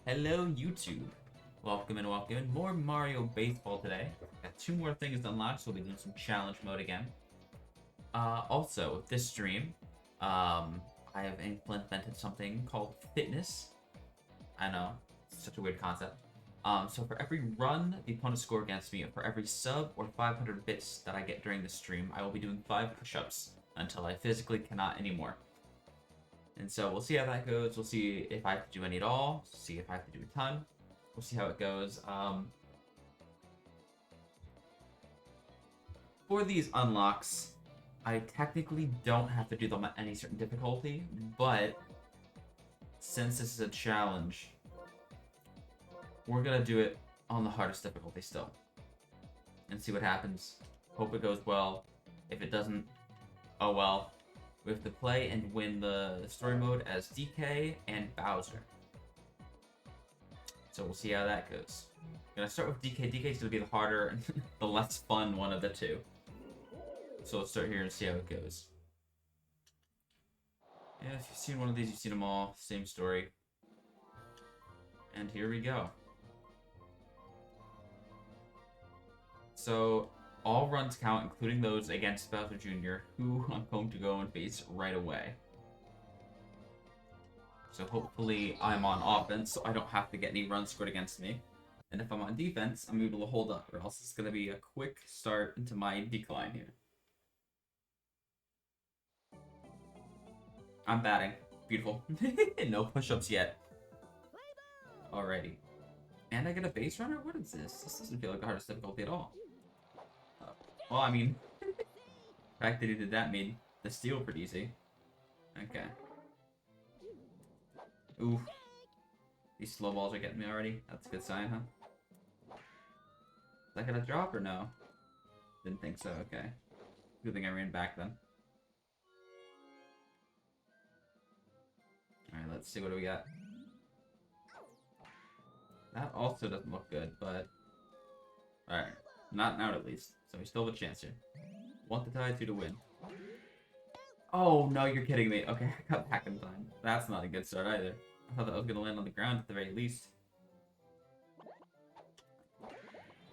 Hello, YouTube. Welcome and welcome in. More Mario Baseball today. Got two more things to unlock, so we'll be doing some challenge mode again. Also, this stream, I have implemented something called fitness. I know, it's such a weird concept. So for every run the opponents score against me, for every sub or 500 bits that I get during the stream, I will be doing 5 push-ups until I physically cannot anymore. And so we'll see how that goes. We'll see if I have to do any at all. See if I have to do a ton. We'll see how it goes. For these unlocks, I technically don't have to do them at any certain difficulty, but since this is a challenge, we're gonna do it on the hardest difficulty still. And see what happens. Hope it goes well. If it doesn't, oh well. We have to play and win the story mode as DK and Bowser. So we'll see how that goes. I'm gonna start with DK. DK is gonna be the harder and the less fun one of the two. So let's start here and see how it goes. Yeah, if you've seen one of these, you've seen them all. Same story. And here we go. So all runs count, including those against Bowser Jr., who I'm going to go and face right away. So hopefully I'm on offense, so I don't have to get any runs scored against me. And if I'm on defense, I'm able to hold up, or else it's going to be a quick start into my decline here. I'm batting. Beautiful. No push-ups yet. Alrighty. And I get a base runner? What is this? This doesn't feel like the hardest difficulty at all. Well, I mean, the fact that he did that made the steal pretty easy. Okay. Ooh. These slow balls are getting me already. That's a good sign, huh? Is that gonna drop or no? Didn't think so, okay. Good thing I ran back then. Alright, let's see what do we got. That also doesn't look good, but... Alright. Not out at least. So we still have a chance here. Want the tie, 2 to win. Oh, no, you're kidding me. Okay, I got back in time. That's not a good start either. I thought that was going to land on the ground at the very least.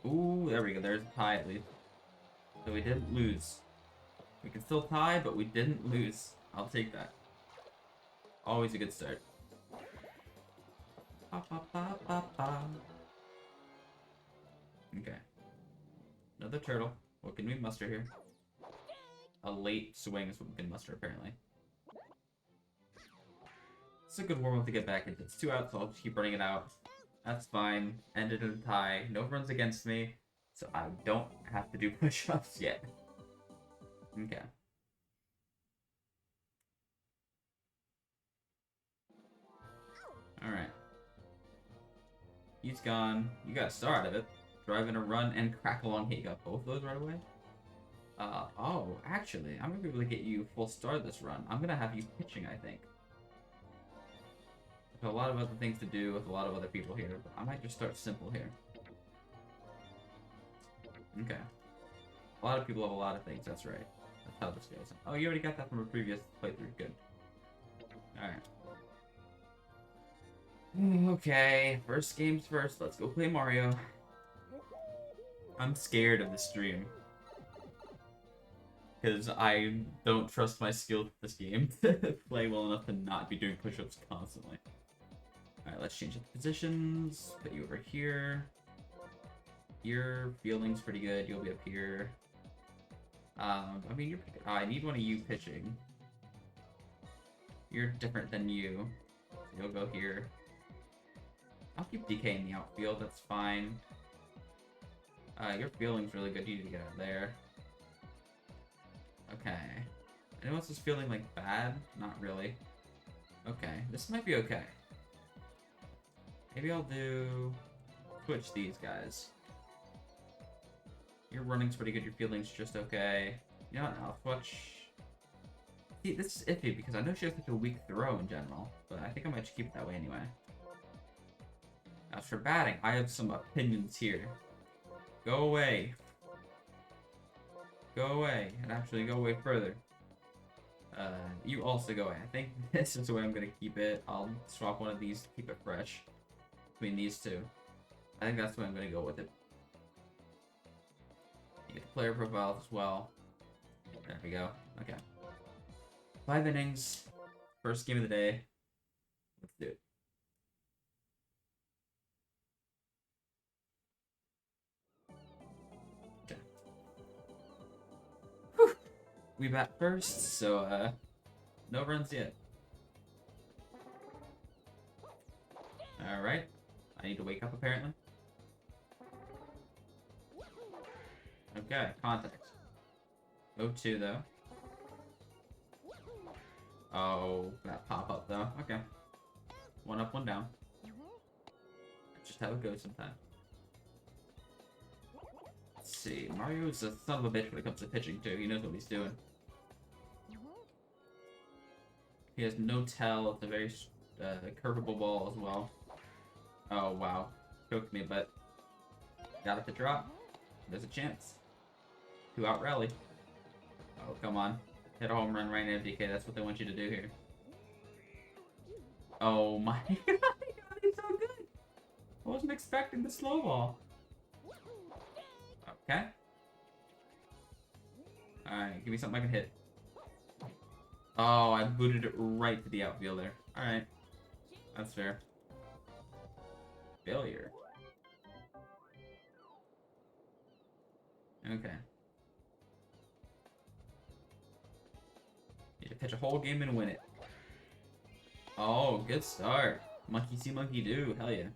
Ooh, there we go. There's a tie at least. So we didn't lose. We can still tie, but we didn't lose. I'll take that. Always a good start. Ba, ba, ba, ba, ba. Okay. Another turtle. What can we muster here? A late swing is what we can muster, apparently. It's a good warm-up to get back into. It's 2 outs, so I'll just keep running it out. That's fine. Ended in a tie. No runs against me, so I don't have to do push-ups yet. Okay. Alright. He's gone. You got a star out of it. Driving a run and crack along hit. You got both of those right away? Oh, actually, I'm gonna be able to get you full star this run. I'm gonna have you pitching, I think. There's a lot of other things to do with a lot of other people here, but I might just start simple here. Okay. A lot of people have a lot of things, that's right. That's how this goes. Oh, you already got that from a previous playthrough. Good. Alright. Okay, first game's first. Let's go play Mario. I'm scared of the stream. Because I don't trust my skill with this game to play well enough to not be doing push-ups constantly. Alright, let's change the positions. Put you over here. Your fielding's pretty good. You'll be up here. I mean, you're pretty good. I need one of you pitching. You're different than you. So you'll go here. I'll keep DK in the outfield. That's fine. Your fielding's really good. You need to get out of there. Okay. Anyone else is feeling like bad? Not really. Okay, this might be okay. Maybe I'll switch these guys. Your running's pretty good, your fielding's just okay. You know what, I'll switch. See, this is iffy because I know she has such a weak throw in general, but I think I might just keep it that way anyway. As for batting, I have some opinions here. Go away. Go away, and actually go away further. You also go away. I think this is the way I'm gonna keep it. I'll swap one of these to keep it fresh. between these two. I think that's what I'm going to go with it. You get the player profiles as well. There we go. Okay. 5 innings. First game of the day. Let's do it. Okay. Whew. We bat first, so no runs yet. Alright. I need to wake up apparently. Okay, contact. 0-2 though. Oh, that pop up though. Okay. 1 up, 1 down. That's just how it goes sometimes. Let's see. Mario's a son of a bitch when it comes to pitching too. He knows what he's doing. He has no tell. It's a very curvable ball as well. Oh wow. Choked me, but got it to drop. There's a chance. 2 out rally. Oh, come on. Hit a home run right in FDK. That's what they want you to do here. Oh my god, he's so good. I wasn't expecting the slow ball. Okay. Alright, give me something I can hit. Oh, I booted it right to the outfielder. Alright. That's fair. Failure. Okay. Need to pitch a whole game and win it. Oh, good start. Monkey see, monkey do. Hell yeah.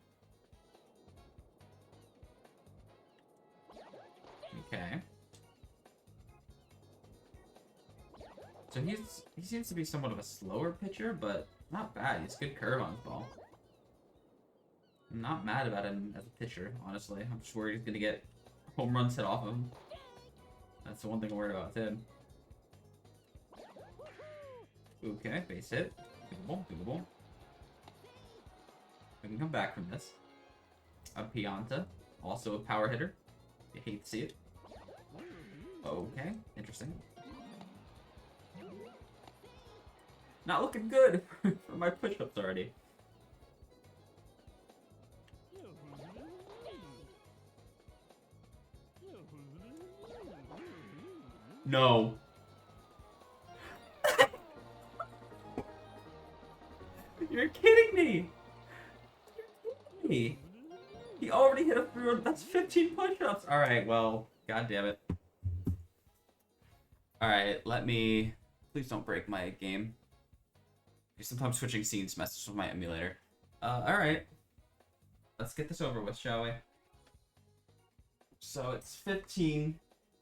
Okay. So he seems to be somewhat of a slower pitcher, but not bad. He's good curve on his ball. I'm not mad about him as a pitcher, honestly. I'm just worried he's gonna get home runs hit off him. That's the one thing I'm worried about with him. Okay, base hit. Doable, doable. We can come back from this. A Pianta, also a power hitter. You hate to see it. Okay, interesting. Not looking good for my push-ups already. No. You're kidding me! You're kidding me! He already hit a free run. That's 15 push-ups! Alright, well, god damn it. Alright, let me... Please don't break my game. Sometimes switching scenes messes with my emulator. Alright. Let's get this over with, shall we? So it's 15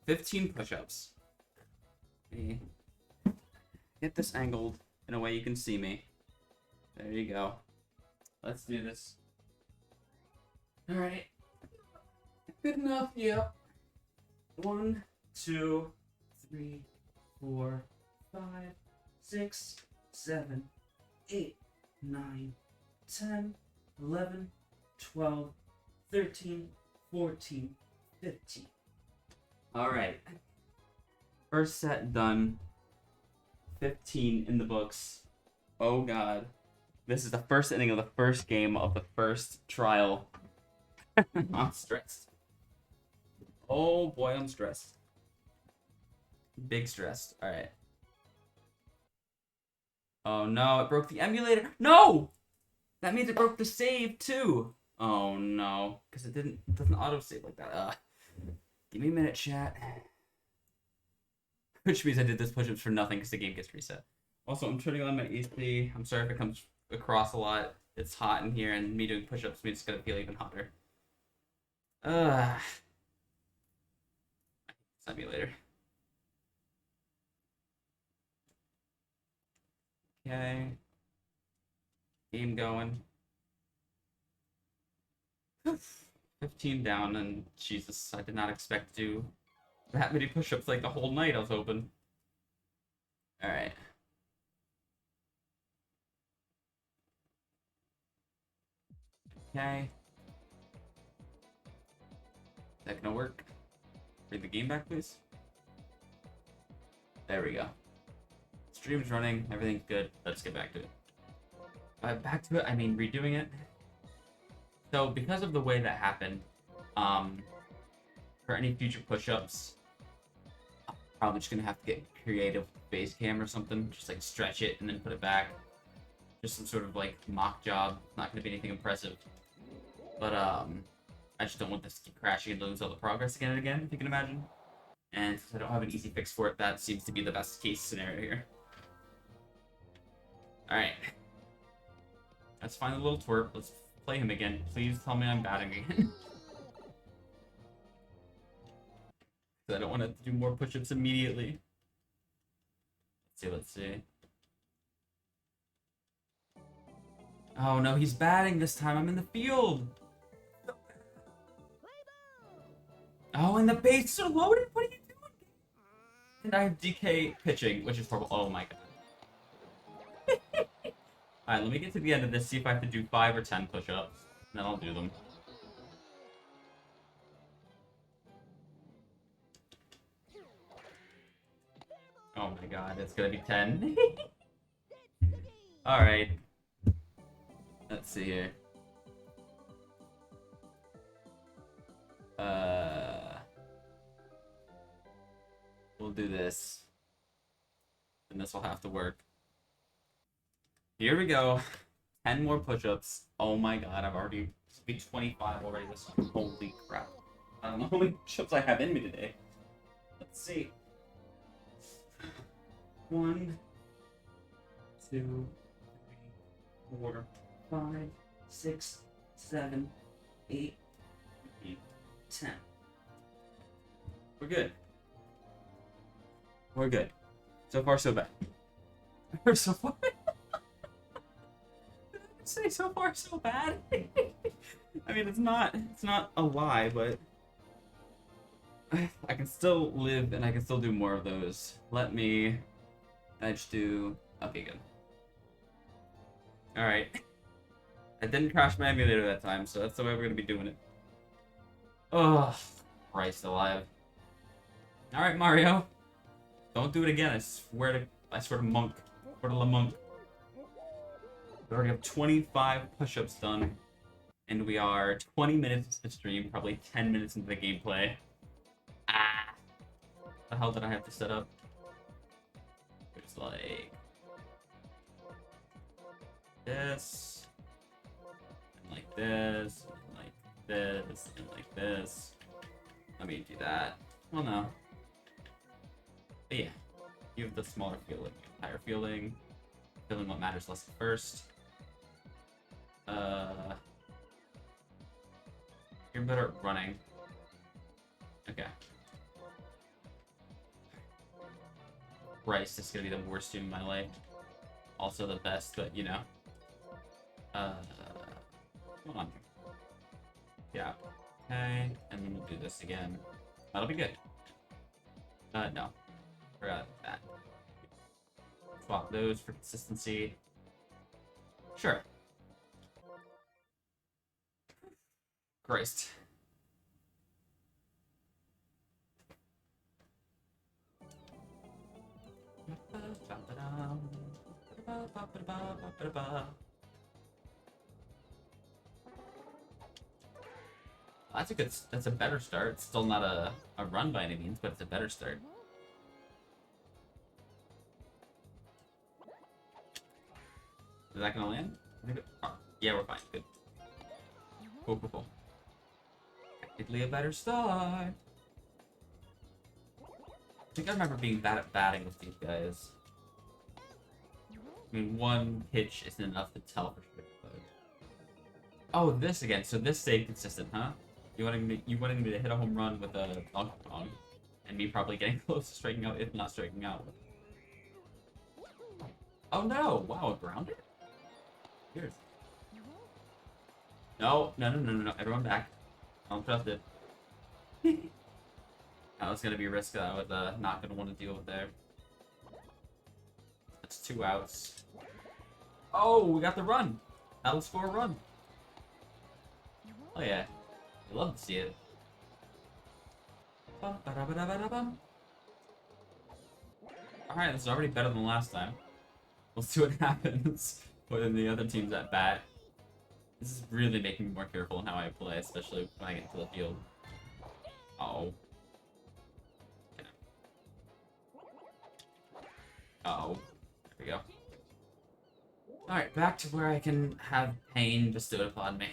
push-ups. Get this angled in a way you can see me. There you go. Let's do this. Alright. Good enough, yep. 1, 2, 3, 4, 5, 6, 7, 8, 9, 10, 11, 12, 13, 14, 15. Alright. First set done. 15 in the books. Oh god. This is the first inning of the first game of the first trial. I'm stressed. Oh boy, I'm stressed. Big stressed. Alright. Oh no, it broke the emulator. No! That means it broke the save too. Oh no. Because it doesn't auto-save like that. Give me a minute, chat. Which means I did this push-ups for nothing because the game gets reset. Also, I'm turning on my AC. I'm sorry if it comes across a lot. It's hot in here, and me doing push-ups means it's gonna feel even hotter. Simulator. Okay. Game going. 15 down, and Jesus, I did not expect to do that many push-ups like the whole night I was hoping. Alright. Okay. Is that gonna work? Bring the game back, please. There we go. Stream's running, everything's good. Let's get back to it. Back to it, I mean redoing it. So because of the way that happened, um, for any future push-ups, I'm probably just gonna have to get creative base cam or something. Just like stretch it and then put it back. Just some sort of like mock job. Not gonna be anything impressive. But I just don't want this to keep crashing and lose all the progress again and again, if you can imagine. And since I don't have an easy fix for it, that seems to be the best case scenario here. Alright. Let's find the little twerp. Let's play him again. Please tell me I'm batting again. Because I don't want to do more push-ups immediately. Let's see. Oh no, he's batting this time. I'm in the field. Oh, and the bases are loaded? What are you doing? And I have DK pitching, which is horrible. Oh my god. Alright, let me get to the end of this, see if I have to do 5 or 10 push-ups. And then I'll do them. Oh my god, it's gonna be 10. Alright. Let's see here. We'll do this. And this will have to work. Here we go. 10 more push-ups. Oh my god, I've already beat 25 already this time. Holy crap. I don't know how many push-ups I have in me today. Let's see. 1, 2, 3, 4, 5, 6, 7, 8, 9, 10. We're good. We're good. So far, so bad. So far. Say so far so bad. I mean, it's not a lie, but I can still live and I can still do more of those. Let me just do okay, good. Alright. I didn't crash my emulator that time, so that's the way we're gonna be doing it. Oh, Christ alive. Alright, Mario. Don't do it again, I swear to monk. Swear to Monk. We already have 25 push-ups done, and we are 20 minutes into the stream, probably 10 minutes into the gameplay. Ah! What the hell did I have to set up? It's like this, and like this, and like this, and like this. Let me do that. Well, no. But yeah, you have the smaller feeling, higher feeling what matters less at first. You're better at running. Okay. Christ, this is gonna be the worst stream of my life. Also the best, but you know. Come on. Yeah. Okay, and then we'll do this again. That'll be good. No. Forgot that. Swap those for consistency. Sure. Christ. That's a better start. It's still not a run by any means, but it's a better start. Is that gonna land? I think yeah, we're fine. Good. Cool. Technically a better start. I think I remember being bad at batting with these guys. I mean, one pitch isn't enough to tell for sure. But... oh, this again. So this stayed consistent, huh? You wanting me to hit a home run with a Donkey Kong, and me probably getting close to striking out, if not striking out. Oh no! Wow, a grounder? Here's. No. Everyone back. I don't trust it. That was gonna be a risk that I was not gonna want to deal with there. That's 2 outs. Oh, we got the run. That'll score a run. Oh yeah, I love to see it. All right, this is already better than last time. We'll see what happens when the other team's at bat. This is really making me more careful in how I play, especially when I get into the field. Uh-oh. Okay. Uh-oh. There we go. Alright, back to where I can have pain bestowed upon me.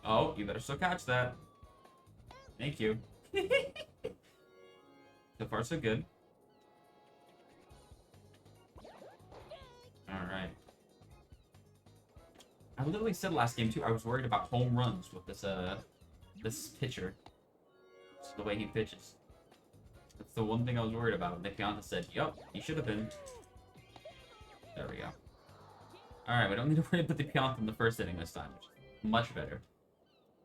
Oh, you better still catch that. Thank you. So far, so good. Alright. I literally said last game, too, I was worried about home runs with this pitcher. Just the way he pitches. That's the one thing I was worried about. And Nikianta said, yup, he should have been. There we go. Alright, we don't need to worry about the Pianta in the first inning this time, which is much better.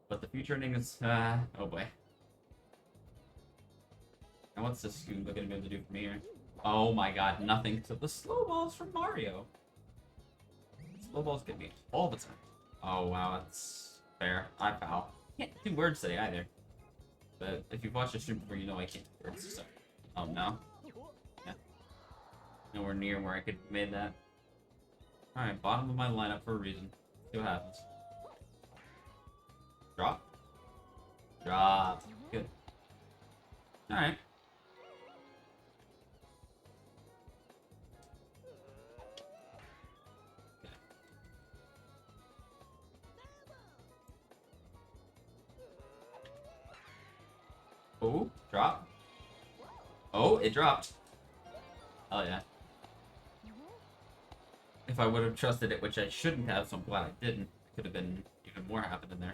But the future inning is, oh boy. And what's this Goomba gonna be able to do for me here? Oh my god, nothing except the slow balls from Mario. Slow balls get me all the time. Oh wow, that's fair. I foul. Can't do words today either. But if you've watched the stream before, you know I can't do words, so. Oh no. Yeah. Nowhere near where I could have made that. Alright, bottom of my lineup for a reason. See what happens. Drop. Drop. Good. Alright. Oh, drop. Oh, it dropped. Oh yeah. If I would have trusted it, which I shouldn't have, so I'm glad I didn't. Could have been even more happening there.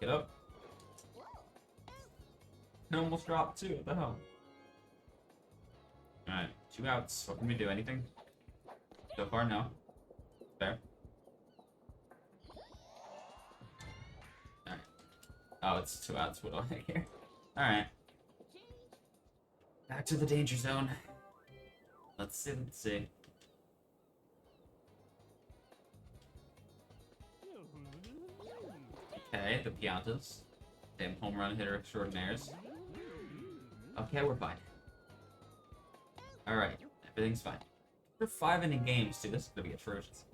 Get up. It almost dropped too. What the hell? Alright, 2 outs. What can we do? Anything? So far, no. Fair. Alright. Oh, it's 2 outs. What do I care? Alright. Back to the danger zone. Let's see, let's see. Okay, the Piantas. Damn home run hitter extraordinaires. Okay, we're fine. Alright, everything's fine. We're 5 inning games, too. This is gonna be atrocious.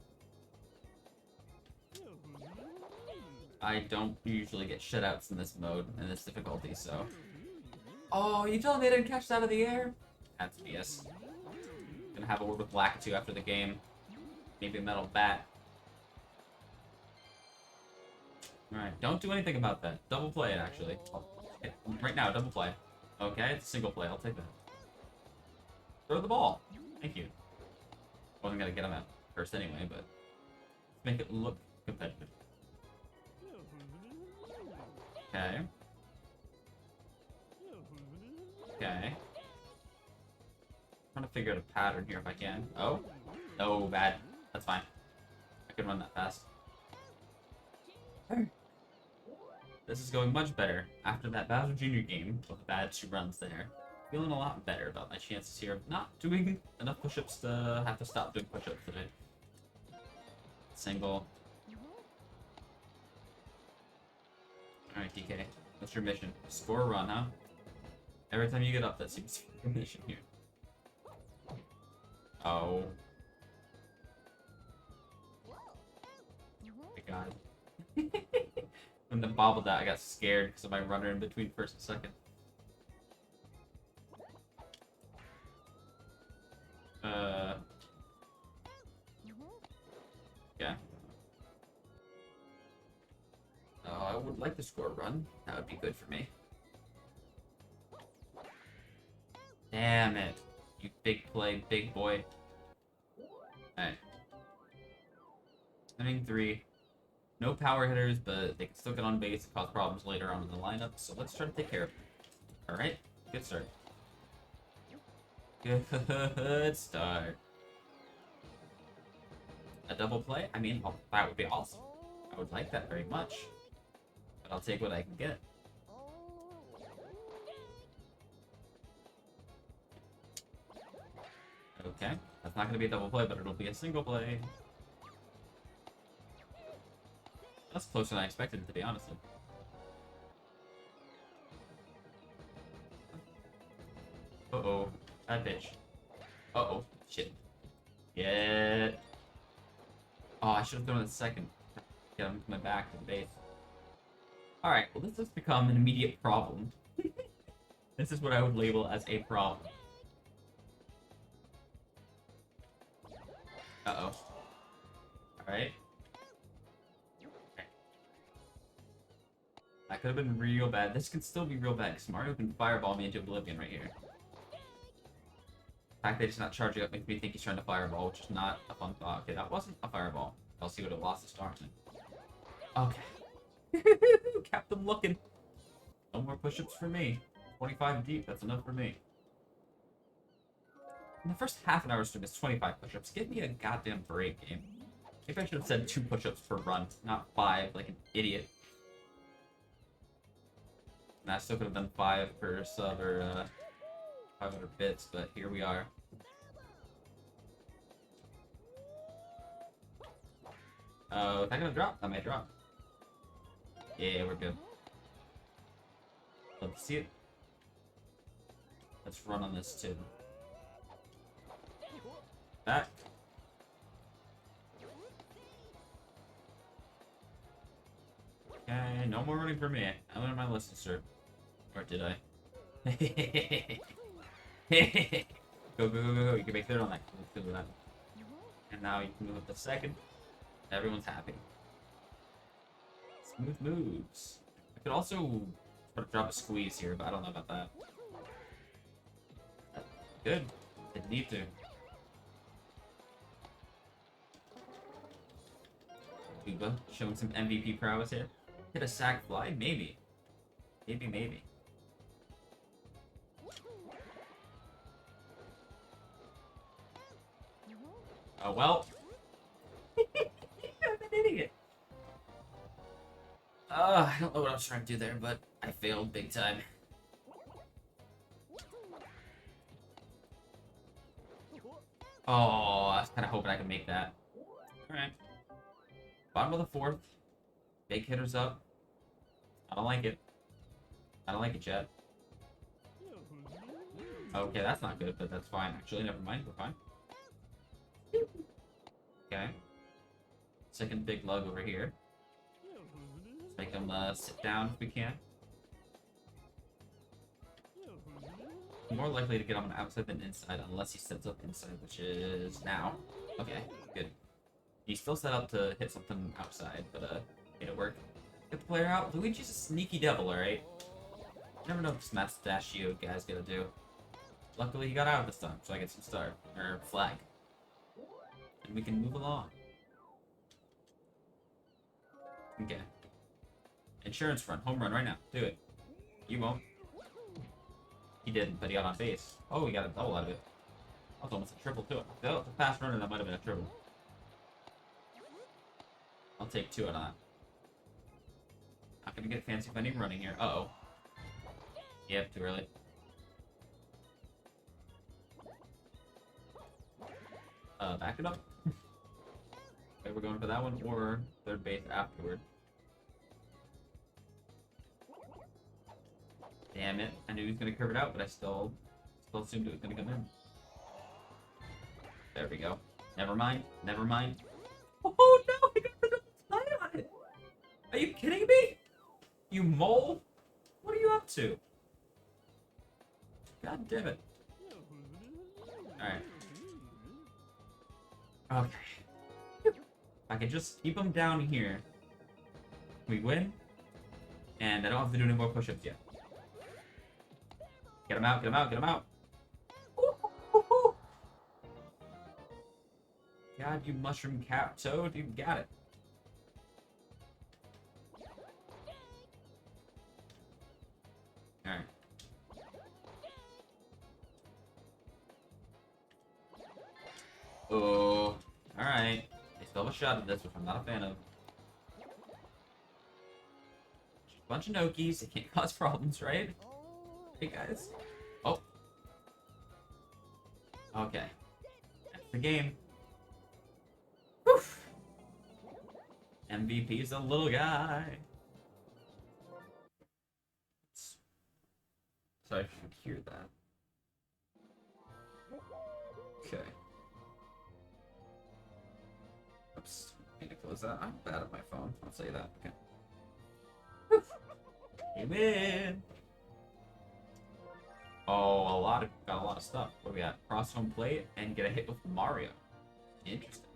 I don't usually get shutouts in this mode, in this difficulty, so... Oh, you telling me I didn't catch that out of the air? That's BS. Gonna have a word with Lakitu after the game. Maybe a metal bat. Alright, don't do anything about that. Double play it, actually. Right now, double play. Okay, it's a single play. I'll take that. Throw the ball. Thank you. Wasn't gonna get him at first anyway, but let's make it look competitive. Okay. Okay. Trying to figure out a pattern here if I can. Oh. No, bad. That's fine. I can run that fast. This is going much better. After that Bowser Jr. game with the bad 2 runs there, feeling a lot better about my chances here of not doing enough push-ups to have to stop doing push-ups today. Single. Alright, DK. What's your mission? Score a run, huh? Every time you get up, that seems to be your mission here. Oh. My god. When the bobbled out, I got scared because of my runner in between first and second. Yeah. Oh, I would like to score a run. That would be good for me. Damn it. You big play, big boy. Alright. Inning 3. No power hitters, but they can still get on base and cause problems later on in the lineup, so let's try to take care of it. Alright, good start. Good start. A double play? I mean, oh, that would be awesome. I would like that very much. But I'll take what I can get. Okay, that's not going to be a double play, but it'll be a single play. That's closer than I expected it to be, honestly. Side pitch. Uh-oh. Shit. Yeah. Oh, I should have thrown it second. Get him coming back to the base. Alright, well this has become an immediate problem. This is what I would label as a problem. Uh-oh. Alright. Okay. That could have been real bad. This could still be real bad, because Mario can fireball me into oblivion right here. The fact that he's not charging up makes me think he's trying to fireball, which is not a fun thought. Okay, that wasn't a fireball. Else he would have lost his star. Okay. Kept them looking. No more push-ups for me. 25 deep, that's enough for me. In the first half an hour stream is 25 push-ups. Give me a goddamn break, game. Maybe I should have said 2 push-ups per run, not 5, like an idiot. And I still could have done 5 per sub or 500 bits, but here we are. Oh, is that gonna drop? That might drop. Yeah, we're good. Love to see it. Let's run on this too. Back. Okay, no more running for me. I learned my lesson, sir. Or did I? Go, go, go, go, go. You can make third on that. Let's do that. And now you can move up to second. Everyone's happy. Smooth moves. I could also drop a squeeze here, but I don't know about that. Good. Didn't need to. Koopa showing some MVP prowess here. Hit a sack fly? Maybe. Maybe, maybe. Oh, well. I'm an idiot. I don't know what I was trying to do there, but I failed big time. Oh, I was kind of hoping I could make that. Alright. Bottom of the 4th. Big hitters up. I don't like it. I don't like it, chat. Okay, that's not good, but that's fine. Actually, never mind. We're fine. Okay. Second big lug over here. Let's make him sit down if we can. More likely to get on outside than inside, unless he sets up inside, which is now. Okay, good. He's still set up to hit something outside, but made it work. Get the player out. Luigi's a sneaky devil, alright? Never know what this Mustachio guy's gonna do. Luckily, he got out this time, so I get some star or flag, and we can move along. Okay. Insurance front, home run right now. Do it. You won't. He didn't, but he got on base. Oh, he got a double out of it. That was almost a triple, too. If that was a fast runner, that might have been a triple. I'll take 2 out of that. Not gonna get fancy if I need running here. Uh-oh. Yep, too early. Back it up. Okay, we're going for that one, or third base afterward. Damn it. I knew he was going to curve it out, but I still assumed it was going to come in. There we go. Never mind. Never mind. Oh no! I got the double play on it! Are you kidding me? You mole? What are you up to? God damn it. Alright. Okay. If I can just keep him down here, we win. And I don't have to do any more push-ups yet. Get him out, get him out, get him out. Ooh. God, you mushroom cap toad, you got it. Alright. Oh, alright. They still have a shot at this, which I'm not a fan of. Just a bunch of Nokis, it can't cause problems, right? Hey guys. Oh. Okay. That's the game. Whew. MVP's a little guy. Sorry if you could hear that. Okay. Oops. Need to close that. I'm bad at my phone. I'll say that. Okay. You win. Oh, got a lot of stuff. What do we got? Cross home plate and get a hit with Mario. Interesting.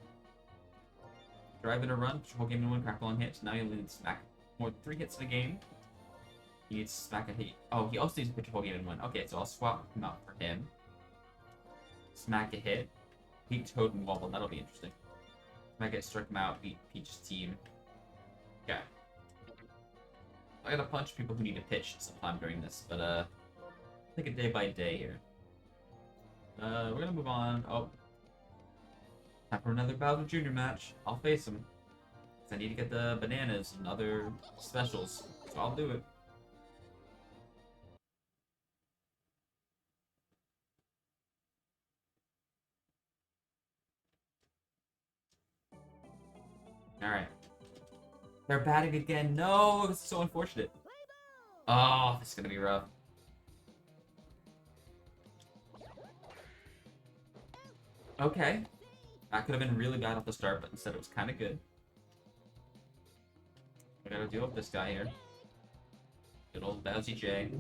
Drive in a run, push a whole game in one, crack long hits. Now you need to smack more than 3 hits in a game. He needs to smack a hit. Oh, he also needs to pitch a whole game in one. Okay, so I'll swap him out for him. Smack a hit. Beat Toad and Wobble. That'll be interesting. Smack it, strike him out, beat Peach's team. Okay. I gotta punch people who need to pitch sometime during this, but take it day by day here. We're gonna move on. Oh. Time for another Bowser Jr. match. I'll face him. 'Cause I need to get the bananas and other specials. So I'll do it. Alright. They're batting again. No, this is so unfortunate. Oh, this is gonna be rough. Okay. That could have been really bad off the start, but instead it was kind of good. I gotta deal with this guy here. Good old Bowsy J.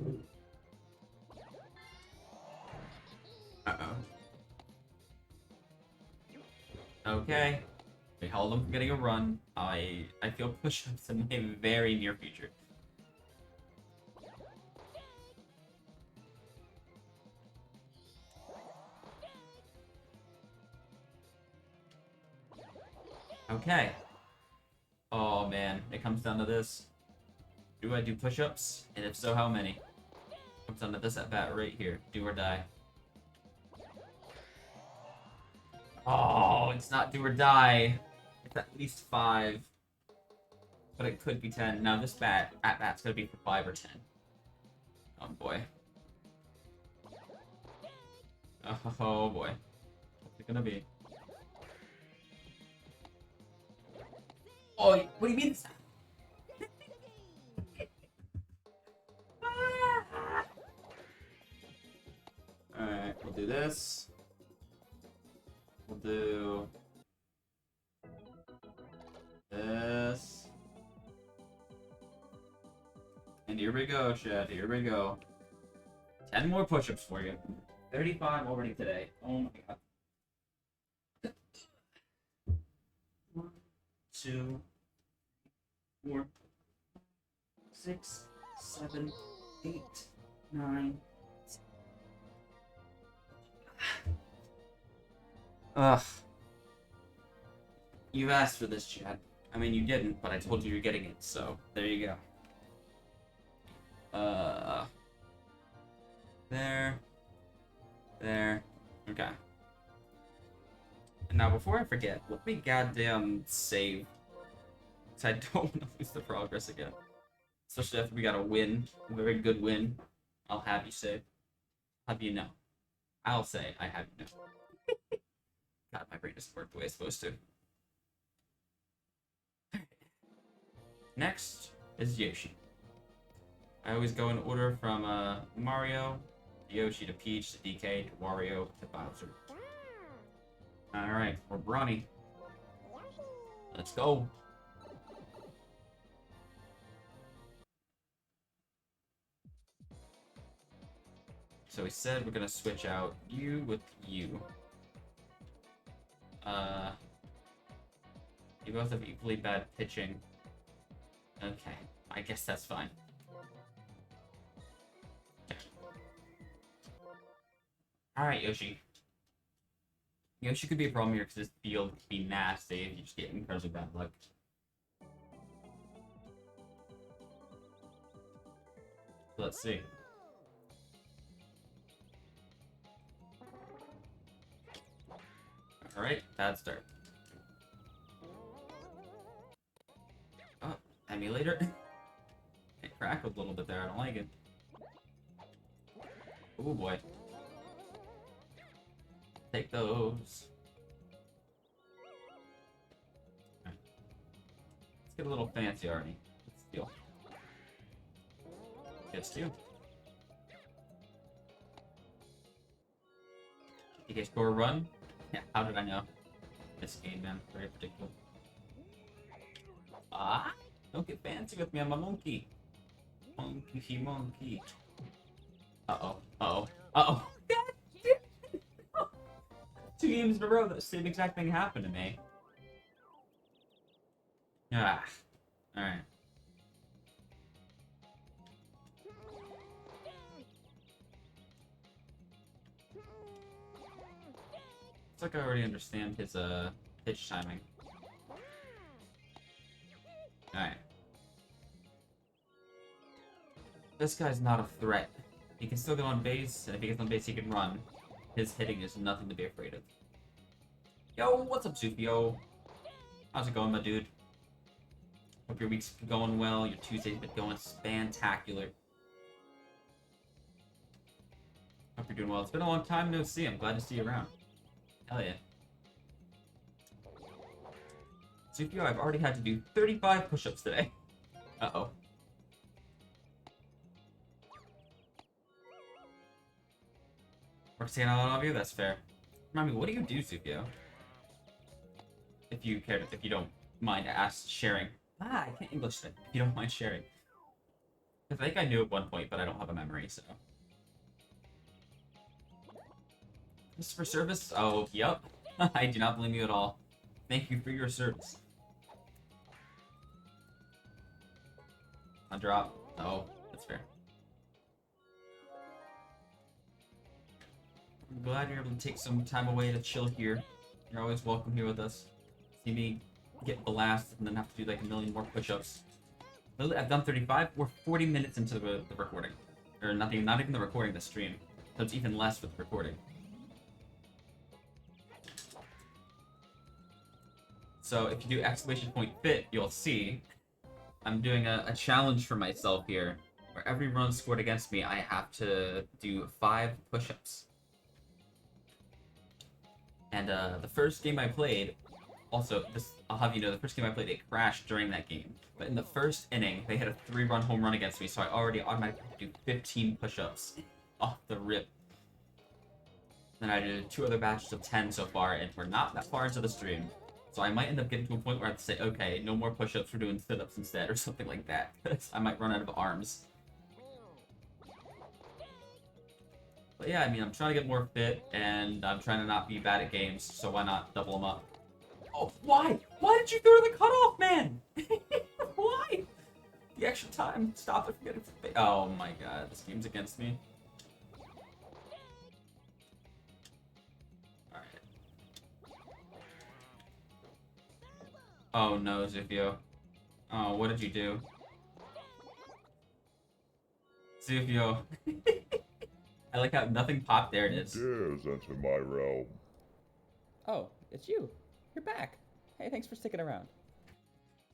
Uh-oh. Okay. We held him from getting a run. I feel push-ups in my very near future. Okay. Oh man, it comes down to this. Do I do push-ups? And if so, how many? It comes down to this at bat right here. Do or die. Oh, it's not do or die. It's at least 5. But it could be 10. Now this at-bat's gonna be for 5 or 10. Oh boy. Oh boy. What's it gonna be? Oh, what do you mean? Alright, we'll do this. We'll do this. And here we go, Shed. Here we go. 10 more push-ups for you. 35 already today. Oh my god. 1, 2, 4, 6, 7, 8, 9. Ugh. You've asked for this, Chad. I mean, you didn't, but I told you you're getting it, so there you go. There. There. Okay. Now, before I forget, let me goddamn save. Because I don't want to lose the progress again. Especially after we got a win. A very good win. I'll have you say. Have you know. I'll say, I have you know. God, my brain doesn't work the way it's supposed to. Next is Yoshi. I always go in order from Mario, Yoshi to Peach to DK to Wario to Bowser. Alright, we're Bronny. Let's go. So we said we're gonna switch out you with you. You both have equally bad pitching. Okay, I guess that's fine. Alright, Yoshi. Yoshi could be a problem here because this field could be nasty if you just get incredibly bad luck. Let's see. Alright, bad start. Oh, emulator? It crackled a little bit there, I don't like it. Oh boy. Take those. Right. Let's get a little fancy, Arnie. Let's steal. Get steal. DK score a run? Yeah, how did I know? This game, man. Very predictable. Ah! Don't get fancy with me, I'm a monkey. Monkey, monkey. Uh-oh. Uh-oh. Uh-oh. God damn it. 2 games in a row, that same exact thing happened to me. Ah. Alright. It's like I already understand his, pitch timing. Alright. This guy's not a threat. He can still get on base, and if he gets on base, he can run. His hitting is nothing to be afraid of. Yo, what's up, Zufio? How's it going, my dude? Hope your week's going well. Your Tuesday's been going fantacular. Hope you're doing well. It's been a long time no see. I'm glad to see you around. Hell yeah. Zufio, I've already had to do 35 push-ups today. Uh-oh. We're saying a lot of you? That's fair. Remind me, what do you do, Zufio? If you care, if you don't mind sharing. Ah, I can't English it. If you don't mind sharing. I think I knew at one point, but I don't have a memory, so. This for service? Oh, yep. I do not blame you at all. Thank you for your service. A drop. Oh, that's fair. I'm glad you're able to take some time away to chill here. You're always welcome here with us. See me get blasted and then have to do like a million more push-ups. I've done 35. We're 40 minutes into the recording. Or not even the recording, the stream. So it's even less with the recording. So if you do exclamation point fit, you'll see I'm doing a challenge for myself here. Where every run scored against me, I have to do 5 push-ups. And the first game I played, also, I'll have you know, the first game I played, it crashed during that game. But in the first inning, they hit a 3-run home run against me, so I already automatically have to do 15 push-ups off the rip. Then I did 2 other batches of 10 so far, and we're not that far into the stream. So I might end up getting to a point where I have to say, okay, no more push-ups, we're doing sit-ups instead, or something like that. Because I might run out of arms. But yeah, I mean, I'm trying to get more fit, and I'm trying to not be bad at games, so why not double them up? Oh, why? Why did you throw the cutoff, man? Why? The extra time. Stop it from getting... Oh my god, this game's against me. Alright. Oh no, Zufio. Oh, what did you do? Zufio. I like how nothing popped. There it is. Dares enter my realm. Oh, it's you. You're back. Hey, thanks for sticking around.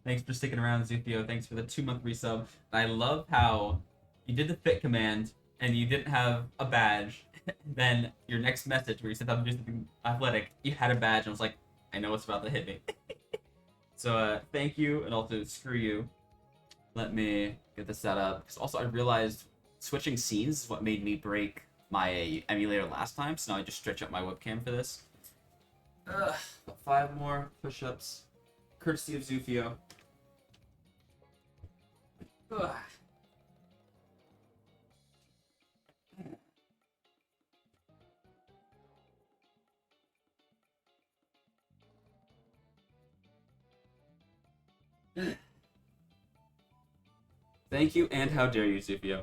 Thanks for sticking around, Zufio. Thanks for the 2-month resub. And I love how you did the fit command and you didn't have a badge. Then your next message where you said I'm doing something athletic, you had a badge and I was like, I know what's about to hit me. So thank you, and also screw you. Let me get this set up. Because also I realized switching scenes is what made me break my emulator last time, so now I just stretch out my webcam for this. 5 more push-ups. Courtesy of Zufio. Ugh. Thank you, and how dare you, Zufio.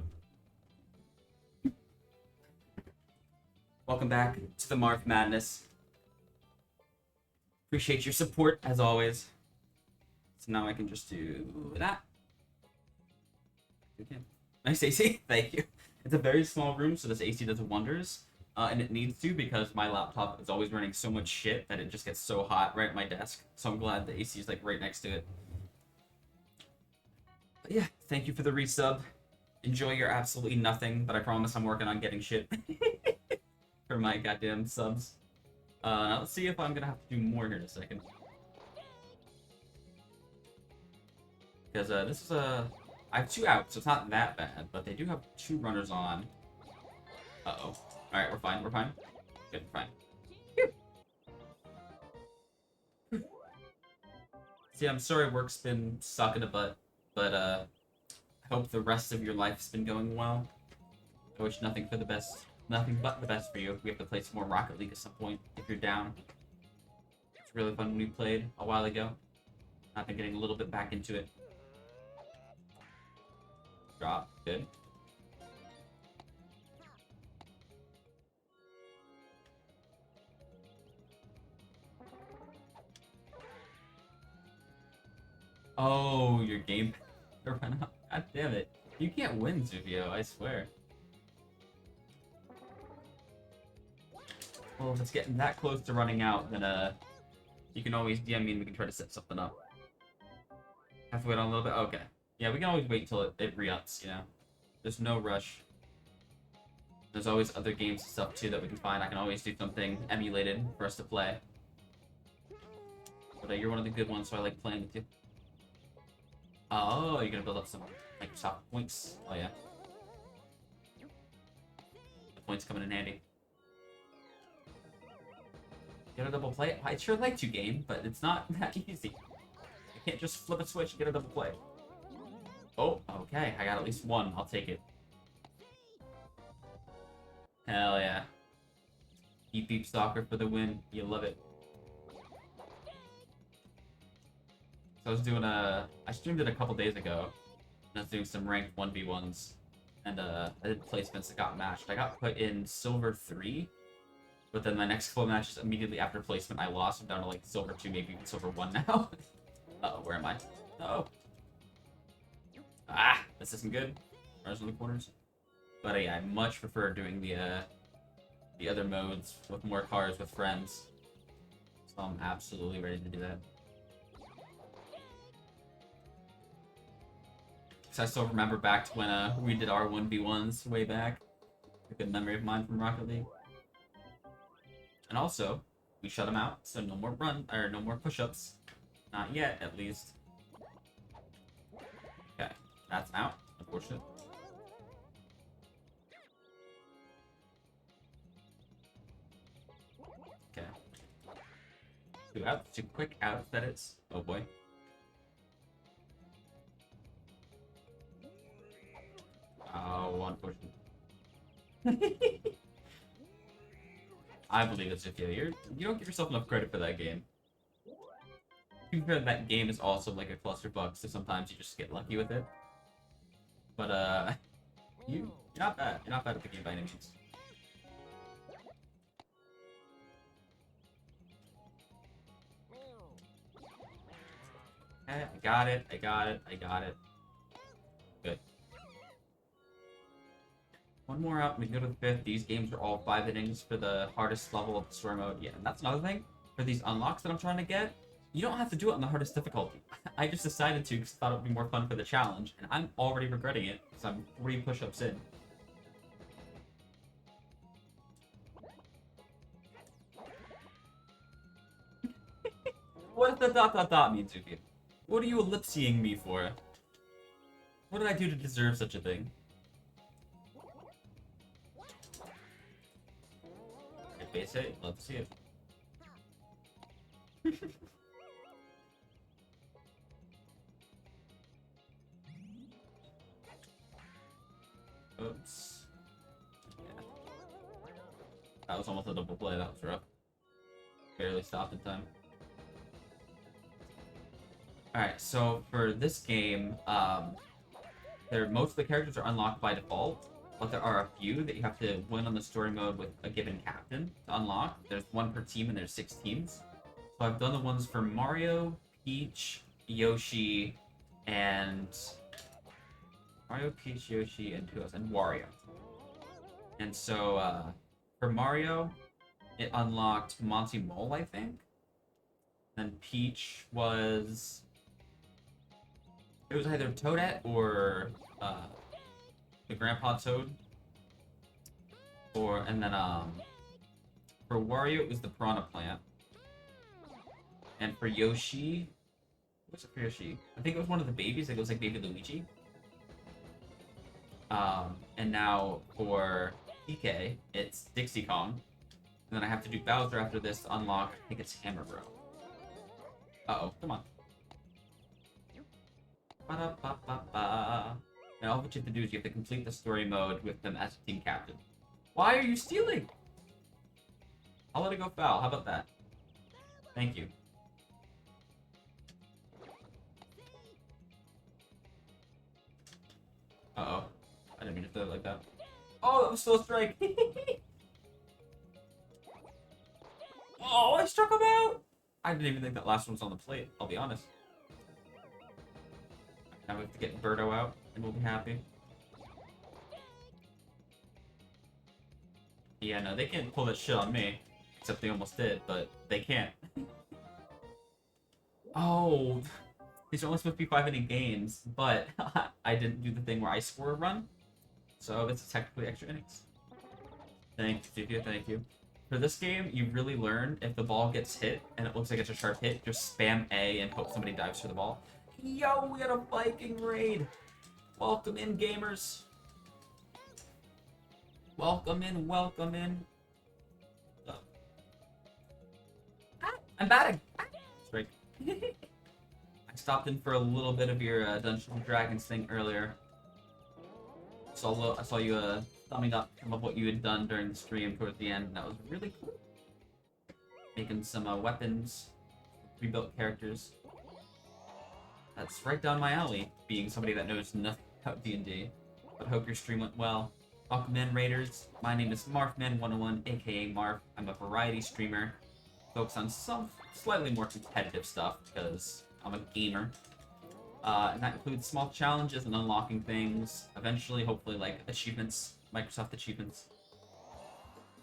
Welcome back to the Marth Madness. Appreciate your support, as always. So now I can just do that. Nice AC, thank you. It's a very small room, so this AC does wonders. And it needs to, because my laptop is always running so much shit that it just gets so hot right at my desk. So I'm glad the AC is like right next to it. But yeah, thank you for the resub. Enjoy your absolutely nothing, but I promise I'm working on getting shit for my goddamn subs. Let's see if I'm gonna have to do more here in a second. Because this is I have 2 outs, so it's not that bad, but they do have 2 runners on. Uh-oh. Alright, we're fine, we're fine. Good, we're fine. See, I'm sorry work's been sucking a butt, but I hope the rest of your life's been going well. I wish nothing but the best for you. We have to play some more Rocket League at some point if you're down. It's really fun when we played a while ago. I've been getting a little bit back into it. Drop, good. Oh, your game ran out. God damn it. You can't win, Zuvio, I swear. Well, if it's getting that close to running out, then you can always DM me and we can try to set something up. Have to wait on a little bit? Okay. Yeah, we can always wait until it re-ups, you know? There's no rush. There's always other games and stuff too that we can find. I can always do something emulated for us to play. But you're one of the good ones, so I like playing with you. Oh, you're gonna build up some Microsoft points. Oh yeah. The points coming in handy. Get a double play? I'd sure like to game, but it's not that easy. I can't just flip a switch and get a double play. Oh, okay. I got at least one. I'll take it. Hell yeah. Beep beep soccer for the win. You love it. So I was doing I streamed it a couple days ago, and I was doing some ranked 1v1s, and I did placements that got matched. I got put in Silver 3, but then my next couple matches immediately after placement I lost. I'm down to like Silver 2, maybe even Silver 1 now. Uh-oh, where am I? Uh-oh. Ah, this isn't good. Runs in the corners. But yeah, I much prefer doing the other modes with more cars with friends. So I'm absolutely ready to do that. So I still remember back to when we did our 1v1s way back. A good memory of mine from Rocket League. And also, we shut them out, so no more no more push-ups. Not yet, at least. Okay, that's out, unfortunate. Okay. 2 outs, 2 quick outs, that is. Oh boy. Oh, unfortunate. I believe it's Zufia. You don't give yourself enough credit for that game. To be fair, that game is also like a clusterfuck, so sometimes you just get lucky with it. But you're not bad. You're not bad at the game by any means. Okay, I got it. I got it. I got it. Good. One more out, and we can go to the 5th. These games are all 5 innings for the hardest level of the story mode. Yeah, and that's another thing. For these unlocks that I'm trying to get, you don't have to do it on the hardest difficulty. I just decided to because I thought it would be more fun for the challenge, and I'm already regretting it because I'm 3 push-ups in. What does the ... mean, Zuki? What are you ellipsing me for? What did I do to deserve such a thing? Base it, love to see it. Oops. Yeah. That was almost a double play, that was rough. Barely stopped in time. Alright, so for this game, most of the characters are unlocked by default. But there are a few that you have to win on the story mode with a given captain to unlock. There's 1 per team and there's 6 teams. So I've done the ones for Mario, Peach, Yoshi, and... Mario, Peach, Yoshi, and who else? And Wario. And so, for Mario, it unlocked Monty Mole, I think. Then Peach was... It was either Toadette or, the Grandpa Toad. And then for Wario it was the Piranha Plant. And for Yoshi, what was it for Yoshi? I think it was one of the babies, like it was like Baby Luigi. And now for PK, it's Dixie Kong. And then I have to do Bowser after this to unlock, I think it's Hammer Bro. Uh-oh, come on. Ba-da-ba-ba-ba. And all what you have to do is you have to complete the story mode with them as team captain. Why are you stealing? I'll let it go foul. How about that? Thank you. Uh-oh. I didn't mean to throw it like that. Oh, that was still a strike. Oh, I struck him out. I didn't even think that last one was on the plate, I'll be honest. Now we have to get Birdo out, and we'll be happy. Yeah, no, they can't pull that shit on me. Except they almost did, but they can't. Oh, these are only supposed to be 5-inning games, but I didn't do the thing where I score a run. So it's technically extra innings. Thank you, thank you. For this game, you really learn if the ball gets hit and it looks like it's a sharp hit, just spam A and hope somebody dives for the ball. Yo, we got a Viking raid! Welcome in, gamers! Welcome in, welcome in. Oh. Ah, I'm batting! Ah. Strike. I stopped in for a little bit of your Dungeons & Dragons thing earlier. I saw you thumbing up some of what you had done during the stream towards the end, and that was really cool. Making some weapons, rebuilt characters. That's right down my alley, being somebody that knows nothing about D&D. But I hope your stream went well. Welcome in, Raiders. My name is MarfMan101, aka Marf. I'm a variety streamer, focused on some slightly more competitive stuff because I'm a gamer. And that includes small challenges and unlocking things. Eventually, hopefully, like achievements, Microsoft achievements.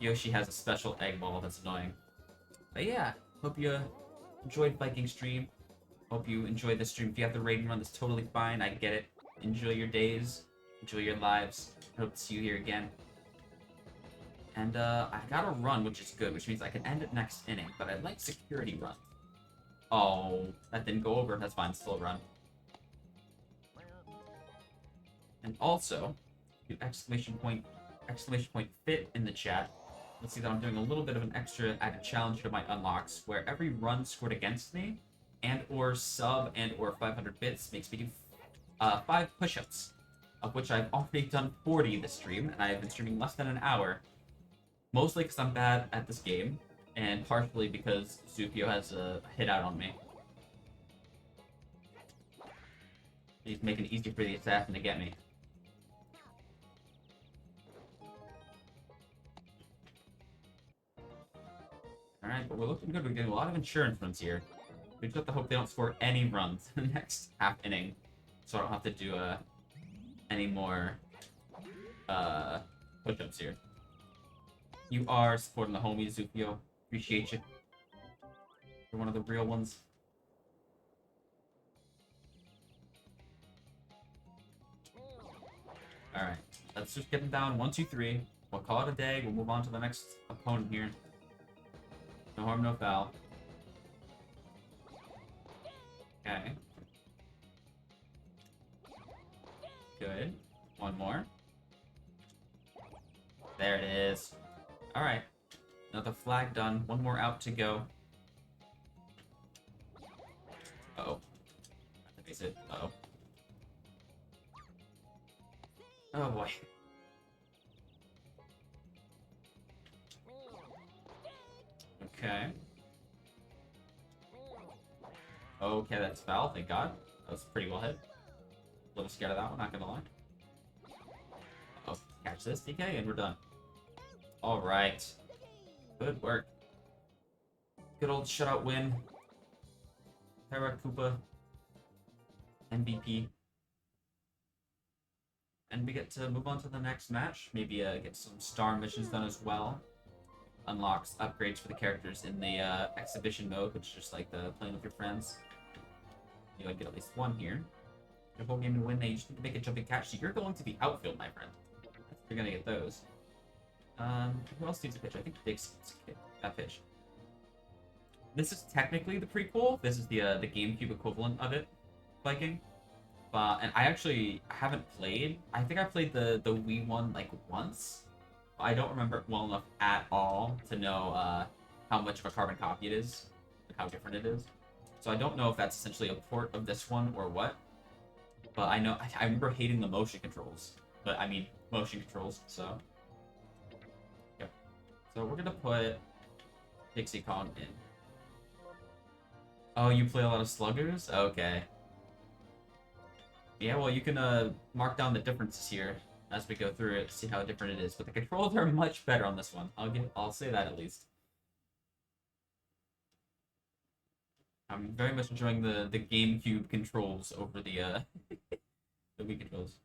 Yoshi has a special egg ball that's annoying. But yeah, hope you enjoyed Viking stream. Hope you enjoyed the stream. If you have the raid and run, that's totally fine. I get it. Enjoy your days. Enjoy your lives. Hope to see you here again. And I got a run, which is good, which means I can end it next inning. But I like security run. Oh, that didn't go over. That's fine. Still a run. And also, exclamation point fit in the chat. Let's see that I'm doing a little bit of an extra added challenge to my unlocks, where every run scored against me, and or sub and or 500 bits makes me do 5 push-ups, of which I've already done 40 this stream, and I have been streaming less than an hour. Mostly because I'm bad at this game, and partially because Zupio has a hit out on me. He's making it easier for the assassin to get me. Alright, but we're looking good. We're getting a lot of insurance runs here. We just have to hope they don't score any runs in the next half inning. So I don't have to do any more push-ups here. You are supporting the homies, Zupio. Appreciate you. You're one of the real ones. Alright, let's just get them down 1, 2, 3. We'll call it a day. We'll move on to the next opponent here. No harm, no foul. Okay. Good. One more. There it is. Alright. Another flag done. One more out to go. Uh-oh. I have to face it. Uh-oh. Oh boy. Okay. Okay, that's foul, thank God. That was pretty well hit. A little scared of that one, not gonna lie. Uh oh, catch this, DK, and we're done. Alright. Good work. Good old shutout win. Magikoopa. MVP. And we get to move on to the next match. Maybe get some star missions done as well. Unlocks upgrades for the characters in the exhibition mode, which is just like the playing with your friends. You would get at least one here. Your whole game to win, you just need to make a jumping catch. So you're going to the outfield, my friend. You're gonna get those. Who else needs a pitch? I think Dixie needs a pitch. This is technically the prequel. This is the GameCube equivalent of it, Viking. And I actually haven't played. I think I played the Wii one like once. I don't remember it well enough at all to know how much of a carbon copy it is and how different it is. So I don't know if that's essentially a port of this one or what. But I know I remember hating the motion controls. But I mean motion controls, so yeah. So we're gonna put Dixie Kong in. Oh, you play a lot of sluggers? Okay. Yeah, well you can mark down the differences here as we go through it, see how different it is. But the controls are much better on this one. I'll say that at least. I'm very much enjoying the GameCube controls over the the Wii controls.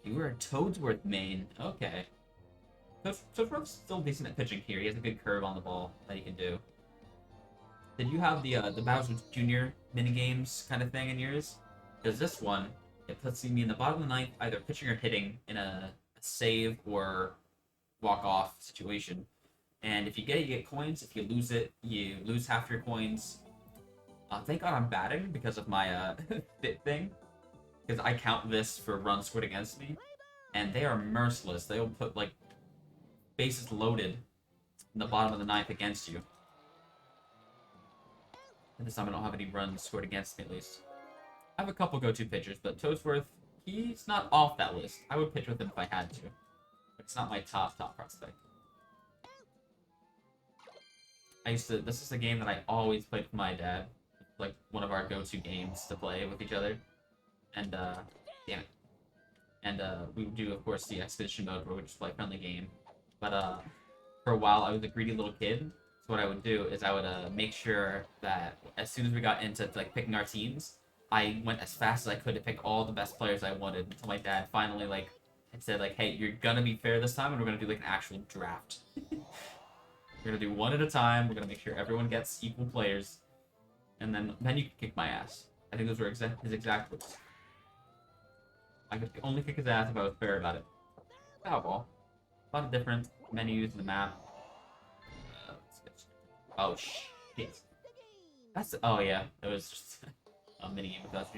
You were a Toadsworth main. Okay. Toadsworth's still decent at pitching here. He has a good curve on the ball that he can do. Did you have the Bowser Jr. minigames kind of thing in yours? Because this one, it puts me in the bottom of the ninth, either pitching or hitting in a save or walk-off situation. And if you get it, you get coins. If you lose it, you lose half your coins. Thank God I'm batting because of my fit thing. Because I count this for runs scored against me. And they are merciless. They'll put, like, bases loaded in the bottom of the ninth against you. And this time I don't have any runs scored against me, at least. I have a couple go-to pitchers, but Toadsworth, he's not off that list. I would pitch with him if I had to. But it's not my top prospect. This is a game that I always played with my dad. Like, one of our go-to games to play with each other. And, damn it. And, we would do, of course, the Expedition mode, where we would just play a friendly game. But, for a while, I was a greedy little kid. So what I would do is I would, make sure that as soon as we got into, like, picking our teams, I went as fast as I could to pick all the best players I wanted until my dad finally, like, had said, like, hey, you're gonna be fair this time, and we're gonna do, like, an actual draft. We're gonna do one at a time. We're gonna make sure everyone gets equal players, and then you can kick my ass. I think those were his exact words. I could only kick his ass if I was fair about it. Foul ball. A lot of different menus in the map. Oh shit. Oh yeah, it was just a mini game with us.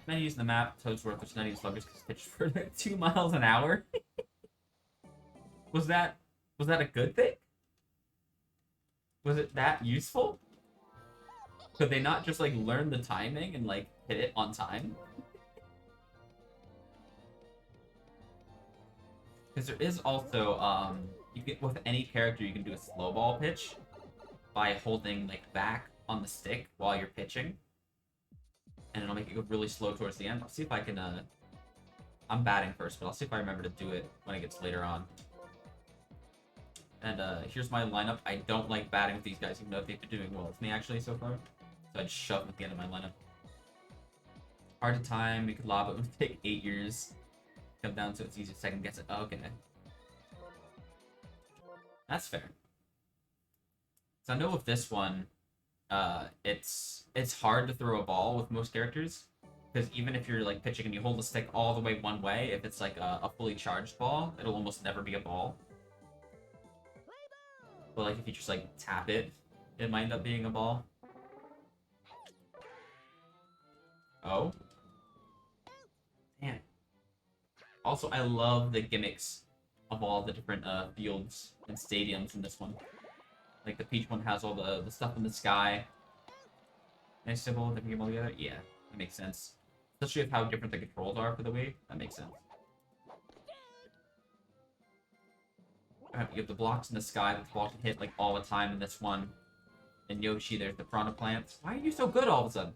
Menus in the map. Toadsworth, which not even sluggers because pitched for 2 miles an hour. Was that a good thing? Was it that useful? Could they not just, like, learn the timing and, like, hit it on time? Because there is also, you can, with any character, you can do a slow ball pitch by holding, like, back on the stick while you're pitching. And it'll make it go really slow towards the end. I'll see if I can, I'm batting first, but I'll see if I remember to do it when it gets later on. And here's my lineup. I don't like batting with these guys, even though they've been doing well with me, actually, so far. So I'd shove them at the end of my lineup. Hard to time. You could lob it. It would take 8 years. Come down so it's easy to second guess it. Oh, okay. That's fair. So I know with this one, it's hard to throw a ball with most characters. Because even if you're, like, pitching and you hold the stick all the way one way, if it's, like, a fully charged ball, it'll almost never be a ball. But, like, if you just, like, tap it, it might end up being a ball. Oh. Damn. Also, I love the gimmicks of all the different fields and stadiums in this one. Like, the Peach one has all the stuff in the sky. Nice symbol, they can get them all together? Yeah, that makes sense. Especially with how different the controls are for the Wii. That makes sense. You have the blocks in the sky that the ball can hit, like, all the time in this one. And Yoshi, there's the piranha plants. Why are you so good all of a sudden?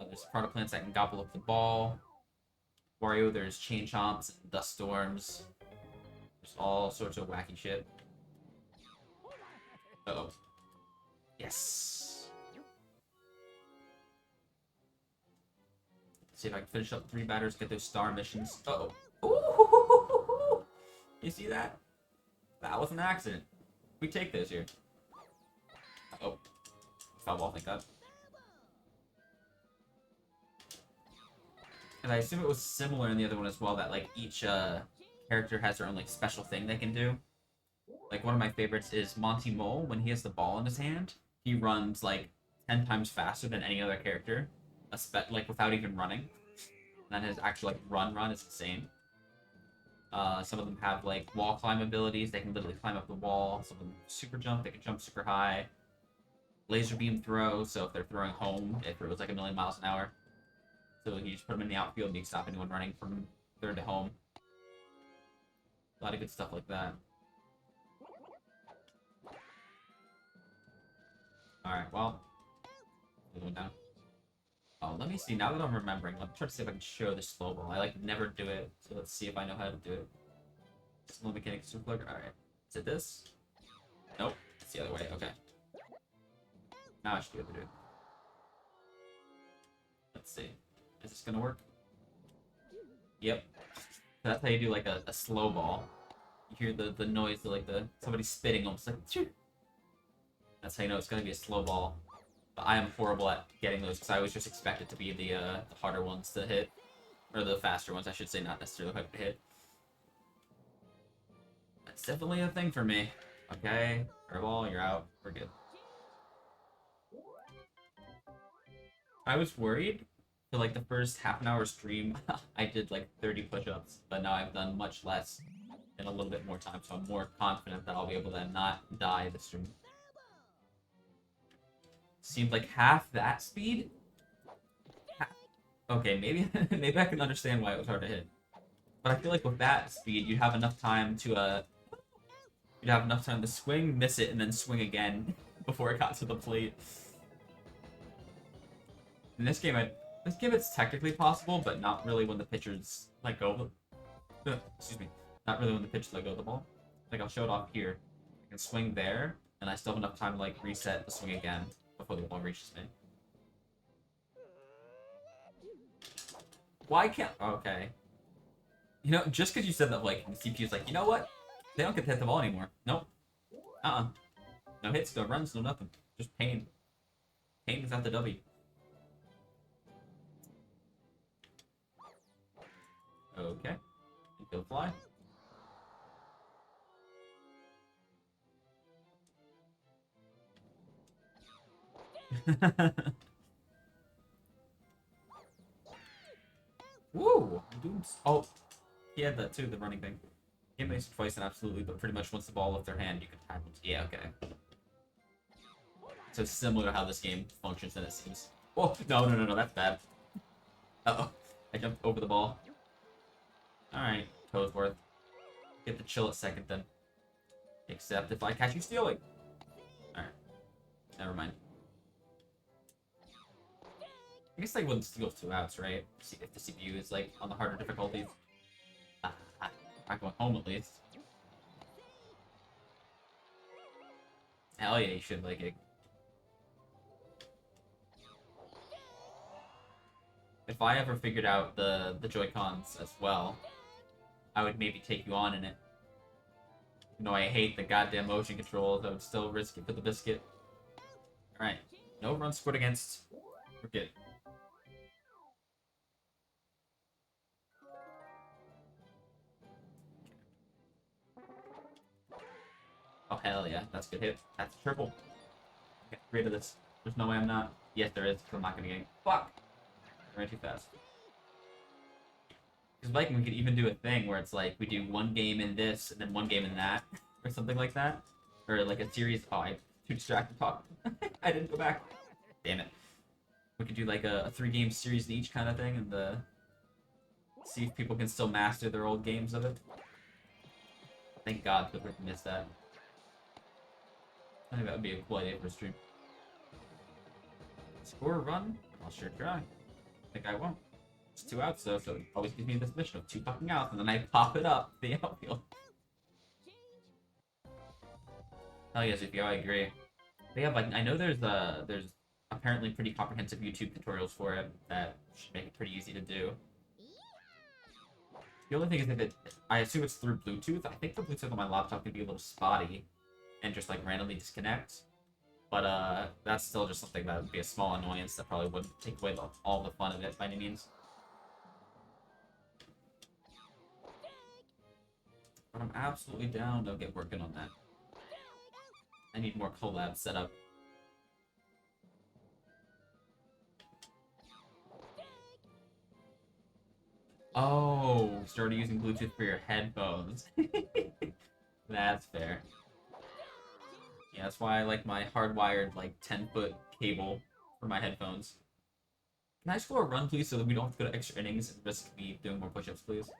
There's piranha plants that can gobble up the ball. Wario, there's chain chomps and dust storms. There's all sorts of wacky shit. Uh-oh. Yes! Let's see if I can finish up 3 batters, get those star missions. Uh-oh. Ooh! You see that? That was an accident. We take those here. Oh. Foul ball, thank God. And I assume it was similar in the other one as well, that, like, each character has their own, like, special thing they can do. Like, one of my favorites is Monty Mole. When he has the ball in his hand, he runs, like, 10 times faster than any other character. Like, without even running. And then his actual, like, run is insane. Some of them have, like, wall climb abilities. They can literally climb up the wall. Some of them super jump. They can jump super high. Laser beam throw, so if they're throwing home, it throws, like, 1,000,000 miles an hour. So you just put him in the outfield and you stop anyone running from third to home. A lot of good stuff like that. Alright, well. Going down. Oh, let me see. Now that I'm remembering, let me try to see if I can show the slow ball. I like never do it, so let's see if I know how to do it. Slow mechanics super plugger. Alright. Is it this? Nope. It's the other way. Okay. Now I should be able to do it. Let's see. Is this gonna work? Yep. That's how you do like a slow ball. You hear the noise of like somebody spitting almost like Choo! That's how you know it's gonna be a slow ball. But I am horrible at getting those because I always just expect it to be the harder ones to hit. Or the faster ones, I should say, not necessarily hard to hit. That's definitely a thing for me. Okay, airball, you're out. We're good. I was worried for like the first half an hour stream. I did like 30 push-ups, but now I've done much less in a little bit more time, so I'm more confident that I'll be able to not die this stream. Seemed like half that speed? Okay, maybe maybe I can understand why it was hard to hit. But I feel like with that speed, you'd have enough time to swing, miss it, and then swing again before it got to the plate. In this game, it's technically possible, but not really when the pitchers let go of excuse me. Not really when the pitchers let go of the ball. Like I'll show it off here. I can swing there, and I still have enough time to like reset the swing again before the ball reaches me. Why can't... Okay. You know, just because you said that, like, the CPU's like, you know what? They don't get to hit the ball anymore. Nope. No hits, no runs, no nothing. Just pain. Pain is at the W. Okay. Go fly. Woo! Oh, he had that too, the running thing. He makes it twice and absolutely, but pretty much once the ball left their hand, you can tackle it. Yeah, okay. So similar to how this game functions, then it seems. Oh, no, that's bad. Uh-oh. I jumped over the ball. Alright, Coesworth. Get to chill a second then. Except if I catch you stealing. Alright. Never mind. I guess I wouldn't steal 2 outs, right? See if the CPU is like on the harder difficulties. I'm going home at least. Hell yeah, you should like it. If I ever figured out the Joy-Cons as well, I would maybe take you on in it. You know, I hate the goddamn motion controls. I would still risk it for the biscuit. Alright. No runs scored against. We're good. Oh, hell yeah. That's a good hit. That's a triple. Get rid of this. There's no way I'm not. Yes, there is, because I'm not going to get... Fuck! I ran too fast. Because Viking, we could even do a thing where it's like, we do 1 game in this, and then 1 game in that, or something like that. Or like a series... Oh, I'm too distracted talking. I didn't go back. Damn it. We could do like a 3-game series in each kind of thing, and see if people can still master their old games of it. Thank God that we missed that. I think that would be a cool idea for a stream. Score a run? I'll sure try. I think I won't. It's 2 outs though, so it always gives me this mission of 2 fucking outs, and then I pop it up the outfield. Hell yeah, Zufio, I agree. But yeah, like, I know there's apparently pretty comprehensive YouTube tutorials for it that should make it pretty easy to do. The only thing is if I assume it's through Bluetooth. I think the Bluetooth on my laptop could be a little spotty and just like randomly disconnect. But that's still just something that would be a small annoyance that probably wouldn't take away all the fun of it by any means. But I'm absolutely down to get working on that. I need more collabs set up. Oh, started using Bluetooth for your headphones. That's fair. Yeah, that's why I like my hardwired, like, 10-foot cable for my headphones. Can I score a run, please, so that we don't have to go to extra innings and risk me doing more push-ups, please?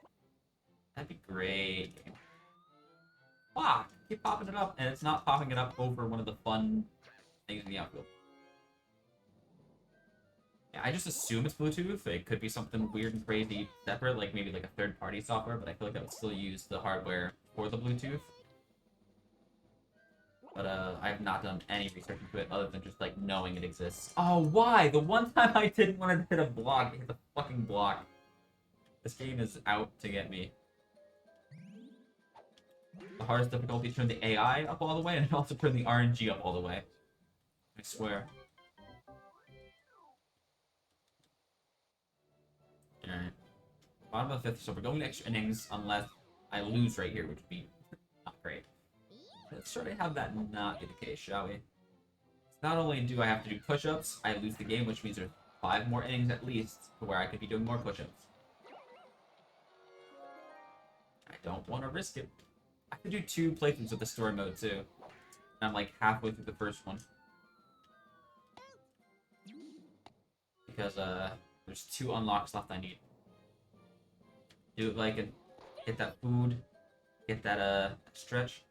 That'd be great. Ah, keep popping it up, and it's not popping it up over one of the fun things in the outfield. Yeah, I just assume it's Bluetooth. It could be something weird and crazy separate, like maybe like a third-party software, but I feel like that would still use the hardware for the Bluetooth. But I have not done any research into it other than just like knowing it exists. Oh, why? The one time I didn't want to hit a block, I hit the fucking block. This game is out to get me. The hardest difficulty turned the AI up all the way, and it also turned the RNG up all the way. I swear. Alright. Bottom of the fifth, so we're going to extra innings unless I lose right here, which would be not great. Let's try to have that not be the case, shall we? Not only do I have to do push-ups, I lose the game, which means there's 5 more innings at least to where I could be doing more push-ups. I don't want to risk it. I could do 2 playthroughs with the story mode too. And I'm like halfway through the first one. Because there's 2 unlocks left I need. Do it like get that food, get that stretch.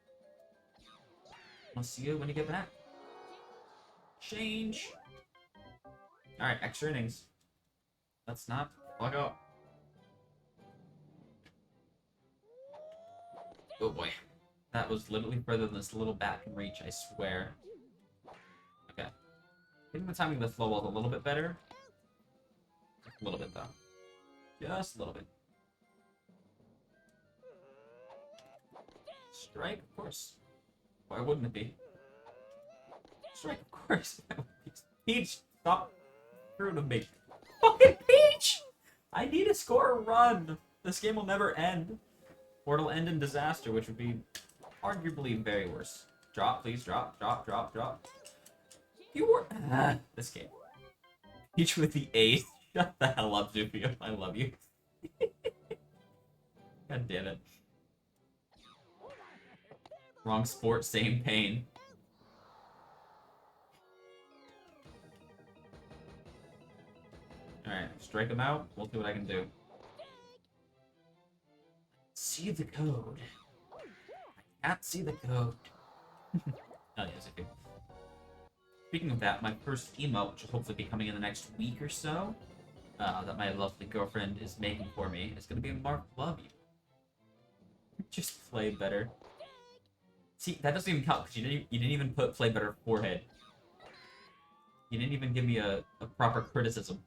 I'll see you when you get back. Change. Alright, extra innings. Let's not fuck up. Oh boy. That was literally further than this little bat can reach, I swear. Okay. I think the timing of the flow was a little bit better. A little bit, though. Just a little bit. Strike, of course. Why wouldn't it be? Strike, of course. Peach, stop screwing with me. Fucking Peach! I need to score a run. This game will never end. Or it'll end in disaster, which would be arguably very worse. Drop, please, drop, drop, drop, drop. You were... this game. Peach with the ace. Shut the hell up, Zupio. I love you. God damn it. Wrong sport, same pain. Alright, strike him out. We'll see what I can do. See the code. I can't see the code. Oh, yes, I do. Speaking of that, my first emote, which will hopefully be coming in the next week or so, that my lovely girlfriend is making for me, is going to be a Mark Love You. Just play better. See, that doesn't even count, because you didn't even put play better forehead. You didn't even give me a proper criticism.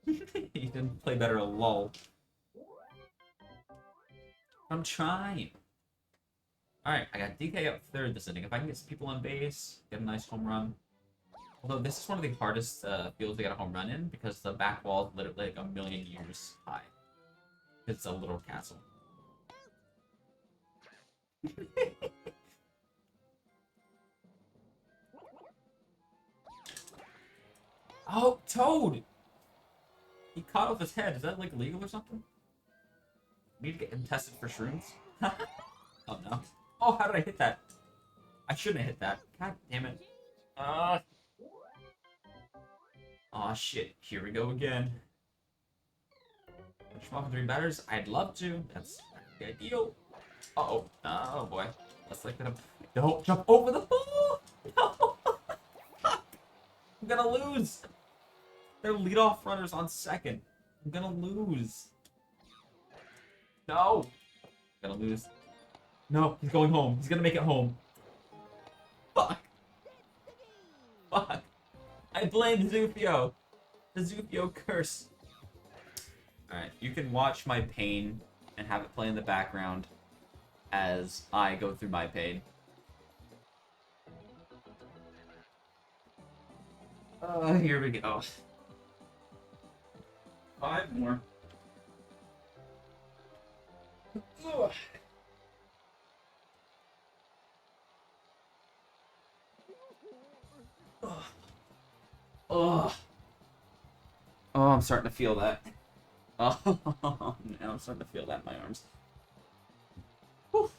You didn't play better a lull. I'm trying. Alright, I got DK up third this inning. If I can get some people on base, get a nice home run. Although this is one of the hardest fields to get a home run in, because the back wall is literally like a million years high. It's a little castle. Oh, Toad! He caught off his head. Is that like legal or something? Need to get him tested for shrooms? Oh no. Oh, how did I hit that? I shouldn't have hit that. God damn it. Aw, shit. Here we go again. Push him off with 3 batters? I'd love to. That's the ideal. Uh-oh. Oh, boy. Let's like that. Don't jump over the ball! No! I'm gonna lose! They're leadoff runners on second. I'm gonna lose. No! I'm gonna lose. No, he's going home. He's gonna make it home. Fuck. Fuck. I blame Zufio. The Zufio curse. Alright, you can watch my pain and have it play in the background as I go through my pain. Here we go. 5 more. Ugh. Oh, I'm starting to feel that. Oh, now I'm starting to feel that in my arms. Whew.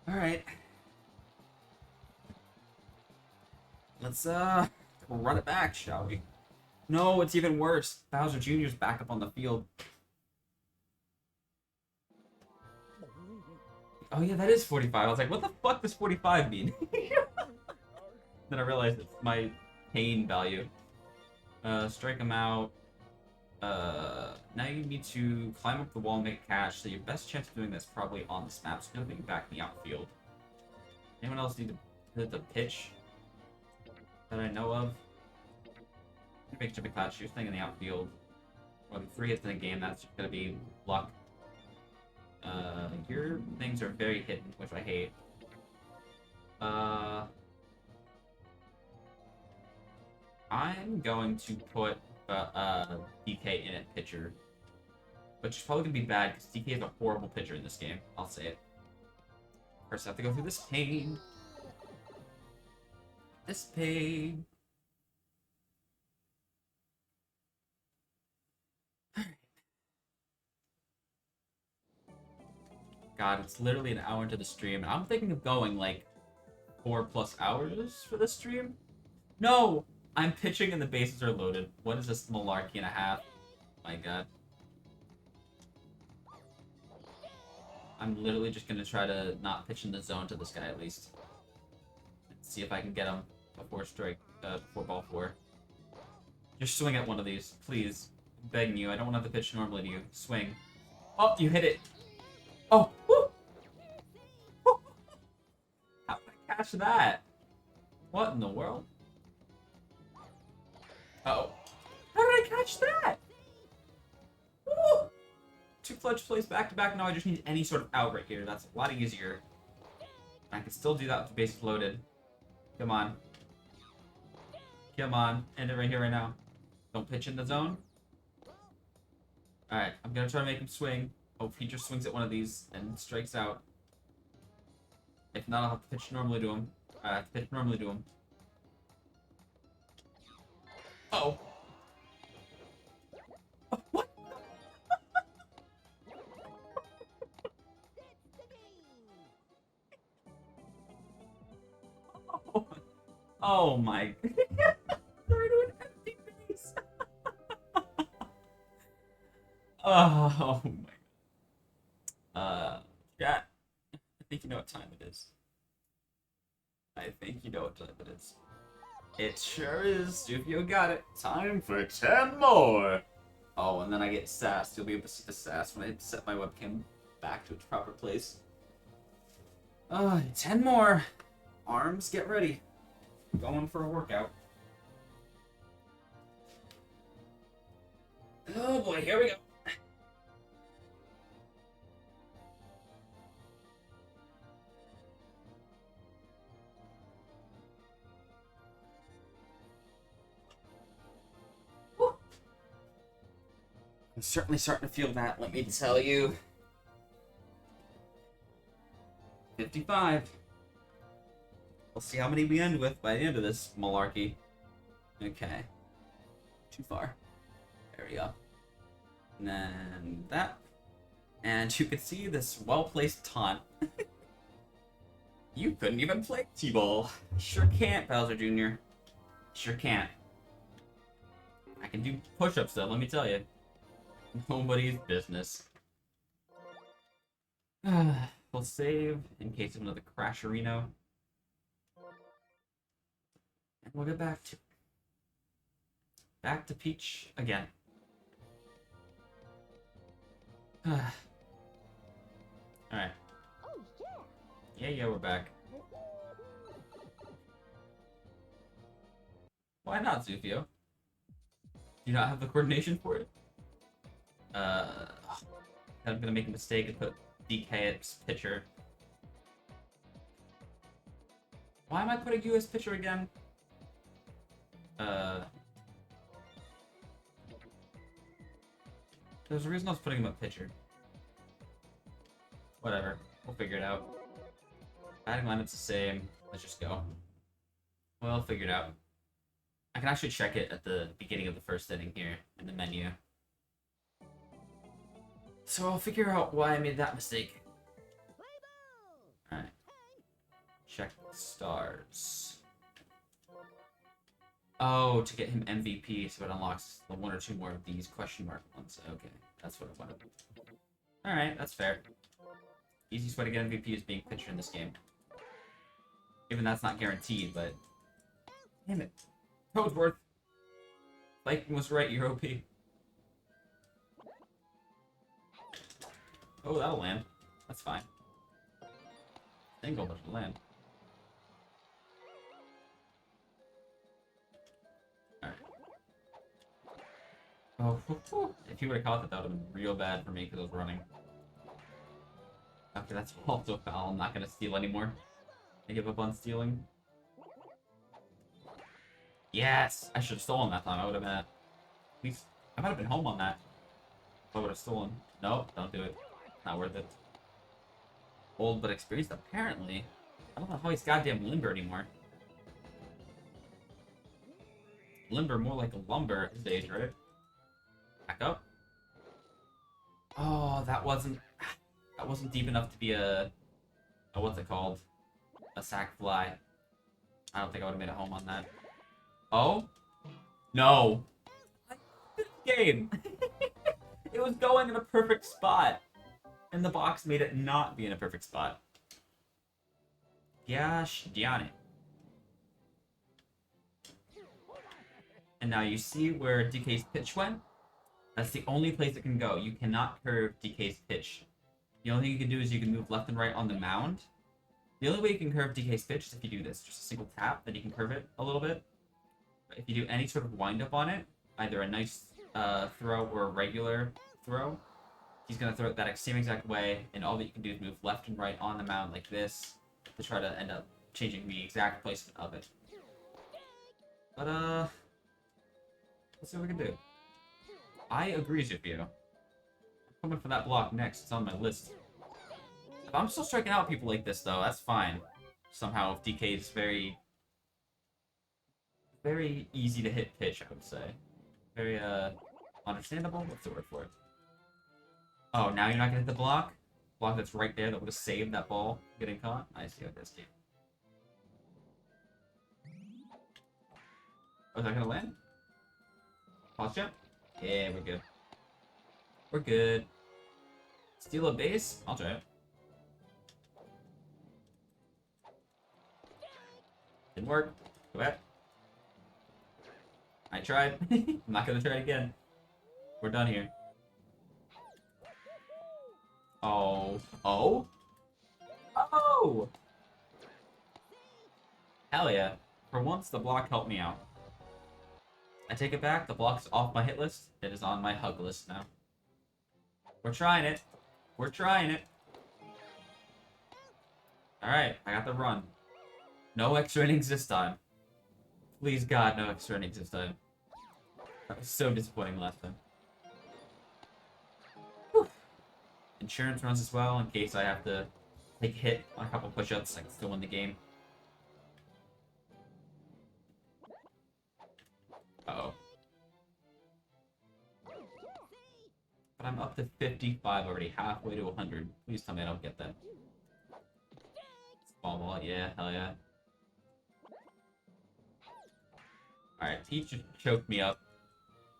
All right. Let's run it back, shall we? No, it's even worse. Bowser Jr.'s back up on the field. Oh yeah, that is 45. I was like, what the fuck does 45 mean? Then I realized it's my pain value. Strike him out. Now you need to climb up the wall and make a catch. So your best chance of doing this probably on this map is going to be back in the outfield. Anyone else need to hit the pitch that I know of? Make jumping catch. You're staying in the outfield. More than 3 hits in the game. That's going to be luck. Your things are very hidden, which I hate. I'm going to put DK in at pitcher, which is probably gonna be bad because DK is a horrible pitcher in this game. I'll say it. First, I have to go through this pain. This pain. God, it's literally an hour into the stream, and I'm thinking of going like 4+ hours for this stream. No! I'm pitching and the bases are loaded. What is this malarkey and a half? My god. I'm literally just gonna try to not pitch in the zone to this guy at least. See if I can get him before ball 4. Just swing at one of these, please. I'm begging you, I don't want to have to pitch normally to you. Swing. Oh, you hit it! Oh! Woo! Woo! How did I catch that? What in the world? Uh-oh. How did I catch that? Woo! 2 clutch plays back to back. Now I just need any sort of out right here. That's a lot easier. I can still do that with the bases loaded. Come on. Come on. End it right here, right now. Don't pitch in the zone. Alright, I'm gonna try to make him swing. Hope he just swings at one of these and strikes out. If not, I'll have to pitch normally to him. Pitch normally to him. Uh-oh. Oh, what? Oh my. Through to an empty base. Oh my. Chat. I think you know what time it is. I think you know what time it is. It sure is. Stufio got it. Time for 10 more. Oh, and then I get sass. You'll be able to see the sass when I set my webcam back to its proper place. 10 more. Arms, get ready. Going for a workout. Oh boy, here we go. I'm certainly starting to feel that, let me tell you. 55. We'll see how many we end with by the end of this malarkey. Okay. Too far. There we go. And then that. And you can see this well-placed taunt. You couldn't even play T-ball. Sure can't, Bowser Jr. Sure can't. I can do push-ups though, let me tell you. Nobody's business. We'll save in case of another Crasherino. And we'll get back to Peach again. Alright. Yeah, we're back. Why not, Zufio? Do you not have the coordination for it? I'm gonna make a mistake and put DK at pitcher. Why am I putting you as pitcher again? There's a reason I was putting him at pitcher. Whatever, we'll figure it out. Batting lineup's the same. Let's just go. Well, figure it out. I can actually check it at the beginning of the first inning here in the menu. So I'll figure out why I made that mistake. Alright. Check stars. Oh, to get him MVP, so it unlocks the one or two more of these question mark ones. Okay, that's what I wanted. Alright, that's fair. Easiest way to get MVP is being pitcher in this game. Even that's not guaranteed, but... Damn it. Toadsworth. Viking was right, you're OP. Oh, that'll land. That's fine. Single, but it'll land. Alright. Oh, if he would have caught that, that would have been real bad for me because I was running. Okay, that's also foul. I'm not going to steal anymore. I give up on stealing. Yes! I should have stolen that time. I would have been at least... I might have been home on that. If I would have stolen. Nope, don't do it. Not worth it. Old but experienced, apparently. I don't know how he's goddamn limber anymore. Limber more like a lumber at his age, right? Back up. Oh, that wasn't deep enough to be a what's it called? A sack fly. I don't think I would have made a home on that. Oh? No. Game. It was going in a perfect spot. And the box made it not be in a perfect spot. Gosh darn it. And now you see where DK's pitch went? That's the only place it can go. You cannot curve DK's pitch. The only thing you can do is you can move left and right on the mound. The only way you can curve DK's pitch is if you do this. Just a single tap, then you can curve it a little bit. But if you do any sort of wind-up on it, either a nice throw or a regular throw, he's going to throw it that same exact way, and all that you can do is move left and right on the mound like this to try to end up changing the exact placement of it. But, let's see what we can do. I agree with you. I'm coming for that block next. It's on my list. If I'm still striking out people like this, though, that's fine. Somehow, if DK is very... very easy to hit pitch, I would say. Very, understandable? What's the word for it? Oh, now you're not gonna hit the block? Block that's right there that would have saved that ball getting caught? I see what this game. Oh, is that gonna land? Pause jump? Yeah, we're good. We're good. Steal a base? I'll try it. Didn't work. Go ahead. I tried. I'm not gonna try it again. We're done here. Oh. Oh? Oh! Hell yeah. For once, the block helped me out. I take it back. The block's off my hit list. It is on my hug list now. We're trying it. We're trying it. Alright, I got the run. No extra innings this time. Please God, no extra innings this time. That was so disappointing last time. Whew. Insurance runs as well in case I have to take a hit on a couple push-ups. I can still win the game. Uh-oh. But I'm up to 55 already, halfway to 100. Please tell me I don't get that. Small ball, yeah, hell yeah. Alright, he just choked me up.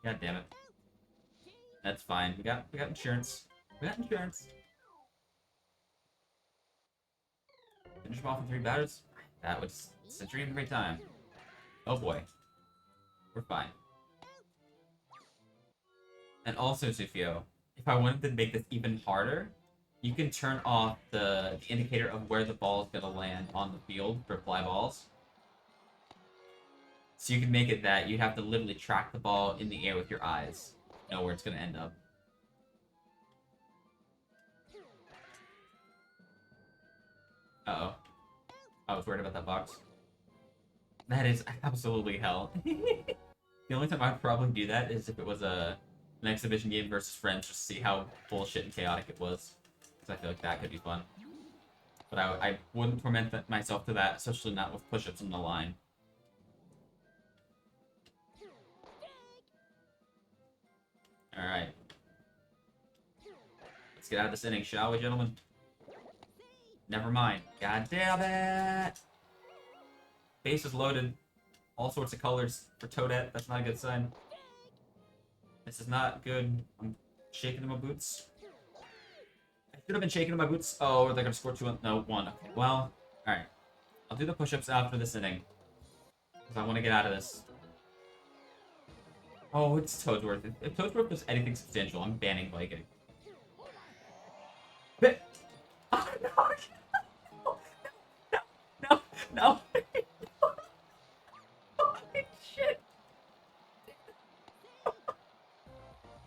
God damn it. That's fine. We got insurance. We got insurance. Finish him off in 3 batters? That was it's a dream every time. Oh boy. We're fine. And also, Sufio, if I wanted to make this even harder, you can turn off the indicator of where the ball is going to land on the field for fly balls. So you can make it that you have to literally track the ball in the air with your eyes. Know where it's going to end up. Uh-oh. I was worried about that box. That is absolutely hell. The only time I'd probably do that is if it was an exhibition game versus friends, just to see how bullshit and chaotic it was. Because I feel like that could be fun. But I wouldn't torment myself to that, especially not with push-ups on the line. Alright. Let's get out of this inning, shall we, gentlemen? Never mind. God damn it! Base is loaded. all sorts of colors for Toadette. That's not a good sign. This is not good. I'm shaking in my boots. I should have been shaking in my boots. Oh, they're gonna score 2. No, 1. Okay, well, alright. I'll do the push-ups after this inning. Because I want to get out of this. Oh, it's Toadsworth. If Toadsworth does anything substantial, I'm banning Viking. But... Oh, no! No! No! No! Fucking shit!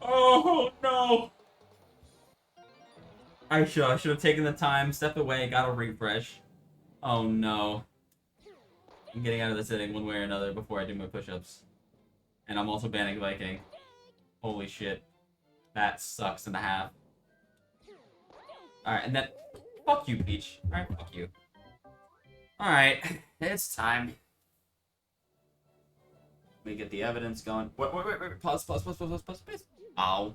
Oh, no! I should have taken the time, stepped away, got a refresh. Oh, no. I'm getting out of this inning one way or another before I do my push-ups. And I'm also banning Viking. Holy shit. That sucks in the half. Alright, and then... Fuck you, Peach. Alright, fuck you. Alright, it's time. Let me get the evidence going. Wait. Pause. Ow.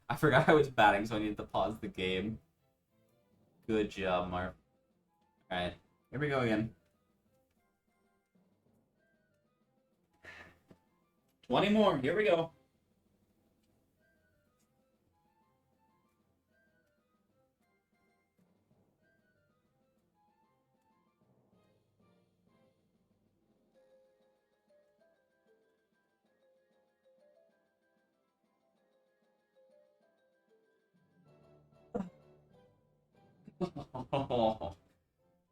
I forgot I was batting, so I needed to pause the game. Good job, Marv. Alright, here we go again. 20 more, here we go.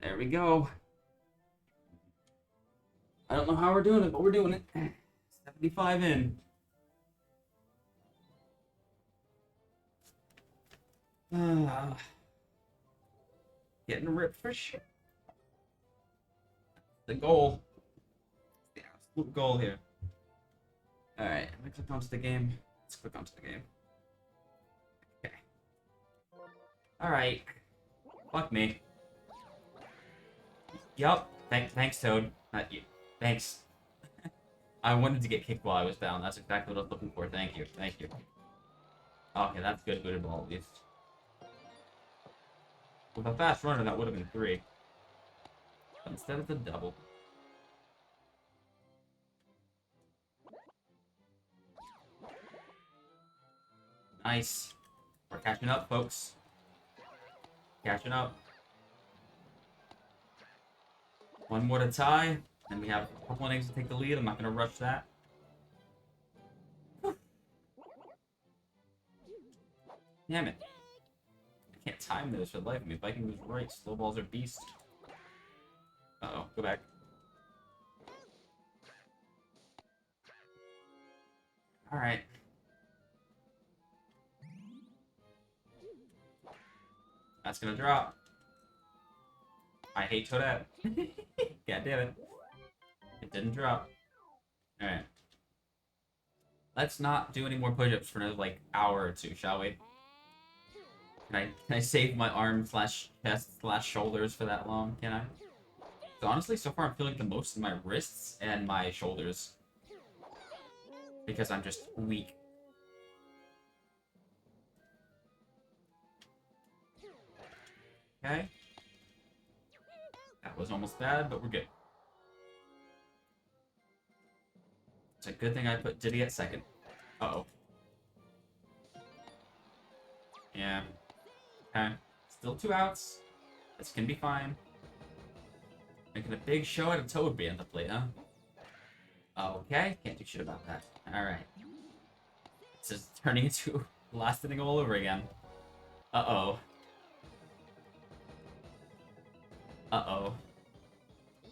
There we go. I don't know how we're doing it, but we're doing it. 75 in. Getting ripped for sure. The goal. The absolute goal here. Alright, let me click onto the game. Let's click onto the game. Okay. Alright. Fuck me. Yup. Thanks, Toad. Not you. Thanks. I wanted to get kicked while I was down. That's exactly what I was looking for. Thank you. Thank you. Okay, that's good. Good ball, at least. With a fast runner, that would have been 3. But instead, it's a double. Nice. We're catching up, folks. Catching up. One more to tie, and we have a couple innings to take the lead. I'm not going to rush that. Damn it. I can't time those for the life of me. Viking was right. Slow balls are beast. Uh-oh. Go back. Alright. That's gonna drop. I hate Toadette. God damn it. It didn't drop. Alright. Let's not do any more push-ups for another, like, hour or 2, shall we? Can I save my arm slash chest slash shoulders for that long? Can I? So honestly, so far I'm feeling the most in my wrists and my shoulders. Because I'm just weak. Okay. That was almost bad, but we're good. It's a good thing I put Diddy at second. Uh-oh. Yeah. Okay. Still 2 outs. This can be fine. Making a big show out of Toad being the plate, huh? Okay. Can't do shit about that. Alright. This is turning into last inning all over again. Uh-oh. Uh-oh. I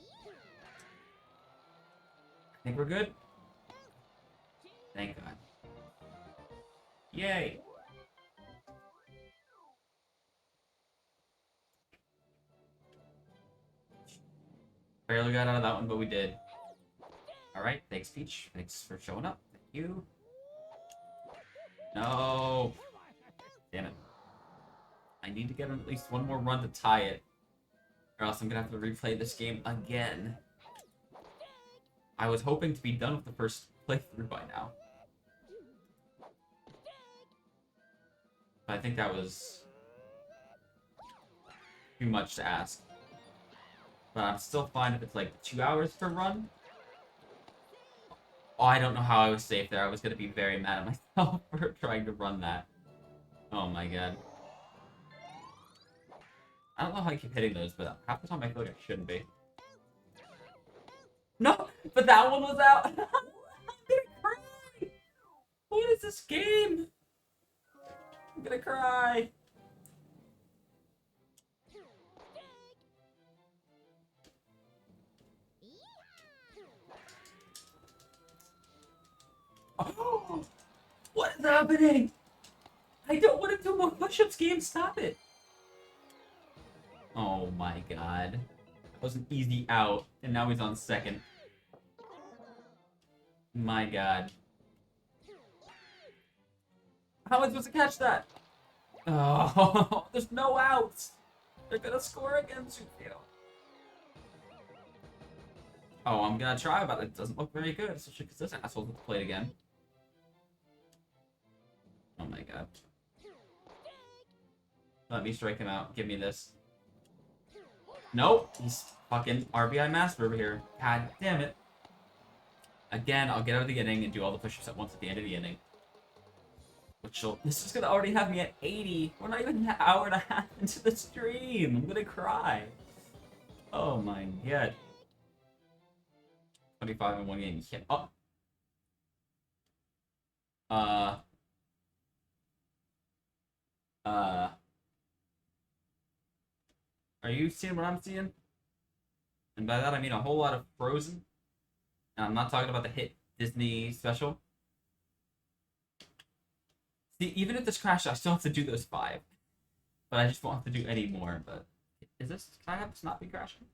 think we're good. Thank God. Yay! Barely got out of that one, but we did. Alright, thanks, Peach. Thanks for showing up. Thank you. No! Damn it. I need to get at least one more run to tie it. Or else I'm gonna have to replay this game again. I was hoping to be done with the first playthrough by now. But I think that was too much to ask. But I'm still fine if it's like 2 hours per run. Oh, I don't know how I was safe there. I was gonna be very mad at myself for trying to run that. Oh my god. I don't know how I keep hitting those, but half the time I feel like I shouldn't be. No! But that one was out! I'm gonna cry! What is this game? I'm gonna cry! Oh! What is happening? I don't want to do more push-ups, game. Stop it! Oh my god. That was an easy out, and now he's on second. My god. How am I supposed to catch that? Oh, there's no outs! They're gonna score again, Sufio. Oh, I'm gonna try, but it doesn't look very good, especially because this asshole's gonna play it again. Oh my god. Let me strike him out. Give me this. Nope! He's fucking RBI master over here. God damn it. Again, I'll get out of the inning and do all the push-ups at once at the end of the inning. This is gonna already have me at 80. We're not even an hour and a half into the stream. I'm gonna cry. Oh my god. 25 in one game. You can't. Oh. Are you seeing what I'm seeing? And by that I mean a whole lot of Frozen. And I'm not talking about the hit Disney special. See, even if this crashes, I still have to do those 5. But I just won't have to do any more. But is this? Can I have this not be crashing?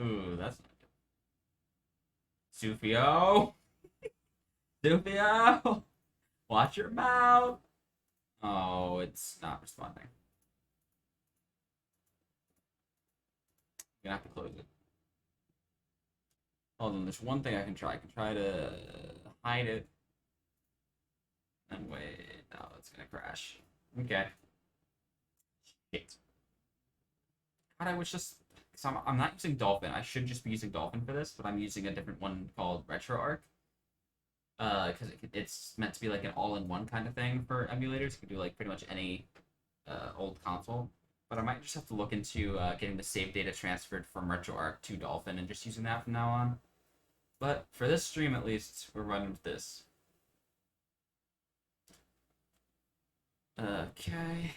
Ooh, that's not good. Sufio! Sufio! Watch your mouth! Oh, it's not responding. I'm gonna have to close it. Hold on, there's one thing I can try. I can try to hide it. And wait, no, it's gonna crash. Okay. Shit. God, I wish this. So I'm not using Dolphin. I should just be using Dolphin for this, but I'm using a different one called Retro Arc. Because it's meant to be like an all-in-one kind of thing for emulators. You can do like pretty much any old console. But I might just have to look into getting the save data transferred from RetroArch to Dolphin and just using that from now on. But for this stream, at least, we're running with this. Okay.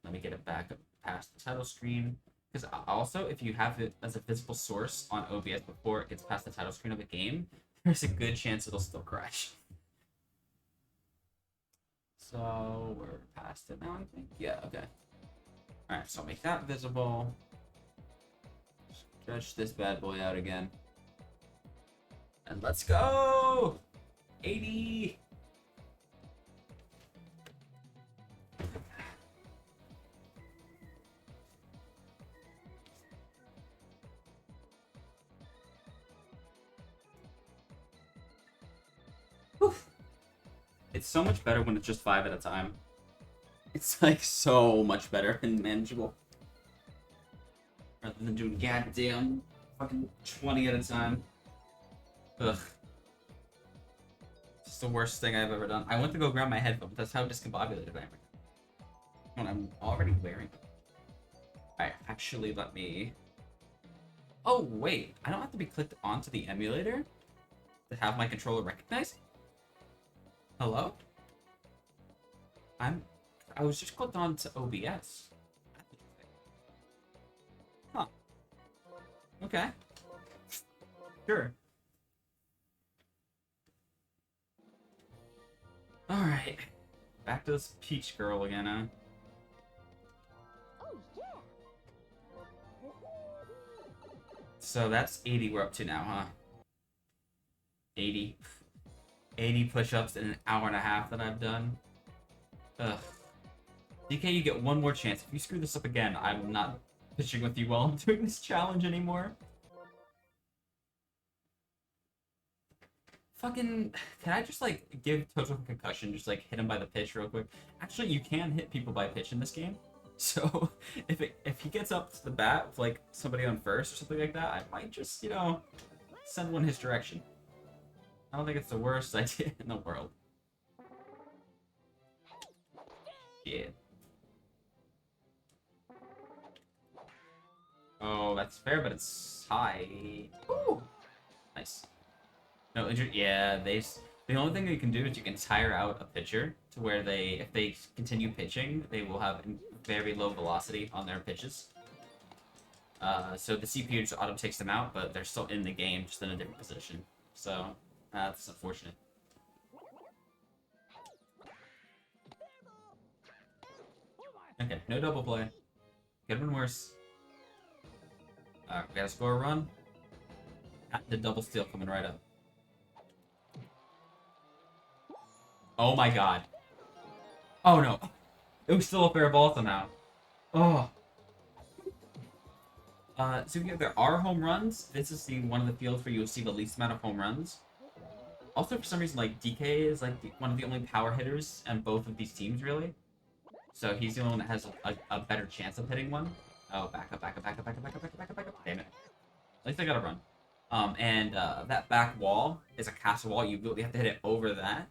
Let me get it back up past the title screen. Because also, if you have it as a physical source on OBS before it gets past the title screen of the game, there's a good chance it'll still crash. So, we're past it now, I think? Yeah, okay. Alright, so I'll make that visible. Stretch this bad boy out again. And let's go! 80! Whew. It's so much better when it's just 5 at a time. It's like so much better and manageable. Rather than doing goddamn fucking 20 at a time. Ugh. It's the worst thing I've ever done. I went to go grab my headphones. That's how discombobulated I am. When I'm already wearing them. Alright, actually let me... Oh, wait. I don't have to be clicked onto the emulator to have my controller recognized? Hello? I was just clicked on to OBS. Huh. Okay. Sure. Alright. Back to this Peach girl again, huh? So that's 80 we're up to now, huh? 80. 80 push-ups in an hour and a half that I've done. Ugh. DK, you get one more chance. If you screw this up again, I'm not pitching with you while I'm doing this challenge anymore. Fucking, can I just like give Toadstool a concussion? Just like hit him by the pitch real quick. Actually, you can hit people by pitch in this game. So if he gets up to the bat with like somebody on first or something like that, I might just send one his direction. I don't think it's the worst idea in the world. Yeah. Oh, that's fair, but it's high. Ooh. Nice. No injury. Yeah, the only thing that you can do is you can tire out a pitcher to where if they continue pitching, they will have very low velocity on their pitches. So the CPU just auto takes them out, but they're still in the game, just in a different position. So that's unfortunate. Okay, no double play. Could have been worse. We gotta score a run. The double steal coming right up. Oh my god. Oh no. It was still a fair ball somehow. Oh. So yeah, there are home runs. This is one of the fields where you'll see the least amount of home runs. Also, for some reason, like, DK is like one of the only power hitters on both of these teams, really. So he's the only one that has a better chance of hitting one. Oh, back up. Damn it. At least I got a run. And that back wall is a castle wall. You really have to hit it over that.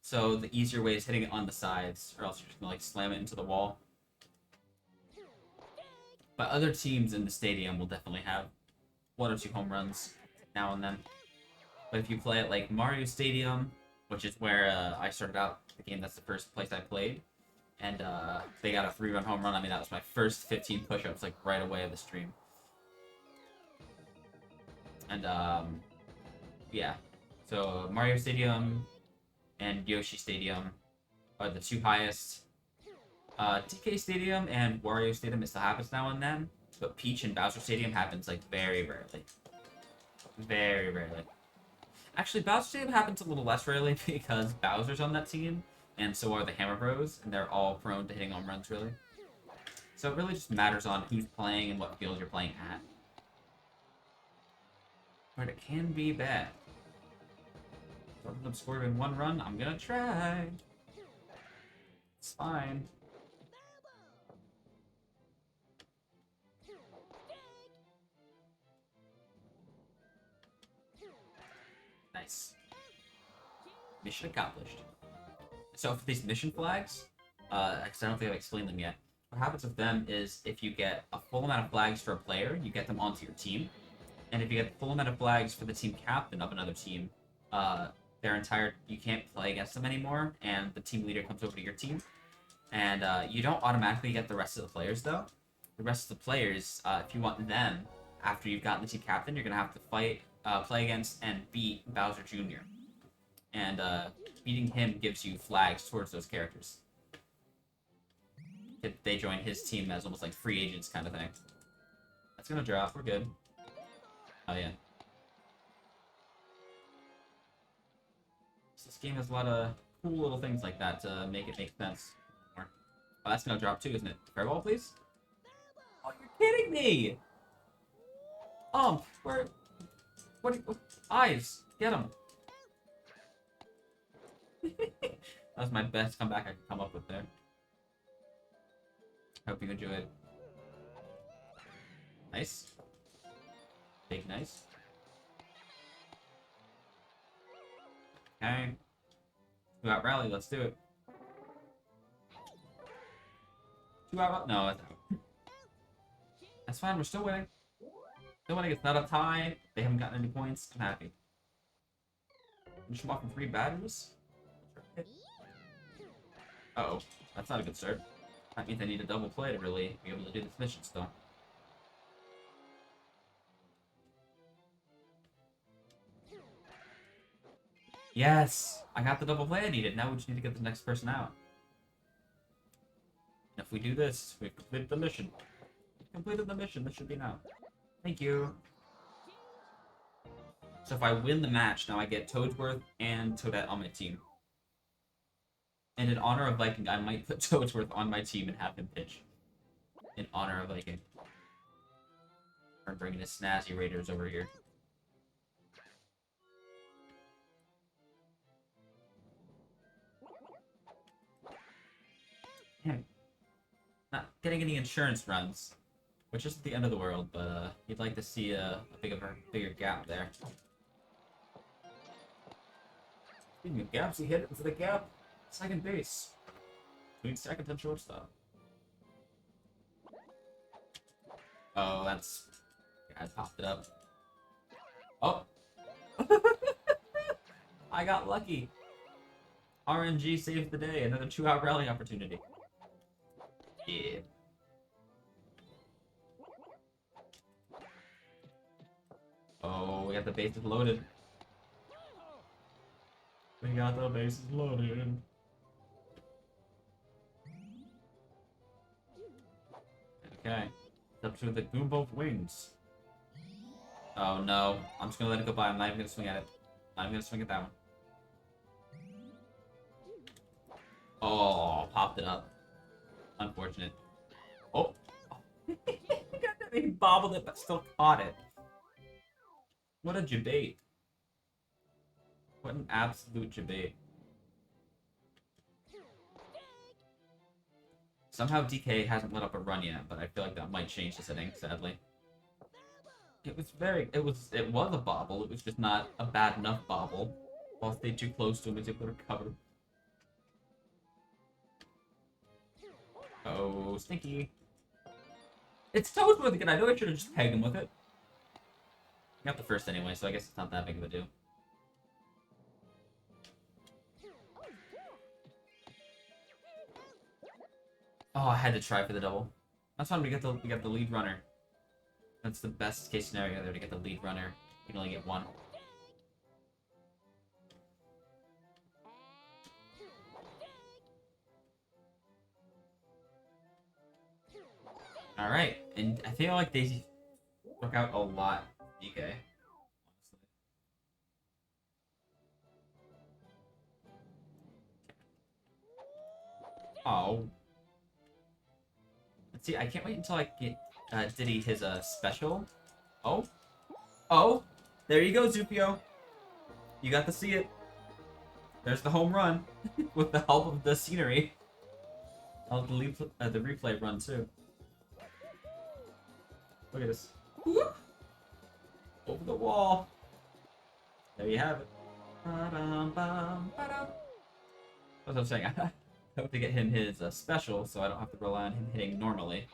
So the easier way is hitting it on the sides, or else you're just gonna like slam it into the wall. But other teams in the stadium will definitely have 1 or 2 home runs now and then. But if you play at like Mario Stadium, which is where I started out the game, that's the first place I played, and they got a 3-run home run. I mean, that was my first 15 push-ups like right away of the stream. And yeah, so Mario Stadium and Yoshi Stadium are the 2 highest. DK Stadium and Wario Stadium, it still happens now and then, but Peach and Bowser Stadium happens like very rarely. Very rarely. Actually, Bowser Stadium happens a little less rarely because Bowser's on that team, and so are the Hammer Bros, and they're all prone to hitting home runs, really. So it really just matters on who's playing and what field you're playing at. But it can be bad. So if I'm scoring in 1 run, I'm gonna try. It's fine. Nice. Mission accomplished. So for these mission flags, because I don't think I've explained them yet, what happens with them is if you get a full amount of flags for a player, you get them onto your team. And if you get the full amount of flags for the team captain of another team, you can't play against them anymore, and the team leader comes over to your team. And you don't automatically get the rest of the players, though. The rest of the players, if you want them, after you've gotten the team captain, you're going to have to play against and beat Bowser Jr. And beating him gives you flags towards those characters. If they join his team as almost like free agents kind of thing. That's going to drop. We're good. Oh, yeah. So this game has a lot of cool little things like that to make it make sense. Oh, that's gonna drop too, isn't it? Fair ball, please? Oh, you're kidding me! Where... What eyes! Get him! That was my best comeback I could come up with there. Hope you enjoyed. Nice. Big nice. Okay. 2-out rally, let's do it. 2-out rally? No, that's out. That's fine, we're still winning. Still winning, it's not a tie. They haven't gotten any points. I'm happy. Finish them off in 3 batters. Uh-oh. That's not a good start. That means I need a double play to really be able to do this mission still. Yes! I got the double play I needed. Now we just need to get the next person out. And if we do this, we've completed the mission. We've completed the mission. This should be now. Thank you. So if I win the match, now I get Toadsworth and Toadette on my team. And in honor of Viking, I might put Toadsworth on my team and have him pitch. In honor of Viking. We're bringing the snazzy raiders over here. getting any insurance runs, which isn't the end of the world, but you'd like to see a bigger gap there. Speaking of gaps, he hit it into the gap. Second base. Between second and shortstop. Oh, that's... I popped it up. Oh! I got lucky. RNG saved the day. Another 2-out rally opportunity. Yeah. Oh, we got the bases loaded. We got the bases loaded. Okay. It's up to the Goomba wings. Oh no. I'm just gonna let it go by. I'm not even gonna swing at it. I'm gonna swing at that one. Oh, popped it up. Unfortunate. Oh. He bobbled it, but still caught it. What a debate. What an absolute debate. Somehow DK hasn't let up a run yet, but I feel like that might change this inning, sadly. It was a bobble, it was just not a bad enough bobble. While stayed too close to him, was able to recover. Oh, stinky. It's Toad's with again. I know I should have just pegged him with it. I got the first anyway, so I guess it's not that big of a deal. Oh, I had to try for the double. That's fine. We got the lead runner. That's the best case scenario there, to get the lead runner. You can only get one. All right, and I feel like Daisy struck out a lot. DK. Honestly. Oh. Let's see. I can't wait until I get Diddy his special. Oh. Oh. There you go, Zupio. You got to see it. There's the home run with the help of the scenery. I'll delete the replay run too. Look at this. Whoop. Over the wall. There you have it. Ba-dum, ba-dum. As I was saying, I hope to get him his special, so I don't have to rely on him hitting normally.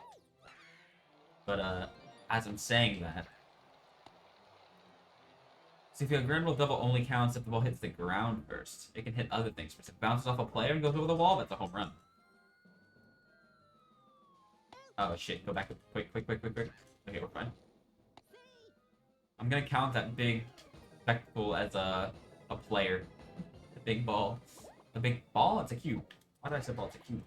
But as I'm saying that, so if you have a grand roll double only counts if the ball hits the ground first. It can hit other things first. If it bounces off a player and goes over the wall, that's a home run. Oh shit! Go back quick! Okay, we're fine. I'm gonna count that big spectacle as a player. The big ball. The big ball? It's a cube. Why did I say ball? It's a cube.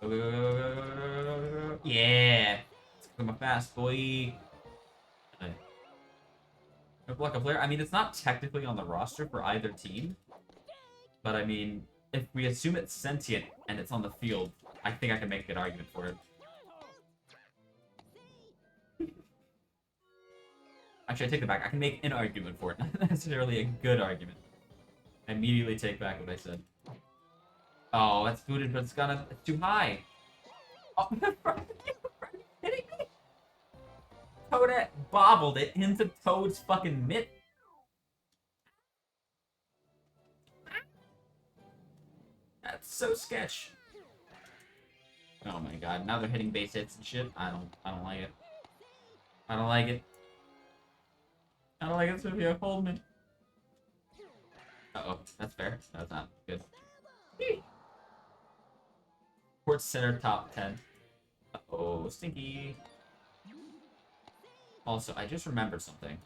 Go. Yeah! I'm a fast boy. Okay. Block a player. I mean, it's not technically on the roster for either team. But I mean, if we assume it's sentient and it's on the field, I think I can make a good argument for it. Actually, I take it back. I can make an argument for it, not necessarily a good argument. I immediately take back what I said. Oh, that's booted, but it's too high. Oh, are you kidding me? Toadette bobbled it into Toad's fucking mitt. That's so sketch. Oh my god, now they're hitting base hits and shit. I don't like it. I don't like it. I don't like it, Sylvia. Hold me. Uh-oh, that's fair. That's not good. Court center top 10. Uh-oh, stinky. Also, I just remembered something.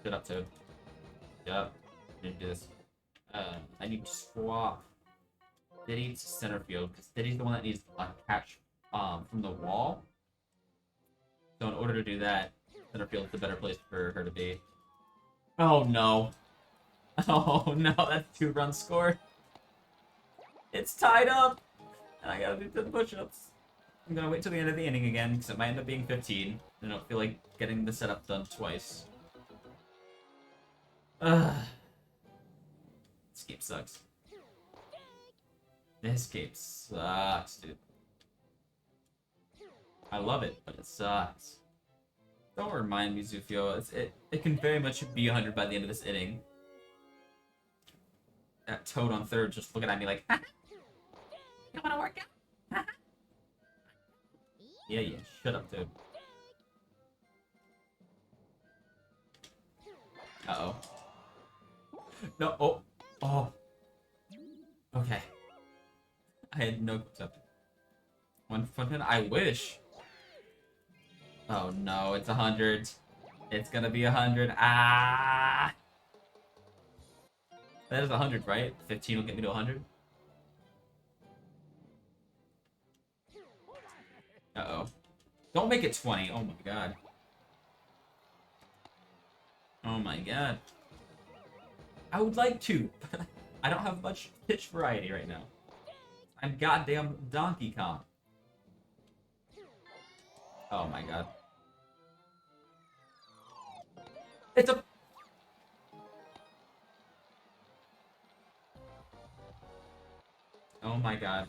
Get up, Toad. Get up. I need to do this. I need to swap Diddy to center field, because Diddy's the one that needs to catch from the wall. So in order to do that, center field is the better place for her to be. Oh no. Oh no, that's 2 runs scored. It's tied up! And I gotta do 10 push-ups. I'm gonna wait till the end of the inning again, because it might end up being 15. And I don't feel like getting the setup done twice. Ugh. This game sucks. This game sucks, dude. I love it, but it sucks. Don't remind me, Zufio. It can very much be 100 by the end of this inning. That Toad on third just looking at me like, you wanna work out? Yeah, shut up, Toad. Uh-oh. No, oh. Okay. I had no concept. One foot, I wish. Oh no, it's 100. It's gonna be 100. Ah! That is 100, right? 15 will get me to 100. Uh-oh. Don't make it 20. Oh my god. Oh my god. I would like to, but I don't have much pitch variety right now. I'm goddamn Donkey Kong. Oh my god. It's a... Oh my god.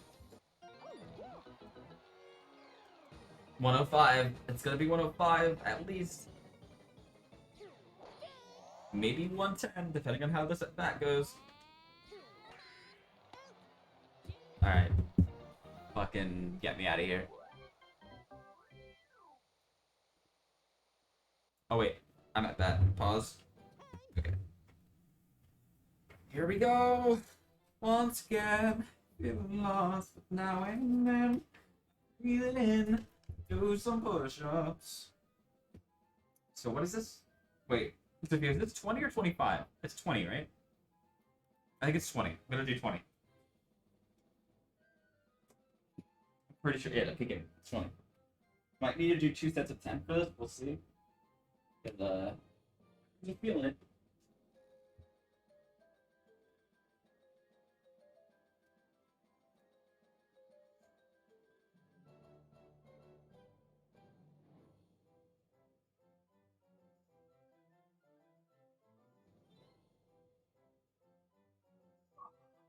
105. It's gonna be 105 at least. Maybe 110, depending on how this at bat goes. Alright. Fucking get me out of here. Oh wait, I'm at bat. Pause. Okay. Here we go! Once again, feeling lost, but now and then. Breathing in, do some push-ups. So what is this? Wait, is this 20 or 25? It's 20, right? I think it's 20. I'm gonna do 20. I'm pretty sure, yeah, okay, game. It's 20. Might need to do 2 sets of 10 for this, we'll see. Because, I'm just feeling it.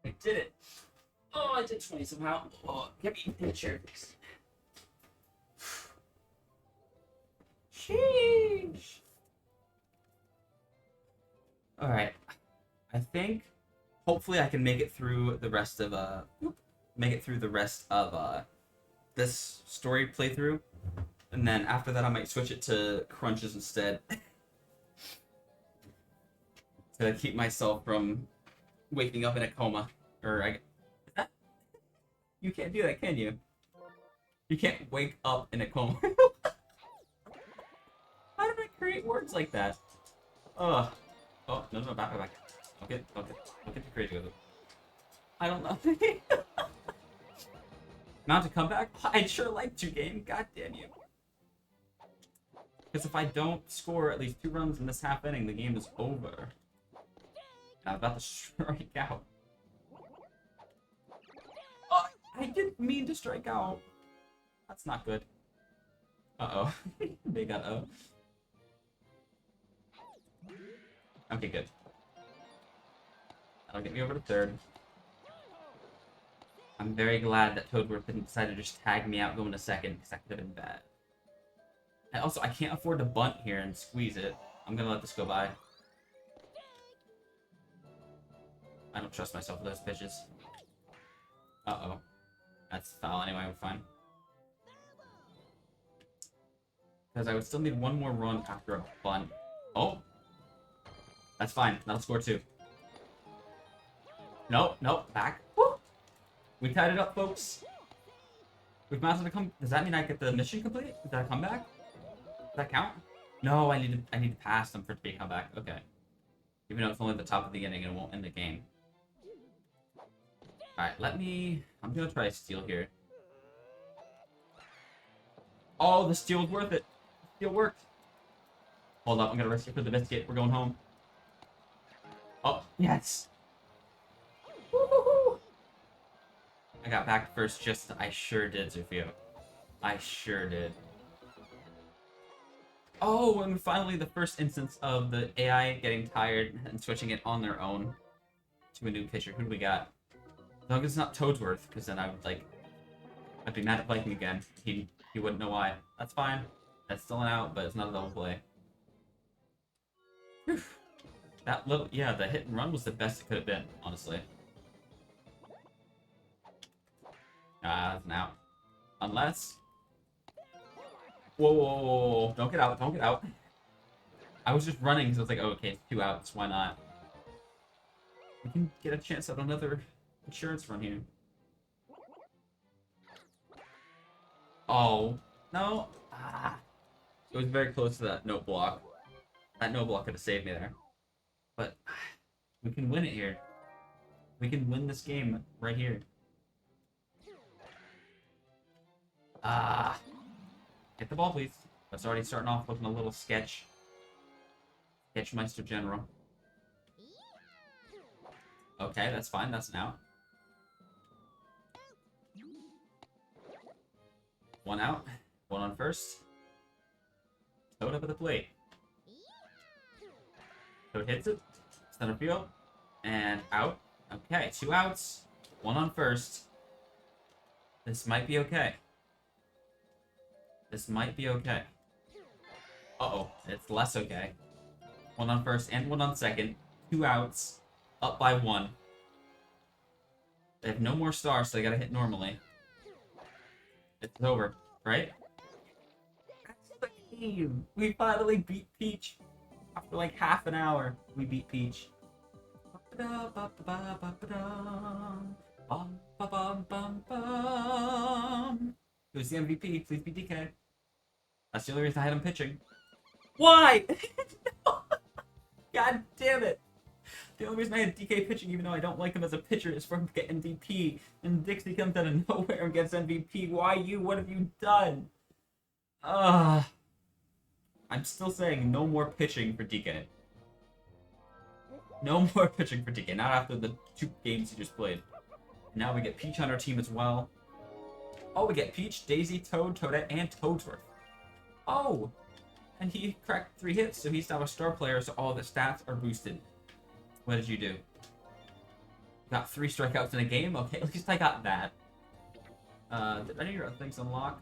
I did it! Oh, I did 20 somehow. Oh, get me in the chair, please. Sheesh! Alright. I think hopefully I can make it through the rest of this story playthrough. And then after that I might switch it to crunches instead. To keep myself from waking up in a coma. You can't do that, can you? You can't wake up in a coma. How did I create words like that? Ugh. Oh, no, back. Don't get too crazy with it. I don't know. Mount a comeback? I'd sure like to, game. God damn you. Because if I don't score at least 2 runs in this half inning, the game is over. I'm about to strike out. Oh, I didn't mean to strike out. That's not good. Uh-oh. Big uh-oh. Okay, good. That'll get me over to third. I'm very glad that Toadworth didn't decide to just tag me out going to second, because that could have been bad. I can't afford to bunt here and squeeze it. I'm gonna let this go by. I don't trust myself with those pitches. Uh-oh. That's foul anyway, we're fine. Because I would still need 1 more run after a bunt. Oh! That's fine. That'll score 2. Nope, back. Woo! We tied it up, folks. We've mounted a come. Does that mean I get the mission complete? Is that a comeback? Does that count? No, I need to pass them for it to be a comeback. Okay. Even though it's only the top of the inning and it won't end the game. Alright, I'm gonna try a steal here. Oh, the steal was worth it. Steal worked. Hold up, I'm gonna risk it for the biscuit. We're going home. Oh, yes! Woo-hoo-hoo! I got back first I sure did, Zufio. I sure did. Oh, and finally the first instance of the AI getting tired and switching it on their own to a new pitcher. Who do we got? As long as it's not Toadsworth, because then I'd be mad at Viking again. He You wouldn't know why. That's fine. That's still an out, but it's not a double play. Whew. That little, yeah, the hit and run was the best it could have been, honestly. Ah, that's an out. Unless... Whoa, whoa, whoa, whoa, don't get out, don't get out. I was just running because I was like, oh, okay, it's 2 outs, why not? We can get a chance at another insurance run here. Oh, no. Ah. It was very close to that note block. That note block could have saved me there. But we can win it here. We can win this game right here. Ah. Get the ball, please. That's already starting off looking a little sketch. Sketchmeister General. Okay, that's fine. That's an out. 1 out. 1 on first. Toad up at the plate. Toad hits it. Center field. And out. Okay, 2 outs. 1 on first. This might be okay. This might be okay. Uh-oh. It's less okay. 1 on first and 1 on second. 2 outs. Up by 1. They have no more stars, so they gotta hit normally. It's over, right? That's the game! We finally beat Peach! After like half an hour, we beat Peach. Who's the MVP? Please be DK. That's the only reason I had him pitching. Why? God damn it! The only reason I had DK pitching, even though I don't like him as a pitcher, is for him to get MVP. And Dixie comes out of nowhere and gets MVP. Why you? What have you done? I'm still saying no more pitching for DK. No more pitching for DK. Not after the 2 games he just played. Now we get Peach on our team as well. Oh, we get Peach, Daisy, Toad, Toadette, and Toadsworth. Oh! And he cracked 3 hits, so he's now a star player, so all the stats are boosted. What did you do? Got 3 strikeouts in a game? Okay, at least I got that. Did any of your other things unlock?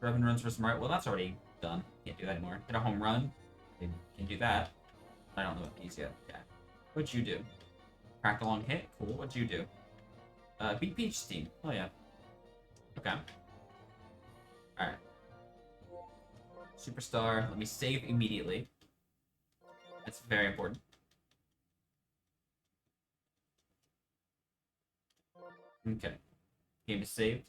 11 runs for Smart. Well, that's already done. Can't do that anymore. Hit a home run. Can do that. I don't know what these yet. Okay. What'd you do? Cracked a long hit? Cool. What'd you do? Beat Peach's team. Oh, yeah. Okay. Alright. Superstar. Let me save immediately. That's very important. Okay. Game is saved.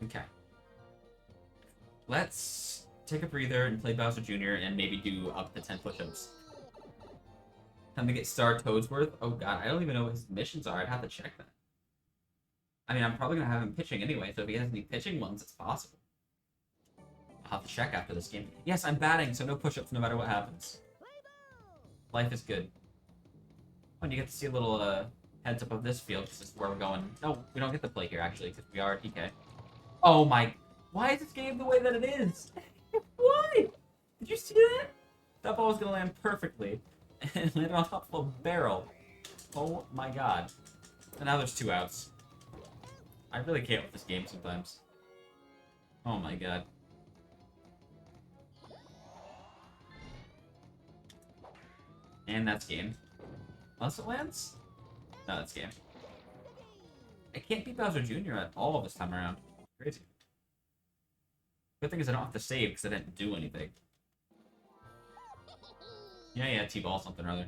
Okay. Let's take a breather and play Bowser Jr. and maybe do up to 10 push-ups. Time to get Star Toadsworth. Oh god, I don't even know what his missions are. I'd have to check that. I mean, I'm probably gonna have him pitching anyway, so if he has any pitching ones, it's possible. I'll have to check after this game. Yes, I'm batting, so no push-ups no matter what happens. Life is good. Oh, and you get to see a little heads up of this field, because this is where we're going. No, we don't get to play here, actually, because we are DK. Oh my... Why is this game the way that it is? Why? Did you see that? That ball was going to land perfectly. And landed on top of a barrel. Oh my god. And now there's 2 outs. I really can't with this game sometimes. Oh my god. And that's game. Unless it lands? No, that's game. I can't beat Bowser Jr. at all this time around. Crazy. Good thing is I don't have to save because I didn't do anything. Yeah, T-ball something or other.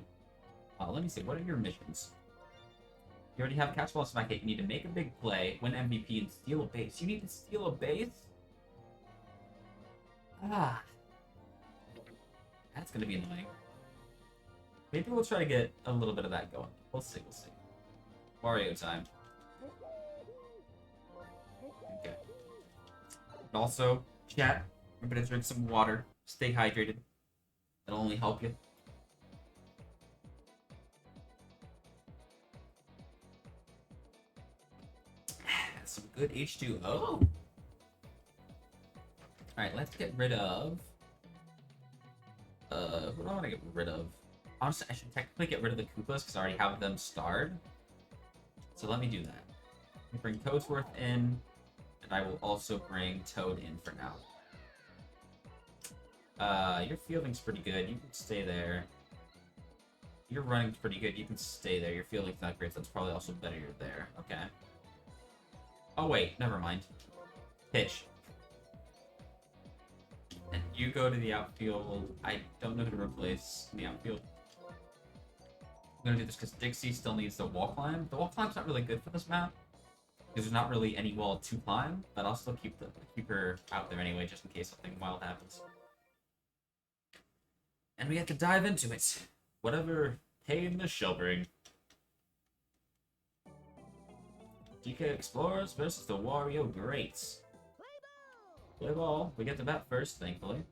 Let me see, what are your missions? You already have Catch Ball Smack Hit. You need to make a big play, win MVP, and steal a base. You need to steal a base? Ah. That's gonna be annoying. Maybe we'll try to get a little bit of that going. We'll see, we'll see. Wario time. Okay. And also, chat, remember to drink some water. Stay hydrated. That'll only help you. Some good H2O. Alright, let's get rid of... What do I want to get rid of? Honestly, I should technically get rid of the Koopas because I already have them starred. So let me do that. can bring Toadsworth in, and I will also bring Toad in for now. Your fielding's pretty good. You can stay there. Your running's pretty good. You can stay there. Your fielding's not great, so it's probably also better you're there. Okay. Oh, wait. Never mind. Pitch. And you go to the outfield. I don't know who to replace in the outfield. I'm gonna do this because Dixie still needs the wall climb. The wall climb's not really good for this map, because there's not really any wall to climb, but I'll still keep her out there anyway, just in case something wild happens. And we have to dive into it. Whatever pain this shall bring. DK Explorers versus the Wario Greats. Play ball. We get to bat first, thankfully.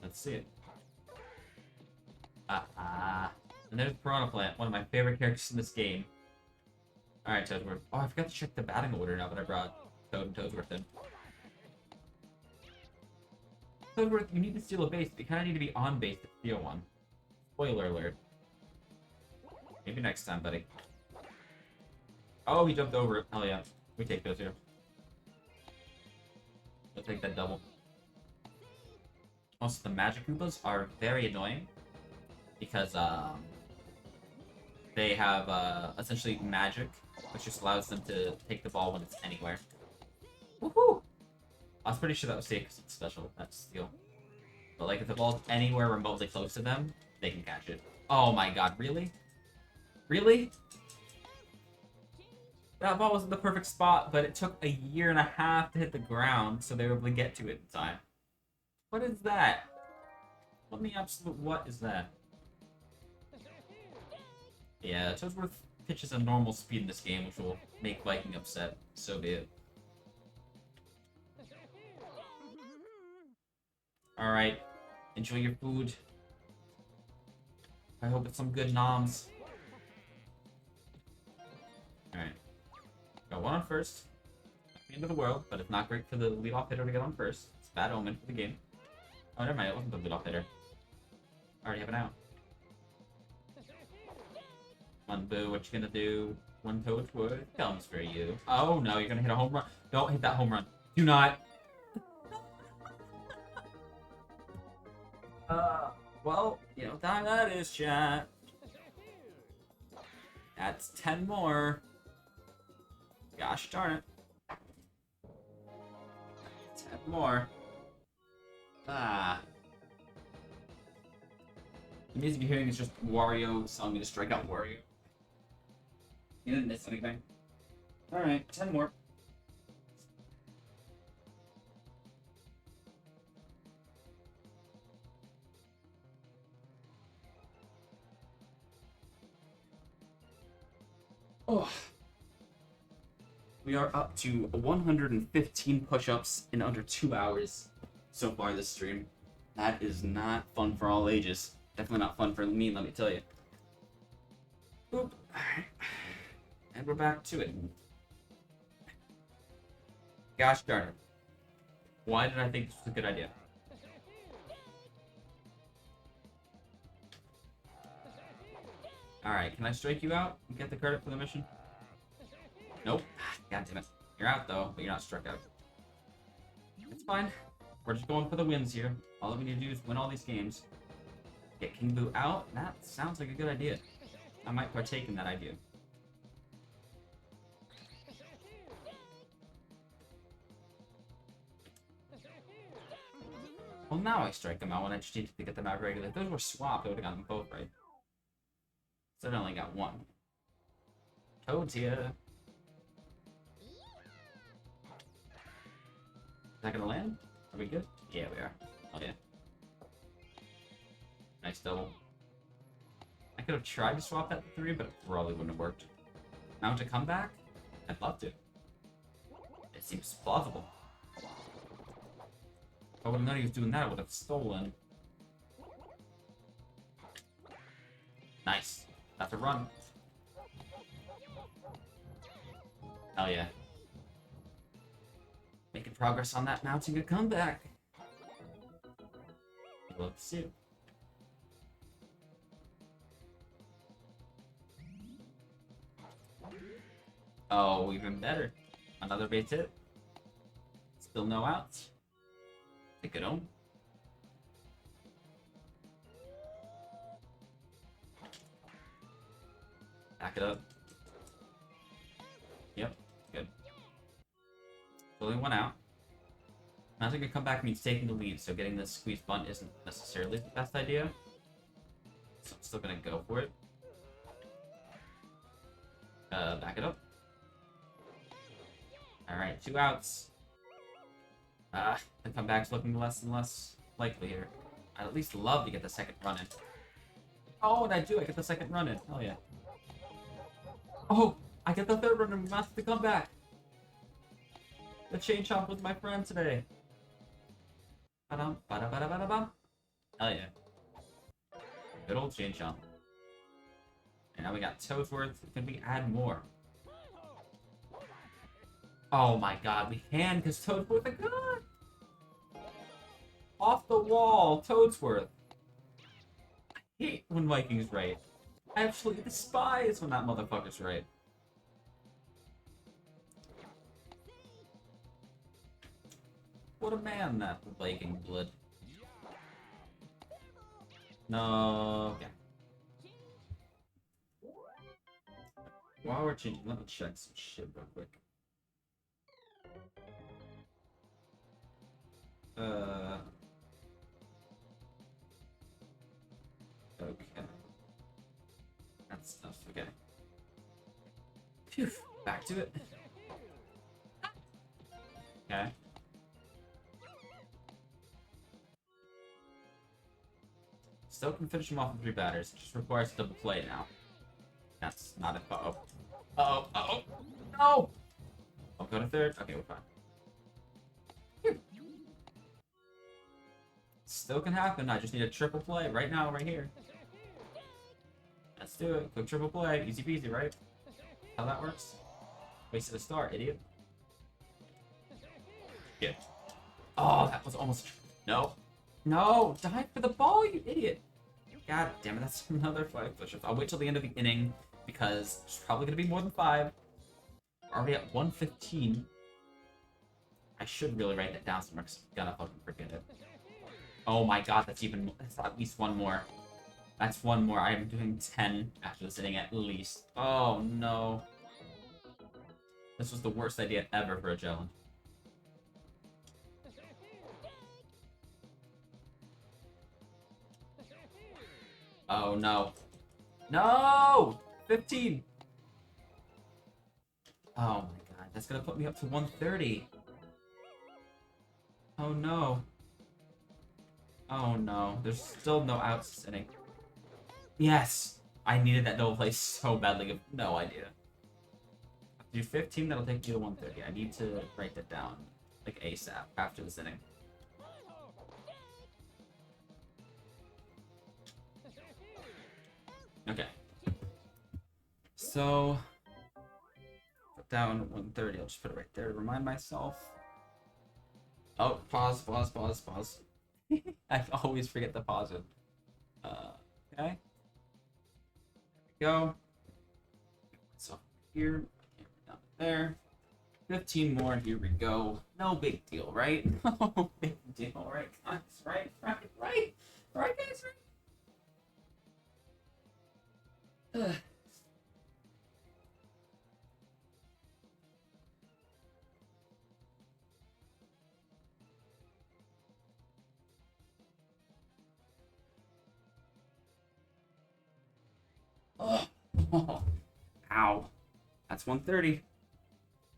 Let's see it. And there's Piranha Plant, one of my favorite characters in this game. Alright, Toadsworth. Oh, I forgot to check the batting order now that I brought Toad and Toadsworth in. Toadsworth, you need to steal a base, but you kind of need to be on base to steal one. Spoiler alert. Maybe next time, buddy. Oh, he jumped over it. Hell yeah. We take those here. We'll take that double. Also, the Magikoopas are very annoying because they have essentially magic, which just allows them to take the ball when it's anywhere. Woohoo! I was pretty sure that was safe because it's special. That's steal. But like, if the ball's anywhere remotely close to them, they can catch it. Oh my god, really? Really? That ball was in the perfect spot, but it took 1.5 years to hit the ground, so they were able to get to it in time. What is that? What in the absolute what is that? Yeah, Toadsworth pitches a normal speed in this game, which will make Viking upset. So be it. Alright. Enjoy your food. I hope it's some good noms. Alright. Got one on first. Not the end of the world, but it's not great for the leadoff hitter to get on first. It's a bad omen for the game. Oh, never mind. It wasn't the leadoff hitter. I already have an out. Come on, Boo. What you gonna do when Toadsworth comes for you? Oh, no. You're gonna hit a home run. Don't hit that home run. Do not. Well, you know what time that is, chat. That's 10 more. Gosh darn it. 10 more. The music you're hearing is just Wario telling me to strike out Wario. You didn't miss anything. Alright, 10 more. Oh. We are up to 115 push-ups in under 2 hours so far this stream. That is not fun for all ages. Definitely not fun for me, let me tell you. Boop. Alright. And we're back to it. Gosh darn it. Why did I think this was a good idea? Alright, can I strike you out and get the credit for the mission? Nope. God damn it. You're out though, but you're not struck out. It's fine. We're just going for the wins here. All we need to do is win all these games. Get King Boo out. That sounds like a good idea. I might partake in that idea. Well, now I strike them out when I just needed to get them out regularly. If those were swapped, I would have gotten them both right. So I only got one. Toad's here. Is that gonna land? Are we good? Yeah, we are. Oh yeah. Nice double. I could have tried to swap that to 3, but it probably wouldn't have worked. Mount a comeback? I'd love to. It seems plausible. If I would have known he was doing that, I would have stolen. Nice. That's a run. Hell yeah. Making progress on that, mounting a comeback. Let's see. Oh, even better. Another base hit. Still no outs. Take it home. Back it up. Yep, good. Only one out. Imagine gonna come back means taking the lead, so getting this squeeze bunt isn't necessarily the best idea. So I'm still gonna go for it. Back it up. Alright, 2 outs. The comeback's looking less and less likely here. I'd at least love to get the second run in. Oh, and I do. I get the second run in. Hell yeah. Oh, I get the third run in. We must the comeback. The chain chomp was my friend today. Ba-dum, ba-da-ba-da-ba-da-bum. Hell yeah. Good old chain chomp. And now we got Toadsworth. Can we add more? Oh my god, we can, because Toadsworth a god! Off the wall, Toadsworth. I hate when Viking's right. I absolutely despise when that motherfucker's right. What a man, that Viking blood. No, okay. While we're changing, let me check some shit real quick. Okay. That's stuff, okay. Phew, back to it. Okay. Still can finish him off with 3 batters. It just requires a double play now. That's not it. Uh-oh. Uh-oh. Uh-oh. No! I'll go to third. Okay, we're fine. Phew. Still can happen. I just need a triple play right now, right here. Let's do it. Quick triple play. Easy peasy, right? How that works? Wasted a star, idiot. Yeah. Oh, that was almost... No. No! Dive for the ball, you idiot! God damn it, that's another 5 push-ups. I'll wait till the end of the inning, because there's probably going to be more than 5. We're already at 115. I should really write that down somewhere, because I'm gonna fucking forget it. Oh my god, that's at least 1 more. That's 1 more. I'm doing 10 after this inning at least. Oh no. This was the worst idea ever for a challenge. Oh no. No! 15! Oh my god, that's gonna put me up to 130. Oh no. Oh no, there's still no outs this inning. Yes! I needed that double play so badly, you have no idea. I'll do 15, that'll take me to 130. I need to write that down, like ASAP, after this inning. Okay. So, put down 130. I'll just put it right there to remind myself. Oh, pause. I always forget to pause it. Okay. There we go. So here, down there. 15 more. Here we go. No big deal, right? No big deal, right, guys? Right, guys? Right? Oh. Ow. That's 130.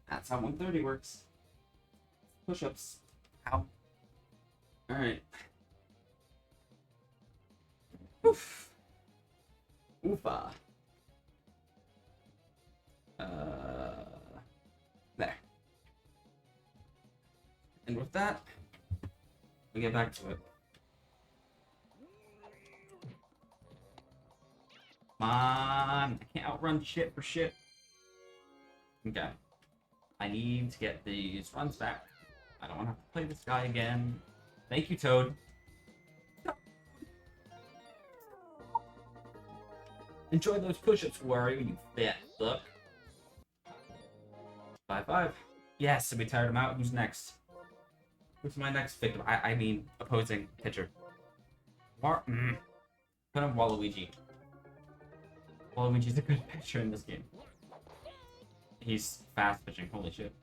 That's how 130 works. Push-ups. Ow. Alright. Oof. Oofa. There. And with that, we get back to it. Come on, I can't outrun shit for shit. Okay. I need to get these runs back. I don't want to have to play this guy again. Thank you, Toad. Enjoy those push-ups, Wario, you fat fuck. 5-5. Yes, we tired him out. Who's next? Who's my next victim? I mean, opposing pitcher. Put him Waluigi. Waluigi's a good pitcher in this game. He's fast pitching. Holy shit.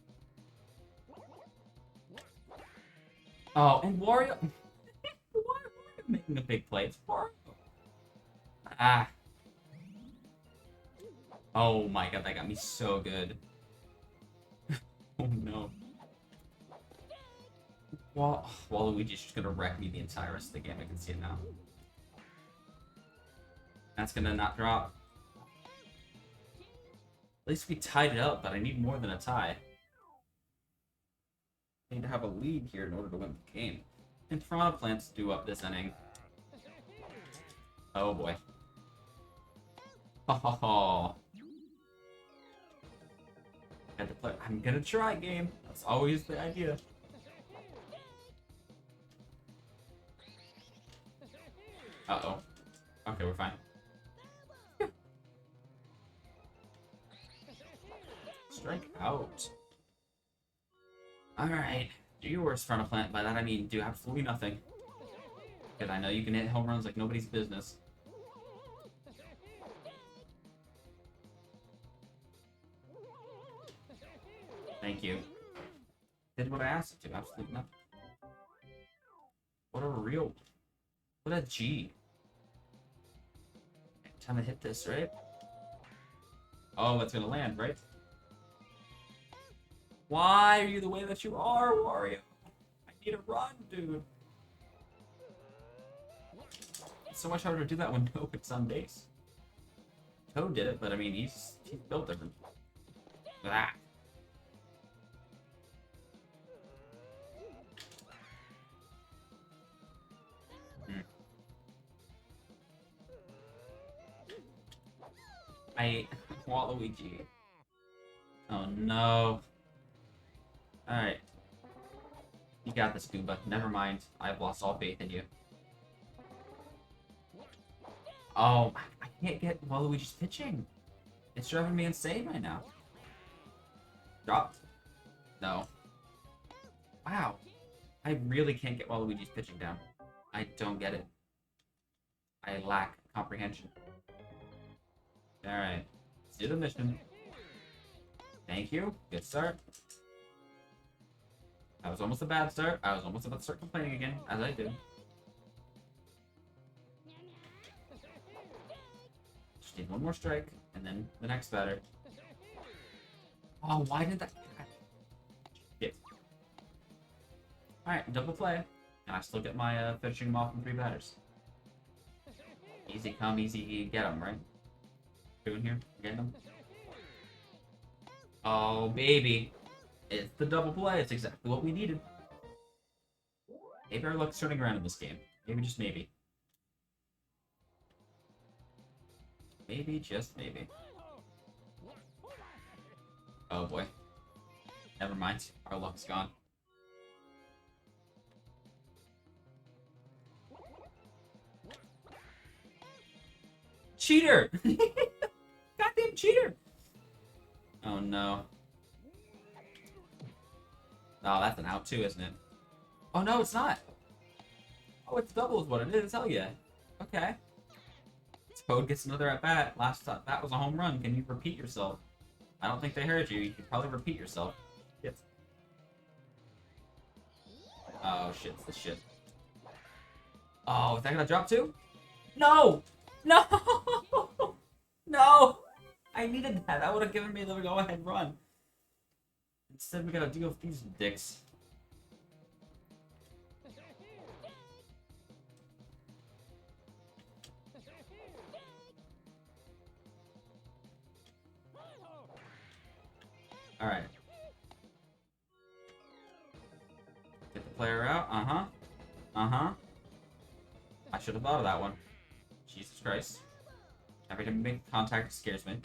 Oh, and Wario. Wario making a big play. It's Wario. Ah. Oh my god, that got me so good. Oh no. Waluigi's just gonna wreck me the entire rest of the game. I can see it now. That's gonna not drop. At least we tied it up, but I need more than a tie. I need to have a lead here in order to win the game. And Piranha Plants do up this inning. Oh boy. Ha ha ha. I'm gonna try, game. That's always the idea. Uh-oh. Okay, we're fine. Strike out. Alright. Do your worst, Frontal Plant. By that I mean do absolutely nothing. Because I know you can hit home runs like nobody's business. Thank you. Did what I asked it to. Absolutely nothing. What a real... What a G. Time to hit this, right? Oh, it's gonna land, right? Why are you the way that you are, Wario? I need a run, dude. It's so much harder to do that when Toad's on base. Toad did it, but I mean, he's built different. Ah. Waluigi. Oh no. Alright. You got this, Goomba. Never mind. I've lost all faith in you. Oh, I can't get Waluigi's pitching. It's driving me insane right now. Dropped? No. Wow. I really can't get Waluigi's pitching down. I don't get it. I lack comprehension. Alright. Let's do the mission. Thank you. Good start. That was almost a bad start. I was almost about to start complaining again, as I did. Just need one more strike, and then the next batter. Oh, why did that... Shit. Alright, double play. And I still get my finishing him off in 3 batters. Easy come, easy get him, right? Doing here? Getting him? Oh, baby. It's the double play. It's exactly what we needed. Maybe our luck's turning around in this game. Maybe, just maybe. Maybe, just maybe. Oh, boy. Never mind. Our luck's gone. Cheater! Goddamn cheater! Oh, no. Oh, that's an out too, isn't it? Oh, no, it's not. Oh, it's double is what it is. Hell yeah. Okay. Toad gets another at bat. Last time, that was a home run. Can you repeat yourself? I don't think they heard you. You could probably repeat yourself. Shit. Oh, shit. It's the shit. Oh, is that gonna drop too? No! No! No! I needed that. That would have given me the go-ahead run. Instead, we gotta deal with these dicks. Alright. Get the player out. Uh-huh. Uh-huh. I should have thought of that one. Jesus Christ. Every time we make contact, it scares me.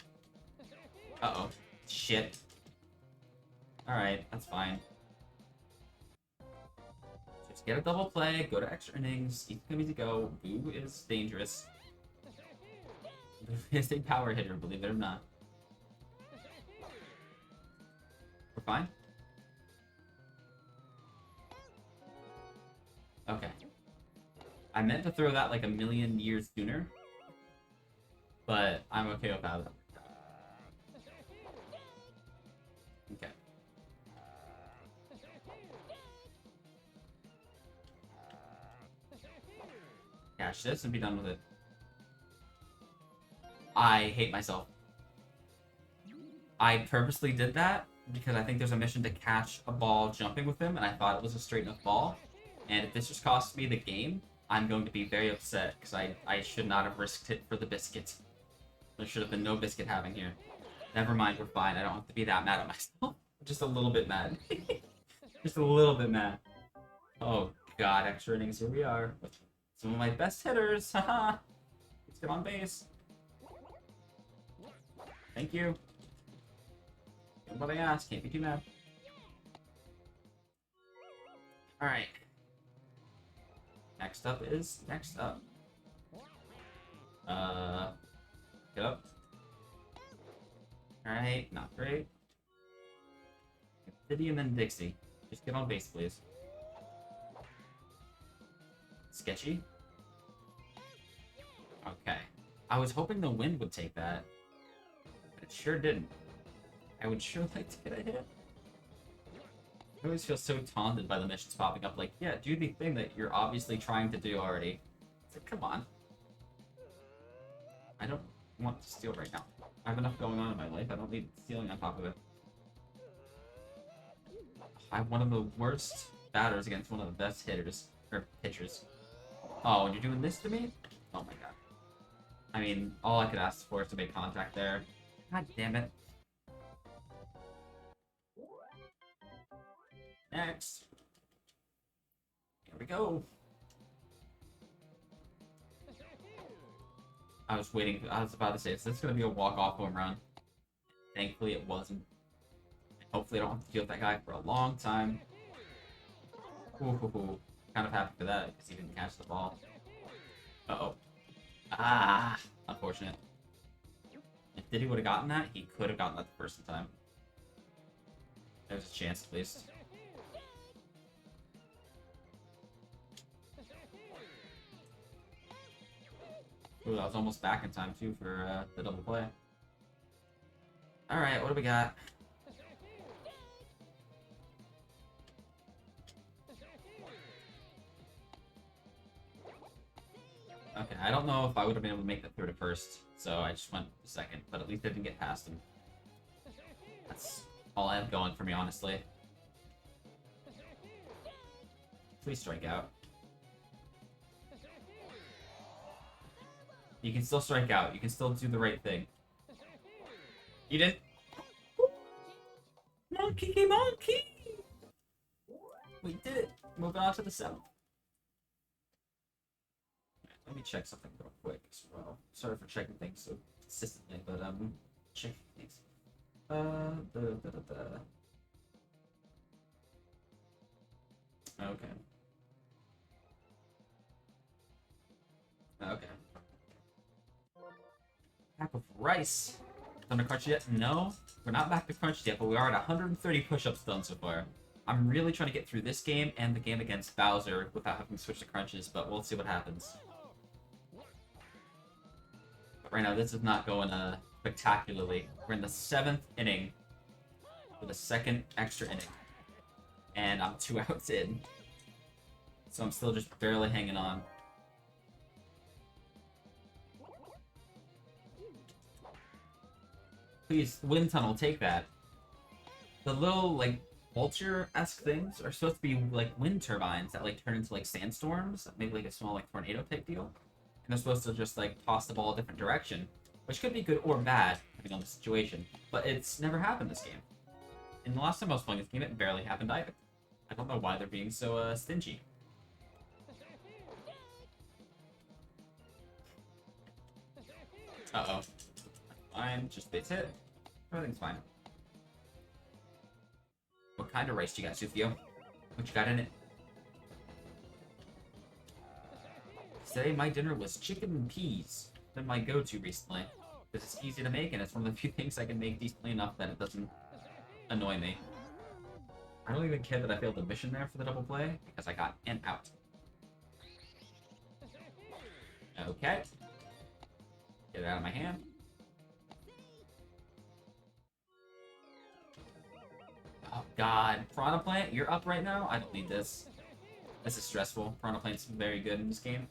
Uh-oh. Shit. Alright, that's fine. Just get a double play, go to extra innings, easy come, easy go. Boo is dangerous. Boo is a power hitter, believe it or not. We're fine. Okay. I meant to throw that like a million years sooner, but I'm okay with that. Okay. Catch this and be done with it. I hate myself. I purposely did that because I think there's a mission to catch a ball jumping with him, and I thought it was a straight enough ball. And if this just costs me the game, I'm going to be very upset because I should not have risked it for the biscuit. There should have been no biscuit having here. Never mind, we're fine. I don't have to be that mad at myself. Just a little bit mad. Just a little bit mad. Oh god, extra innings, here we are. With some of my best hitters, haha. Let's get on base. Thank you. Get what I asked, can't be too mad. Alright. Next up. Get up. Alright, not great. Diddy and then Dixie. Just get on base, please. Sketchy. Okay. I was hoping the wind would take that, but it sure didn't. I would sure like to get a hit. I always feel so taunted by the missions popping up like, yeah, do the thing that you're obviously trying to do already. It's like, come on. I don't want to steal right now. I have enough going on in my life. I don't need stealing on top of it. I'm one of the worst batters against one of the best hitters. Or pitchers. Oh, and you're doing this to me? Oh my god. I mean, all I could ask for is to make contact there. God damn it. Next. Here we go. I was about to say, is this going to be a walk-off home run? Thankfully it wasn't. Hopefully I don't have to deal with that guy for a long time. Ooh. Kind of happy for that, because he didn't catch the ball. Uh-oh. Ah! Unfortunate. If Diddy would have gotten that, he could have gotten that the first time. There's a chance, at least. Ooh, that was almost back in time, too, for the double play. Alright, what do we got? Okay, I don't know if I would have been able to make that through to first, so I just went to second, but at least I didn't get past him. That's all I have going for me, honestly. Please strike out. You can still strike out. You can still do the right thing. You didn't. Monkey, monkey! We did it. Moving on to the 7th. Let me check something real quick as well. Sorry for checking things so consistently, but checking things. Okay. Okay. Pack of rice. Done to crunch yet? No, we're not back to crunch yet, but we are at 130 push-ups done so far. I'm really trying to get through this game and the game against Bowser without having to switch to crunches, but we'll see what happens. But right now, this is not going spectacularly. We're in the 7th inning for the 2nd extra inning, and I'm 2 outs in, so I'm still just barely hanging on. Please, wind tunnel, take that. The little, like, vulture-esque things are supposed to be, like, wind turbines that, like, turn into, like, sandstorms. Maybe, like, a small, like, tornado-type deal. And they're supposed to just, like, toss the ball a different direction. Which could be good or bad, depending on the situation. But it's never happened this game. And the last time I was playing this game, it barely happened either. I don't know why they're being so, stingy. Uh-oh. Fine, just base hit. Everything's fine. What kind of rice do you got, Sufio? What you got in it? Today my dinner was chicken and peas. Been my go-to recently. Because it's easy to make and it's one of the few things I can make decently enough that it doesn't annoy me. I don't even care that I failed the mission there for the double play, because I got an out. Okay. Get it out of my hand. Oh god. Piranha Plant, you're up right now? I don't need this. This is stressful. Piranha Plant's very good in this game.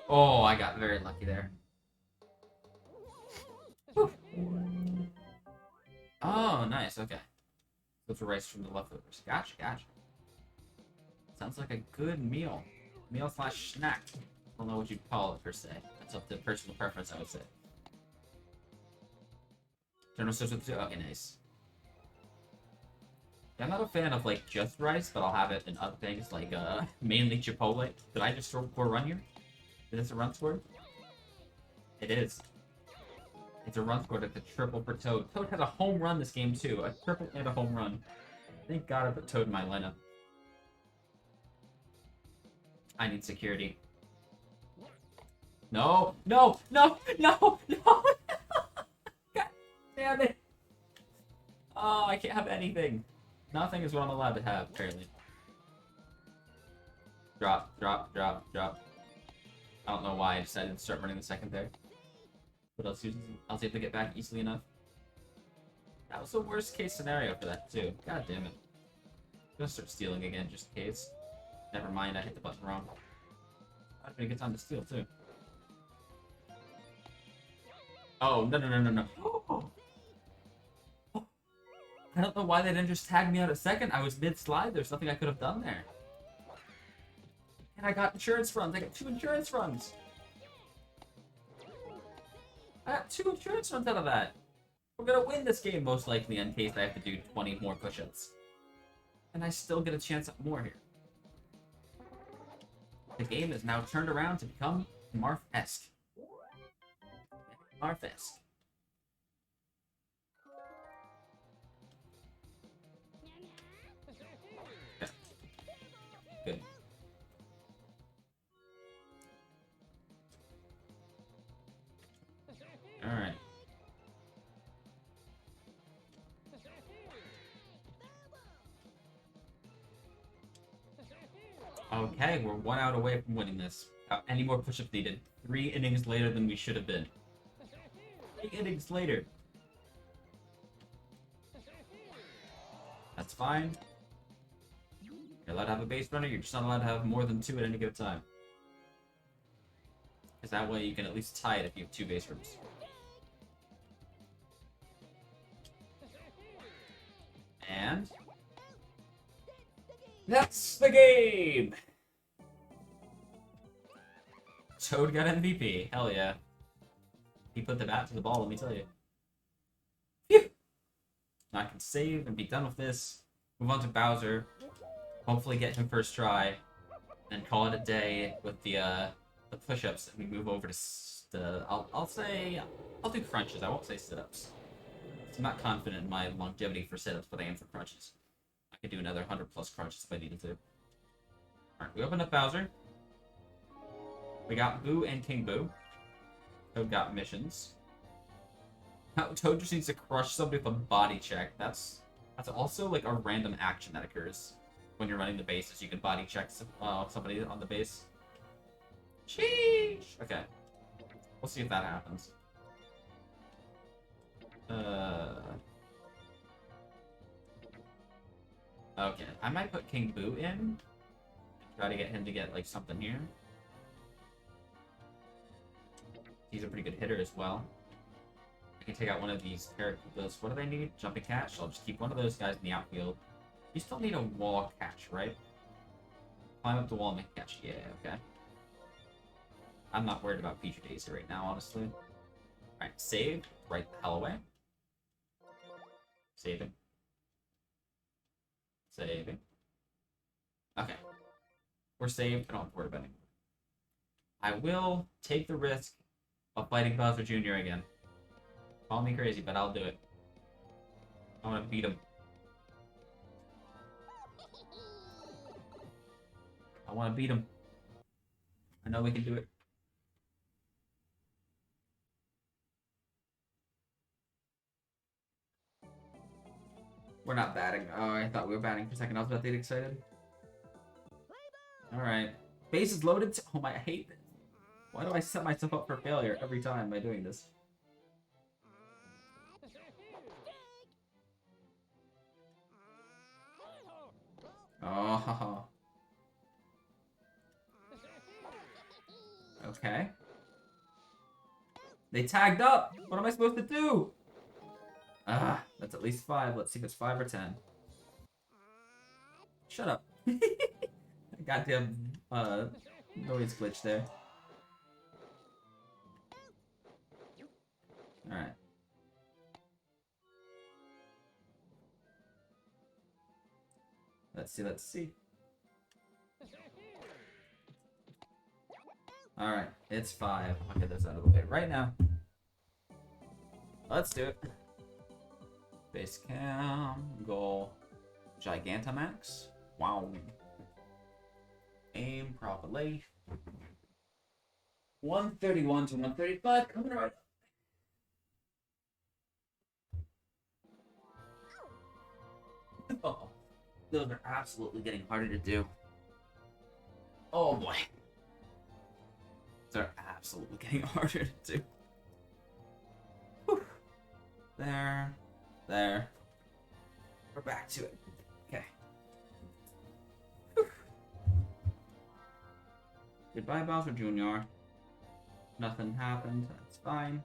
Oh, I got very lucky there. Whew. Oh, nice, okay. Those were rice from the leftovers. Gotcha, gotcha. Sounds like a good meal. Meal slash snack. I don't know what you'd call it per se. That's up to personal preference, I would say. General Stores with 2. Okay, nice. Yeah, I'm not a fan of like just rice, but I'll have it in other things like mainly Chipotle. Did I just score a run here? Is this a run score? It is. It's a run score. That's a triple for Toad. Toad has a home run this game too. A triple and a home run. Thank God I put Toad in my lineup. I need security. No, no, no, no, no! God damn it! Oh, I can't have anything. Nothing is what I'm allowed to have, apparently. Drop, drop, drop, drop. I don't know why I decided to start running the second there. But I was able to get back easily enough. That was the worst case scenario for that, too. God damn it. I'm gonna start stealing again, just in case. Never mind, I hit the button wrong. That'd be a good time to steal, too. Oh, no, no, no, no, no. I don't know why they didn't just tag me out a second. I was mid-slide. There's nothing I could have done there. And I got insurance runs. I got 2 insurance runs. I got 2 insurance runs out of that. We're gonna win this game most likely in case I have to do 20 more push-ups. And I still get a chance at more here. The game is now turned around to become Marth-esque. Marth-esque. Okay. Good. Alright. Okay, we're 1 out away from winning this. Without any more push-ups needed. 3 innings later than we should have been. 3 innings later. That's fine. You're allowed to have a base runner, you're just not allowed to have more than 2 at any given time. Because that way you can at least tie it if you have 2 base runners. And... that's the game! Toad got MVP. Hell yeah. He put the bat to the ball, let me tell you. Phew! Now I can save and be done with this. Move on to Bowser. Hopefully get him first try. And call it a day with the push-ups. And we move over to I'll do crunches. I won't say sit-ups. I'm not confident in my longevity for sit-ups, but I am for crunches. I could do another 100 plus crunches if I needed to. Alright, we opened up Bowser. We got Boo and King Boo. Toad got missions. Toad just needs to crush somebody with a body check. That's also like a random action that occurs when you're running the bases. You can body check somebody on the base. Sheesh! Okay. We'll see if that happens. Okay, I might put King Boo in. Try to get him to get, like, something here. He's a pretty good hitter as well. I can take out one of these Magikoopas. What do they need? Jumping catch? So I'll just keep one of those guys in the outfield. You still need a wall catch, right? Climb up the wall and make a catch. Yeah, okay. I'm not worried about Peach Daisy right now, honestly. Alright, save. Right the hell away. Saving. Saving. Okay. We're saved. I don't have to worry about it. I will take the risk of fighting Bowser Jr. again. Call me crazy, but I'll do it. I want to beat him. I want to beat him. I know we can do it. We're not batting. Oh, I thought we were batting for a second. I was about to get excited. Alright. Base is loaded. Oh my, I hate this. Why do I set myself up for failure every time by doing this? Oh. Okay. They tagged up! What am I supposed to do? Ah, that's at least 5. Let's see if it's 5 or 10. Shut up. Goddamn, noise glitch there. Alright. Let's see, let's see. Alright, it's 5. I'll get this out of the way right now. Let's do it. Base cam, goal, Gigantamax. Wow. Aim properly. 131 to 135, coming right up. Oh, those are absolutely getting harder to do. Oh boy. They're absolutely getting harder to do. Whew. There. There. We're back to it. Okay. Whew. Goodbye, Bowser Jr. Nothing happened. That's fine.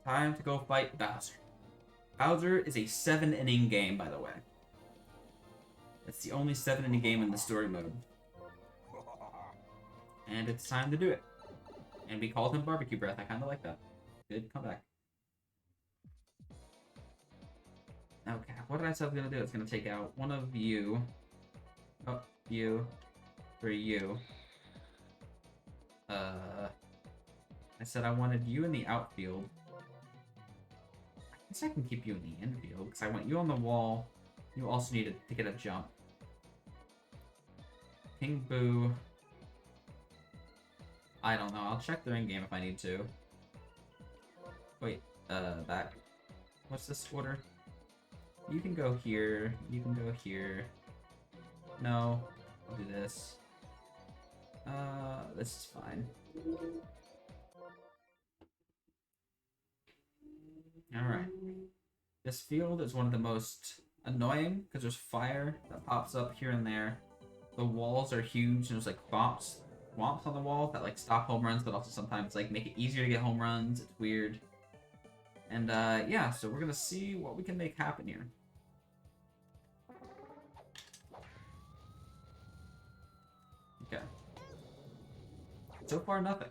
Time to go fight Bowser. Bowser is a 7-inning game, by the way. It's the only 7-inning game in the story mode. And it's time to do it. And we called him Barbecue Breath. I kind of like that. Good comeback. Okay, what did I say I was going to do? It's going to take out one of you. Oh, you. For you. I said I wanted you in the outfield. I guess I can keep you in the infield, because I want you on the wall. You also need to get a jump. King Boo. I don't know. I'll check the ring game if I need to. Wait, back. What's this order? You can go here. You can go here. No. I'll do this. This is fine. Alright. This field is one of the most annoying because there's fire that pops up here and there. The walls are huge and there's like swamps on the wall that like stop home runs, but also sometimes like make it easier to get home runs. It's weird. And yeah, so we're gonna see what we can make happen here. Okay. So far, nothing.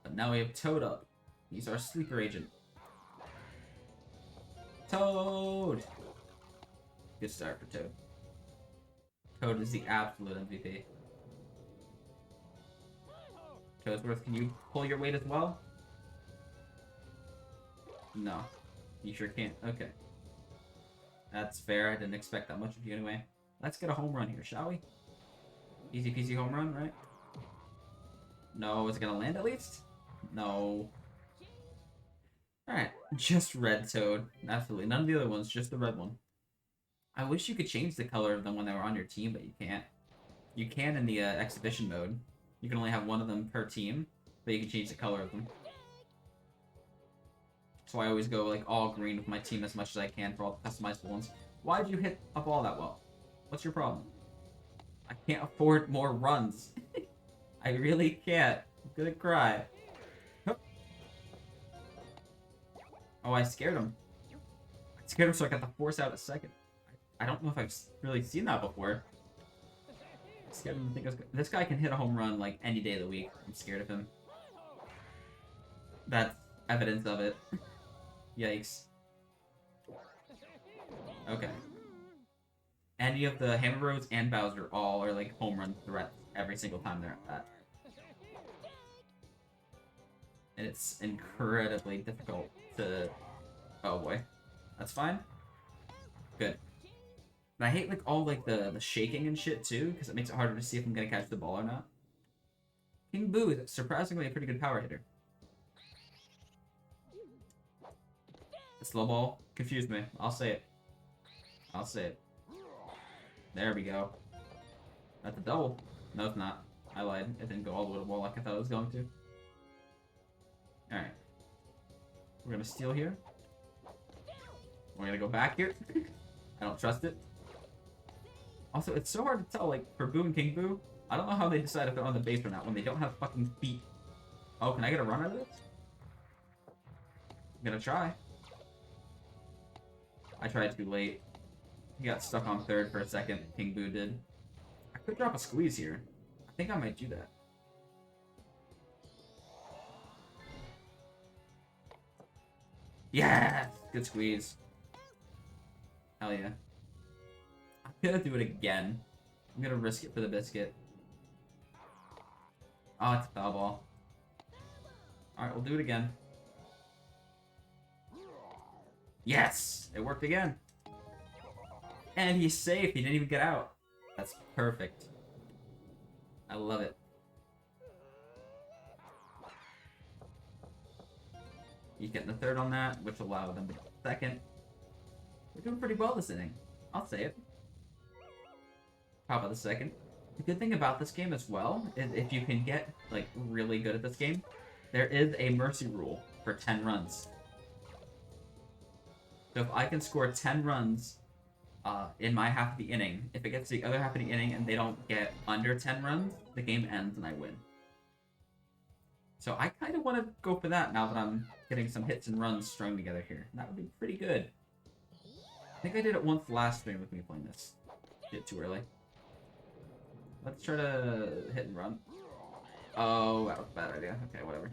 But now we have Toad up. He's our sleeper agent. Toad! Good start for Toad. Toad is the absolute MVP. Toadsworth, can you pull your weight as well? No. You sure can't. Okay. That's fair. I didn't expect that much of you anyway. Let's get a home run here, shall we? Easy peasy home run, right? No. Is it gonna land at least? No. Alright. Just red Toad. Absolutely. None of the other ones, just the red one. I wish you could change the color of them when they were on your team, but you can't. You can in the exhibition mode. You can only have one of them per team, but you can change the color of them. So I always go like all green with my team as much as I can for all the customizable ones. Why'd you hit a ball that well? What's your problem? I can't afford more runs. I really can't. I'm gonna cry. Oh, I scared him. I scared him so I got the force out a second. I don't know if I've really seen that before. I scared him to think I was this guy can hit a home run like any day of the week. I'm scared of him. That's evidence of it. Yikes. Okay. Any of the Hammer Bros and Bowser all are like home run threats every single time they're at that. And it's incredibly difficult to... Oh boy. That's fine. Good. And I hate like all like the shaking and shit too, because it makes it harder to see if I'm gonna catch the ball or not. King Boo is surprisingly a pretty good power hitter. Slow ball confused me. I'll say it. I'll say it. There we go. That's a double. No, it's not. I lied. It didn't go all the way to the wall like I thought it was going to. Alright. We're gonna steal here. We're gonna go back here. I don't trust it. Also, it's so hard to tell, like, for Boo and King Boo, I don't know how they decide if they're on the base or not when they don't have fucking feet. Oh, can I get a run out of this? I'm gonna try. I tried too late. He got stuck on third for a second. King Boo did. I could drop a squeeze here. I think I might do that. Yes! Good squeeze. Hell yeah. I'm gonna do it again. I'm gonna risk it for the biscuit. Oh, it's a foul ball. Alright, we'll do it again. Yes! It worked again. And he's safe. He didn't even get out. That's perfect. I love it. He's getting the third on that, which allowed them to get the second. We're doing pretty well this inning. I'll say it. Top of the second. The good thing about this game as well is if you can get, like, really good at this game, there is a mercy rule for 10 runs. So if I can score 10 runs in my half of the inning, if it gets to the other half of the inning and they don't get under 10 runs, the game ends and I win. So I kind of want to go for that now that I'm getting some hits and runs strung together here. That would be pretty good. I think I did it once last stream with me playing this. Did it too early. Let's try to hit and run. Oh, that was a bad idea. Okay, whatever.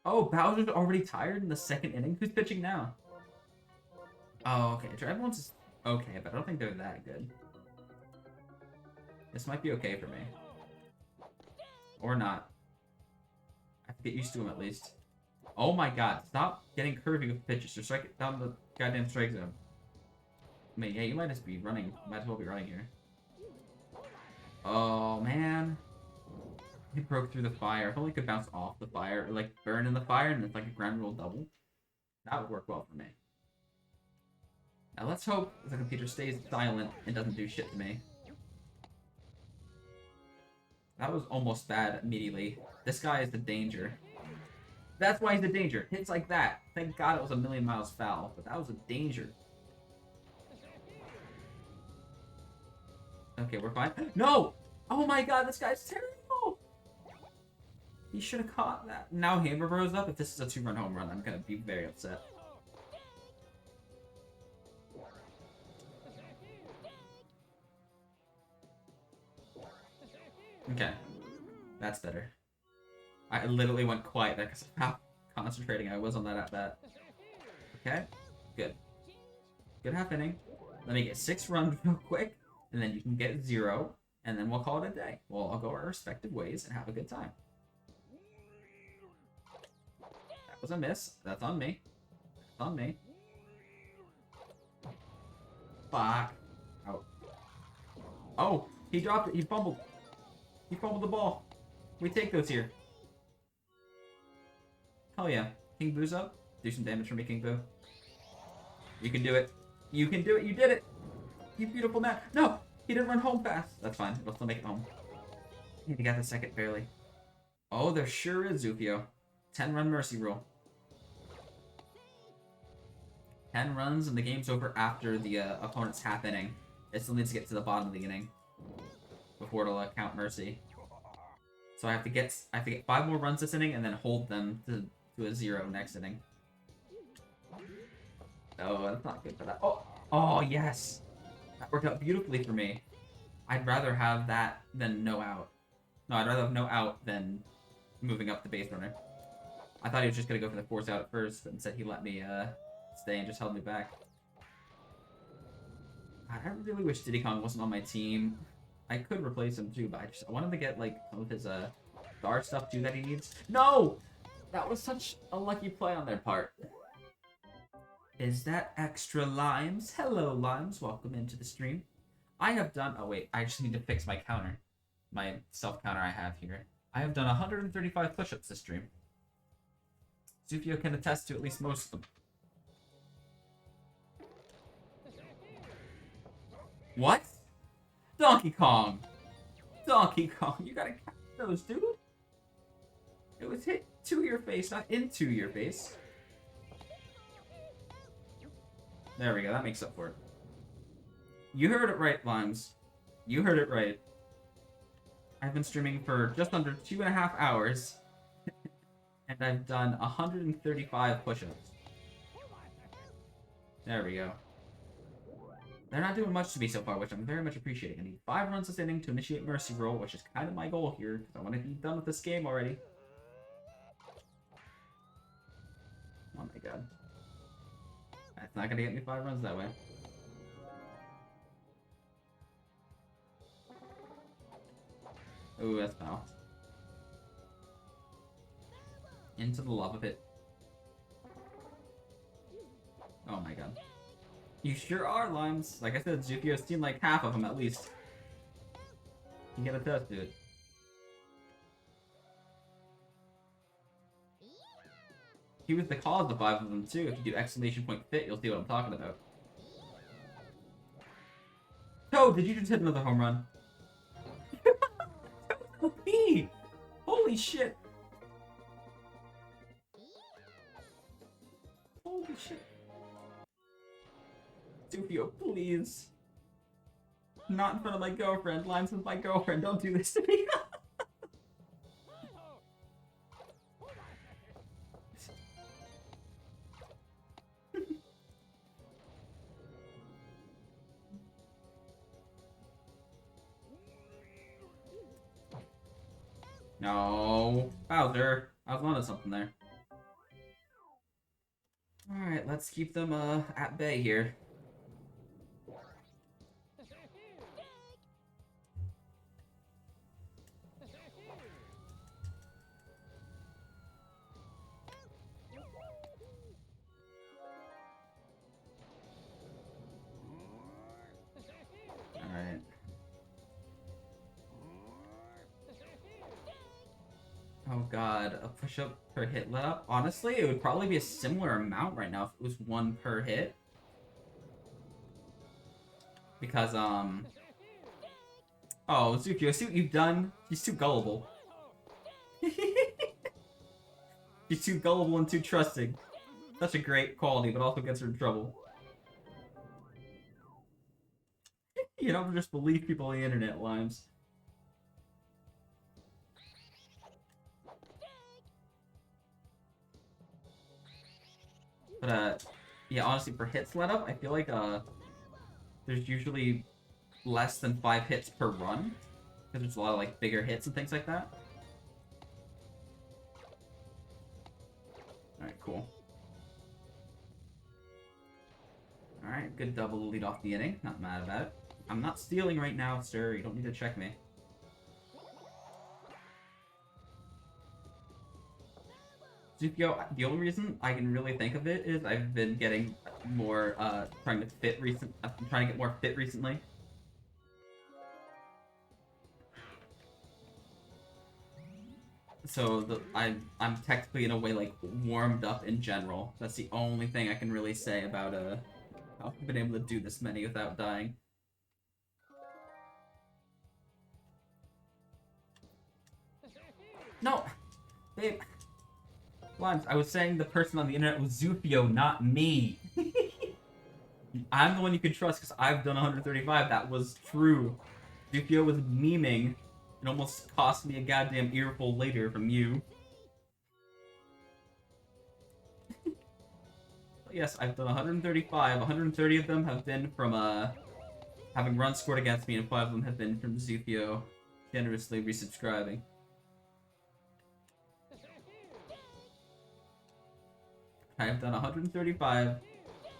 Oh, Bowser's already tired in the second inning? Who's pitching now? Oh, okay. Everyone's just okay, but I don't think they're that good. This might be okay for me. Or not. I have to get used to him at least. Oh my god, stop getting curvy with pitches. Just strike it down the goddamn strike zone. I mean, yeah, you might just be running. Might as well be running here. Oh, man. He broke through the fire. If only could bounce off the fire, or like burn in the fire, and it's like a ground rule double. That would work well for me. Now let's hope the computer stays silent and doesn't do shit to me. That was almost bad immediately. This guy is the danger. That's why he's the danger. Hits like that. Thank God it was a million miles foul, but that was a danger. Okay, we're fine. No! Oh my god, this guy's terrible! He should have caught that. Now Hammer rose up. If this is a 2-run home run, I'm gonna be very upset. Okay. That's better. I literally went quiet there because of how concentrating I was on that at bat. Okay. Good. Good half inning. Let me get 6 runs real quick, and then you can get 0, and then we'll call it a day. We'll all go our respective ways and have a good time. That was a miss. That's on me. That's on me. Fuck. Out. Oh, he dropped it. He fumbled. He fumbled the ball. We take those here. Hell yeah. King Boo's up. Do some damage for me, King Boo. You can do it. You can do it. You did it. You beautiful man. No! He didn't run home fast. That's fine. We'll still make it home. He got the second barely. Oh, there sure is, Zufio. 10-run mercy rule. 10 runs and the game's over after the opponent's half inning. It still needs to get to the bottom of the inning before it'll count mercy. So I have to get 5 more runs this inning and then hold them to a 0 next inning. Oh, that's not good for that. Oh yes, that worked out beautifully for me. I'd rather have that than no out. No, I'd rather have no out than moving up the base runner. I thought he was just gonna go for the force out at first, but instead he let me stay and just held me back. God, I really wish Diddy Kong wasn't on my team. I could replace him too, but I wanted to get like some of his guard stuff too that he needs. No! That was such a lucky play on their part. Is that extra Limes? Hello, Limes. Welcome into the stream. I have done... Oh, wait. I just need to fix my counter. My self-counter I have here. I have done 135 push-ups this stream. Zufio can attest to at least most of them. What? Donkey Kong! Donkey Kong, you gotta catch those, dude! It was hit to your face, not into your face. There we go, that makes up for it. You heard it right, Limes. You heard it right. I've been streaming for just under 2.5 hours. And I've done 135 push-ups. There we go. They're not doing much to me so far, which I'm very much appreciating. I need 5 runs this inning to initiate Mercy Roll, which is kind of my goal here, because I want to be done with this game already. Oh my god. That's not going to get me 5 runs that way. Ooh, that's foul. Into the lava pit. Oh my god. You sure are, Limes. Like I said, Zufio's seen like half of them at least. You get a test, dude. He was the cause of 5 of them too. If you do exclamation point fit, you'll see what I'm talking about. Toad, did you just hit another home run? Me! Holy shit! Holy shit. Zufio, please. Not in front of my girlfriend. Limes with my girlfriend. Don't do this to me. No. Bowser. I was onto something there. Alright, let's keep them at bay here. Alright. Oh god, a push-up per hit let up? Honestly, it would probably be a similar amount right now if it was 1 per hit. Because, Oh, Zufio, see what you've done? He's too gullible. He's too gullible and too trusting. Such a great quality, but also gets her in trouble. You don't just believe people on the internet, Limes. But, yeah, honestly, for hits let up, I feel like, there's usually less than 5 hits per run. Because there's a lot of, like, bigger hits and things like that. Alright, cool. Alright, good double to lead off the inning. Not mad about it. I'm not stealing right now, sir. You don't need to check me. Zufio, the only reason I can really think of it is I've been getting more, trying to get more fit recently. So I'm technically in a way like warmed up in general. That's the only thing I can really say about how I've been able to do this many without dying. No, babe. Limes, I was saying the person on the internet was Zufio, not me. I'm the one you can trust because I've done 135. That was true. Zufio was memeing. It almost cost me a goddamn earful later from you. Yes, I've done 135. 130 of them have been from having runs scored against me, and 5 of them have been from Zufio generously resubscribing. I've done 135.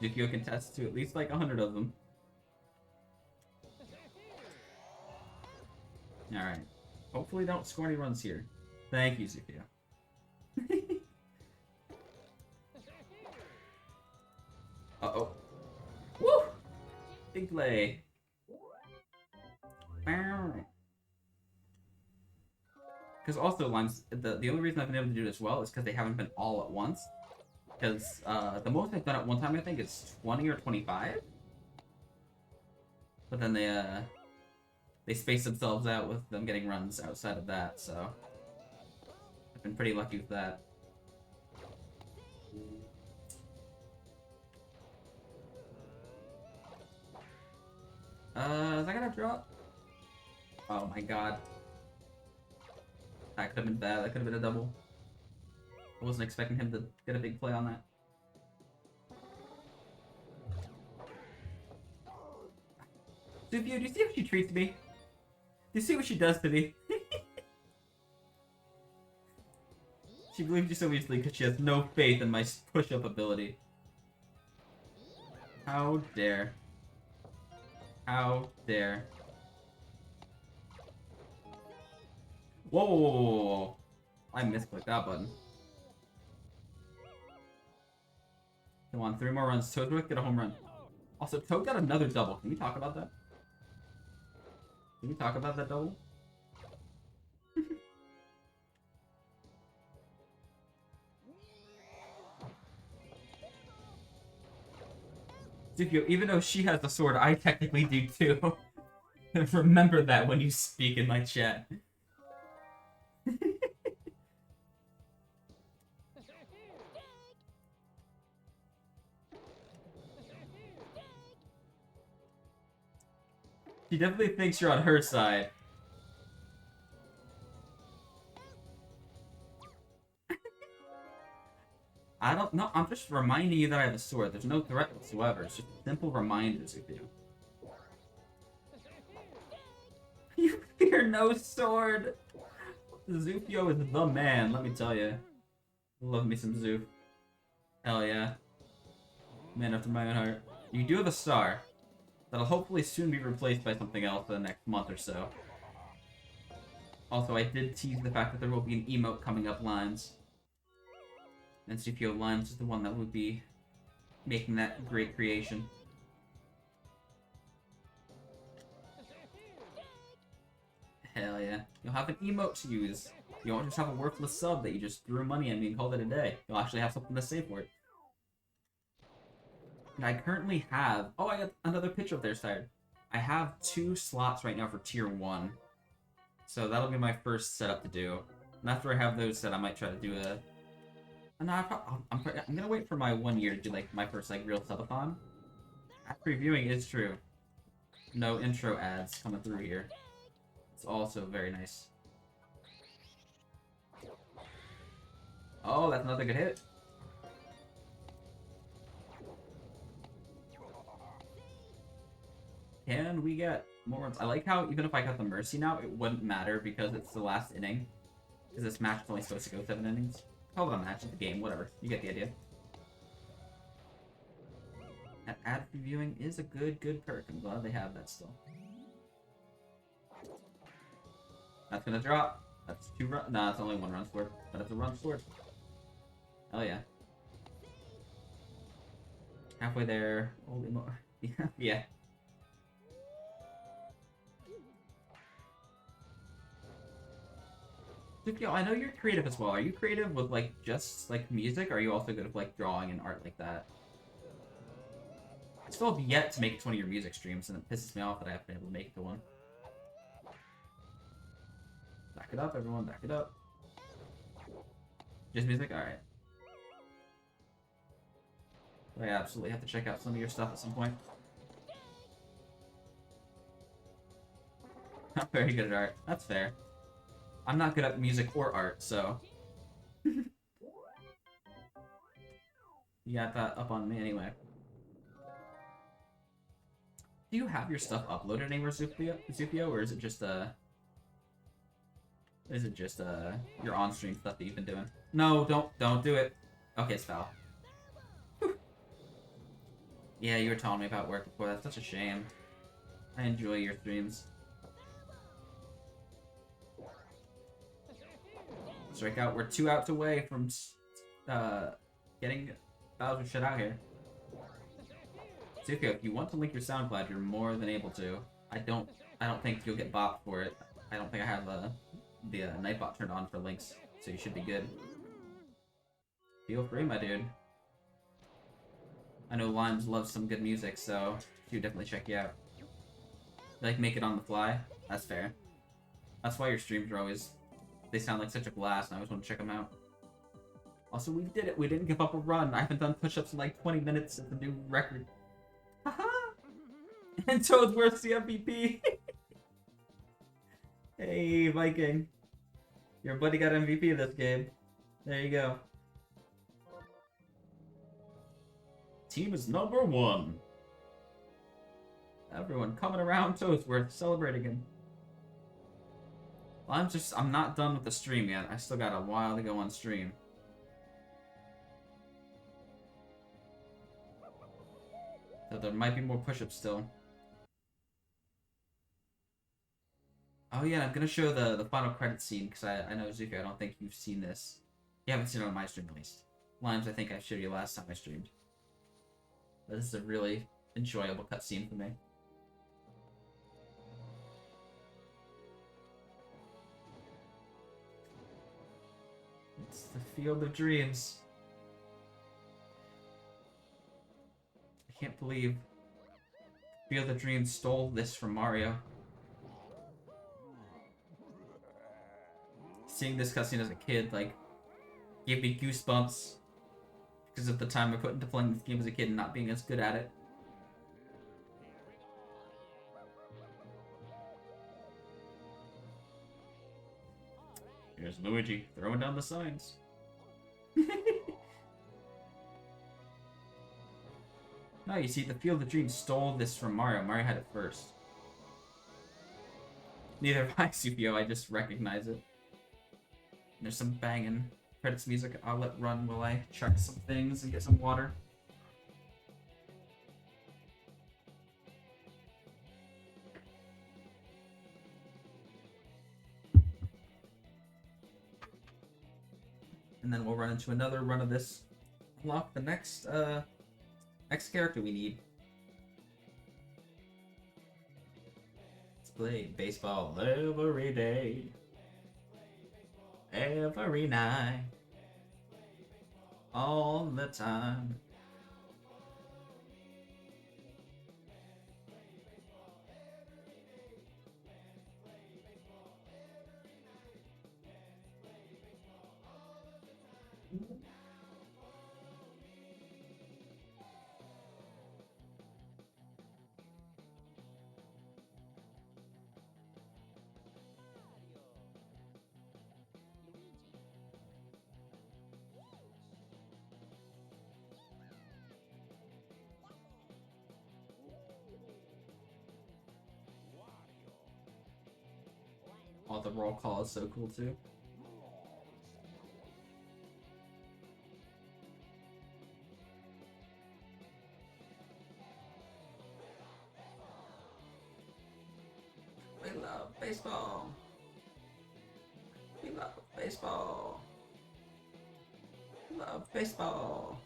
Zufio can test to at least like 100 of them. Alright. Hopefully don't score any runs here. Thank you, Zufio. Uh-oh. Woo! Big play. Because also, Limes, the only reason I've been able to do this well is because they haven't been all at once. Because the most I've done at one time, I think, is 20 or 25. But then they space themselves out with them getting runs outside of that, so I've been pretty lucky with that. Is that gonna drop? Oh my god. That could have been bad. That could have been a double. I wasn't expecting him to get a big play on that. Zupio, do you see how she treats me? Do you see what she does to me? She believes you so easily because she has no faith in my push-up ability. How dare. How dare. Whoa, whoa, whoa, whoa, whoa. I misclicked that button. Come on, 3 more runs. Toad will get a home run. Also, Toad got another double. Can we talk about that? Can we talk about that double? Zupio, even though she has the sword, I technically do too. Remember that when you speak in my chat. She definitely thinks you're on her side. I don't know. I'm just reminding you that I have a sword. There's no threat whatsoever. It's just simple reminders of you. You fear no sword. Zupio is the man, let me tell you. Love me some Zoop. Hell yeah. Man after my own heart. You do have a star. That'll hopefully soon be replaced by something else in the next month or so. Also, I did tease the fact that there will be an emote coming up Limes. And Zupio Limes is the one that would be making that great creation. Hell yeah. You'll have an emote to use. You won't just have a worthless sub that you just threw money at me and called it a day. You'll actually have something to say for it. And I currently have... Oh, I got another picture of their side. I have 2 slots right now for tier 1. So that'll be my first setup to do. And after I have those set, I might try to do a... No, I'm gonna wait for my 1 year to do like my first like real subathon. Ad previewing is true. No intro ads coming through here. It's also very nice. Oh, that's another good hit. Can we get more runs? I like how even if I got the Mercy now, it wouldn't matter because it's the last inning. Because this match is only supposed to go 7 innings. Call it a match of the game, whatever. You get the idea. That ad previewing is a good perk. I'm glad they have that still. That's gonna drop. That's 2 runs. Nah, it's only 1 run scored. But it's a run scored. Hell yeah. Halfway there. Holy mo. Yeah. Zupio, I know you're creative as well. Are you creative with like just like music, or are you also good at like drawing and art like that? I still have yet to make it to one of your music streams, and it pisses me off that I haven't been able to make it to one. Back it up, everyone, back it up. Just music? Alright. I absolutely have to check out some of your stuff at some point. Not very good at art. That's fair. I'm not good at music or art, so... You got that up on me anyway. Do you have your stuff uploaded anywhere, Zupio, or is it just, your on-stream stuff that you've been doing? No, don't do it. Okay, it's foul. Whew. Yeah, you were telling me about work before. That's such a shame. I enjoy your streams. Strikeout. We're 2 outs away from getting Bowser shut out here. Zupio, if you want to link your SoundCloud, you're more than able to. I don't think you'll get bopped for it. I don't think I have the Nightbot turned on for links, so you should be good. Feel free, my dude. I know Limes loves some good music, so she would definitely check you out. Like, make it on the fly? That's fair. That's why your streams are always... They sound like such a blast, and I always want to check them out. Also, we did it! We didn't give up a run! I haven't done push-ups in like 20 minutes. It's a new record. Haha! And Toadsworth's the MVP! Hey, Viking. Your buddy got MVP this game. There you go. Team is number 1. Everyone coming around Toadsworth, celebrating him. Well, I'm not done with the stream yet. I still got a while to go on stream. So there might be more push-ups still. Oh yeah, I'm gonna show the final credits scene, because I know, Zuko, I don't think you've seen this. You haven't seen it on my stream, at least. Limes, I think I showed you last time I streamed. But this is a really enjoyable cutscene for me. It's the Field of Dreams. I can't believe Field of Dreams stole this from Mario. Seeing this cutscene as a kid, like, gave me goosebumps because of the time I put into playing this game as a kid and not being as good at it. Here's Luigi throwing down the signs. No, you see, the Field of Dreams stole this from Mario. Mario had it first. Neither have I, CPO, I just recognize it. There's some banging credits music I'll let run while I check some things and get some water. And then we'll run into another run of this. Unlock the next character we need. Let's play baseball every day. Every night. All the time. Oh, the roll call is so cool too. We love baseball. We love baseball. We love baseball.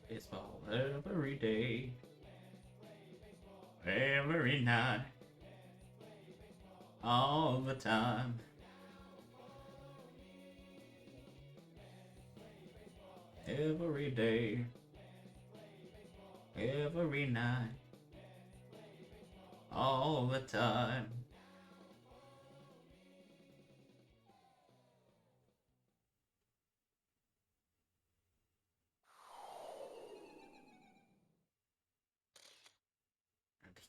Baseball every day, every night, all the time. Every day, every night, all the time.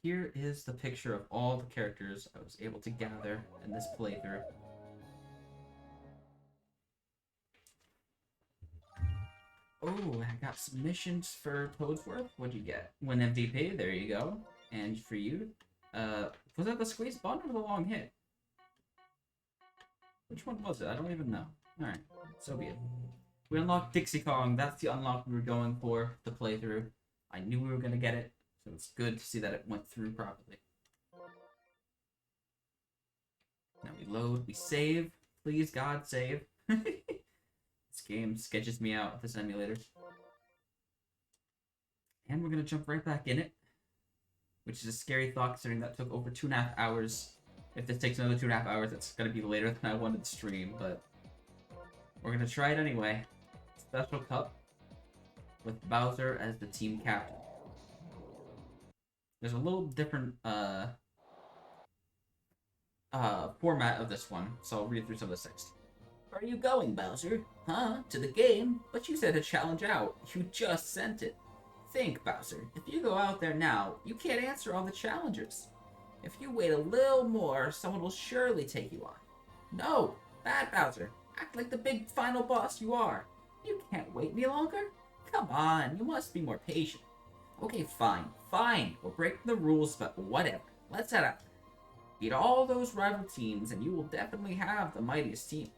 Here is the picture of all the characters I was able to gather in this playthrough. Oh, I got some missions for Toadsworth. What'd you get? Win MVP. There you go. And for you, was that the squeeze bond or the long hit? Which one was it? I don't even know. All right, so be it. We unlocked Dixie Kong. That's the unlock we were going for to play through. I knew we were gonna get it, so it's good to see that it went through properly. Now we load, we save. Please, God, save. This game sketches me out with this emulator. And we're gonna jump right back in it, which is a scary thought considering that took over 2.5 hours. If this takes another 2.5 hours, it's gonna be later than I wanted to stream, but we're gonna try it anyway. Special Cup with Bowser as the team captain. There's a little different format of this one, so I'll read through some of the text. Where are you going, Bowser? Huh? To the game? But you said to challenge out. You just sent it. Think, Bowser. If you go out there now, you can't answer all the challengers. If you wait a little more, someone will surely take you on. No! Bad Bowser. Act like the big final boss you are. You can't wait any longer? Come on, you must be more patient. Okay, fine. Fine. We'll break the rules, but whatever. Let's head out. Beat all those rival teams, and you will definitely have the mightiest team.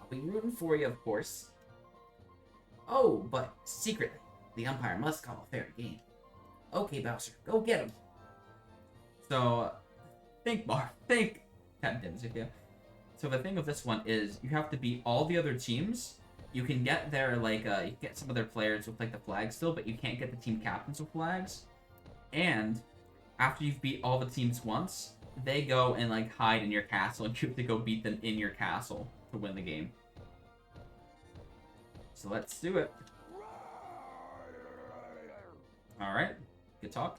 I'll be rooting for you, of course. Oh, but secretly, the umpire must call a fair game. Okay, Bowser, go get him. So, think, Captain Dipsy. So the thing with this one is you have to beat all the other teams. You can get their, like, you can get some of their players with, like, the flags still, but you can't get the team captains with flags. And after you've beat all the teams once, they go and, like, hide in your castle, and you have to go beat them in your castle to win the game. So let's do it. Alright, good talk.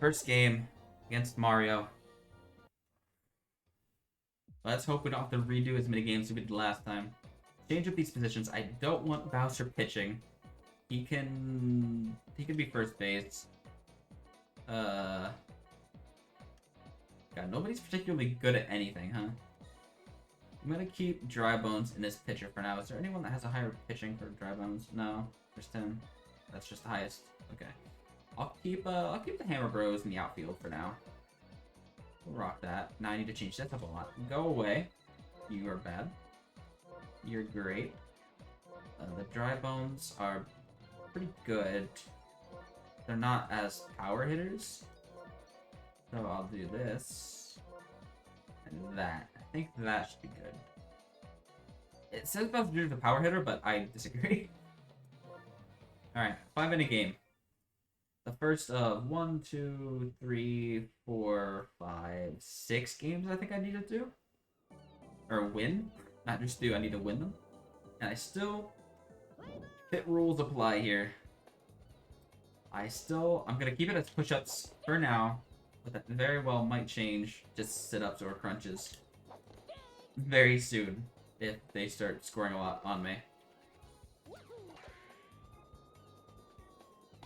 First game against Mario. Let's hope we don't have to redo as many games as we did last time. Change up these positions. I don't want Bowser pitching. He can be first base. God, nobody's particularly good at anything, huh? I'm gonna keep Dry Bones in this pitcher for now. Is there anyone that has a higher pitching for Dry Bones? No, just him. That's just the highest. Okay. I'll keep the Hammer Bros in the outfield for now. We'll rock that. Now I need to change that up a lot. Go away. You are bad. You're great. The Dry Bones are pretty good. They're not as power hitters. So I'll do this. And that. I think that should be good. It says Bowser is a power hitter, but I disagree. Alright, 5-inning game. The first of 1, 2, 3, 4, 5, 6 games I think I need to do. Or win. Not just do, I need to win them. And I still... Fit rules apply here. I'm gonna keep it as push-ups for now. But that very well might change just sit-ups or crunches. Very soon. If they start scoring a lot on me.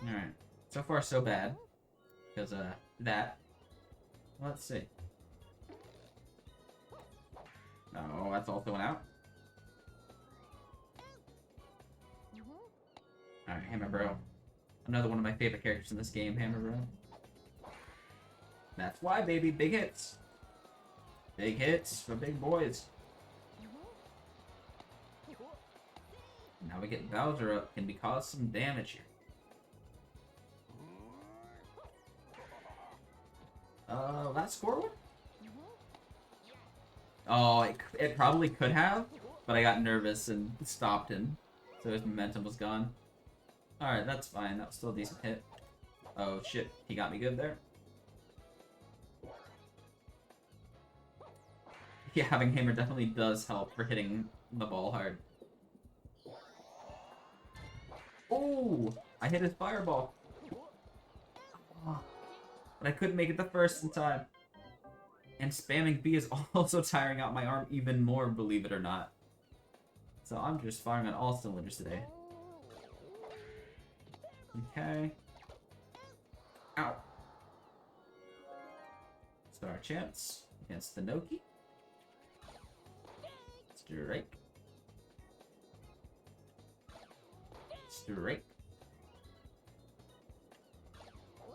Alright. So far, so bad. Because, that. Let's see. Oh, that's also an out. Alright, Hammer Bro. Another one of my favorite characters in this game, Hammer Bro. That's why, baby. Big hits. Big hits for big boys. Now we get Bowser up. Can we cause some damage here? Last score one? Oh, it probably could have, but I got nervous and stopped him, so his momentum was gone. Alright, that's fine. That was still a decent hit. Oh, shit. He got me good there. Yeah, having Hammer definitely does help for hitting the ball hard. Oh! I hit his fireball. Oh. But I couldn't make it the first in time. And spamming B is also tiring out my arm even more, believe it or not. So I'm just firing on all cylinders today. Okay. Ow. Star chance against the Noki. Strike. Strike.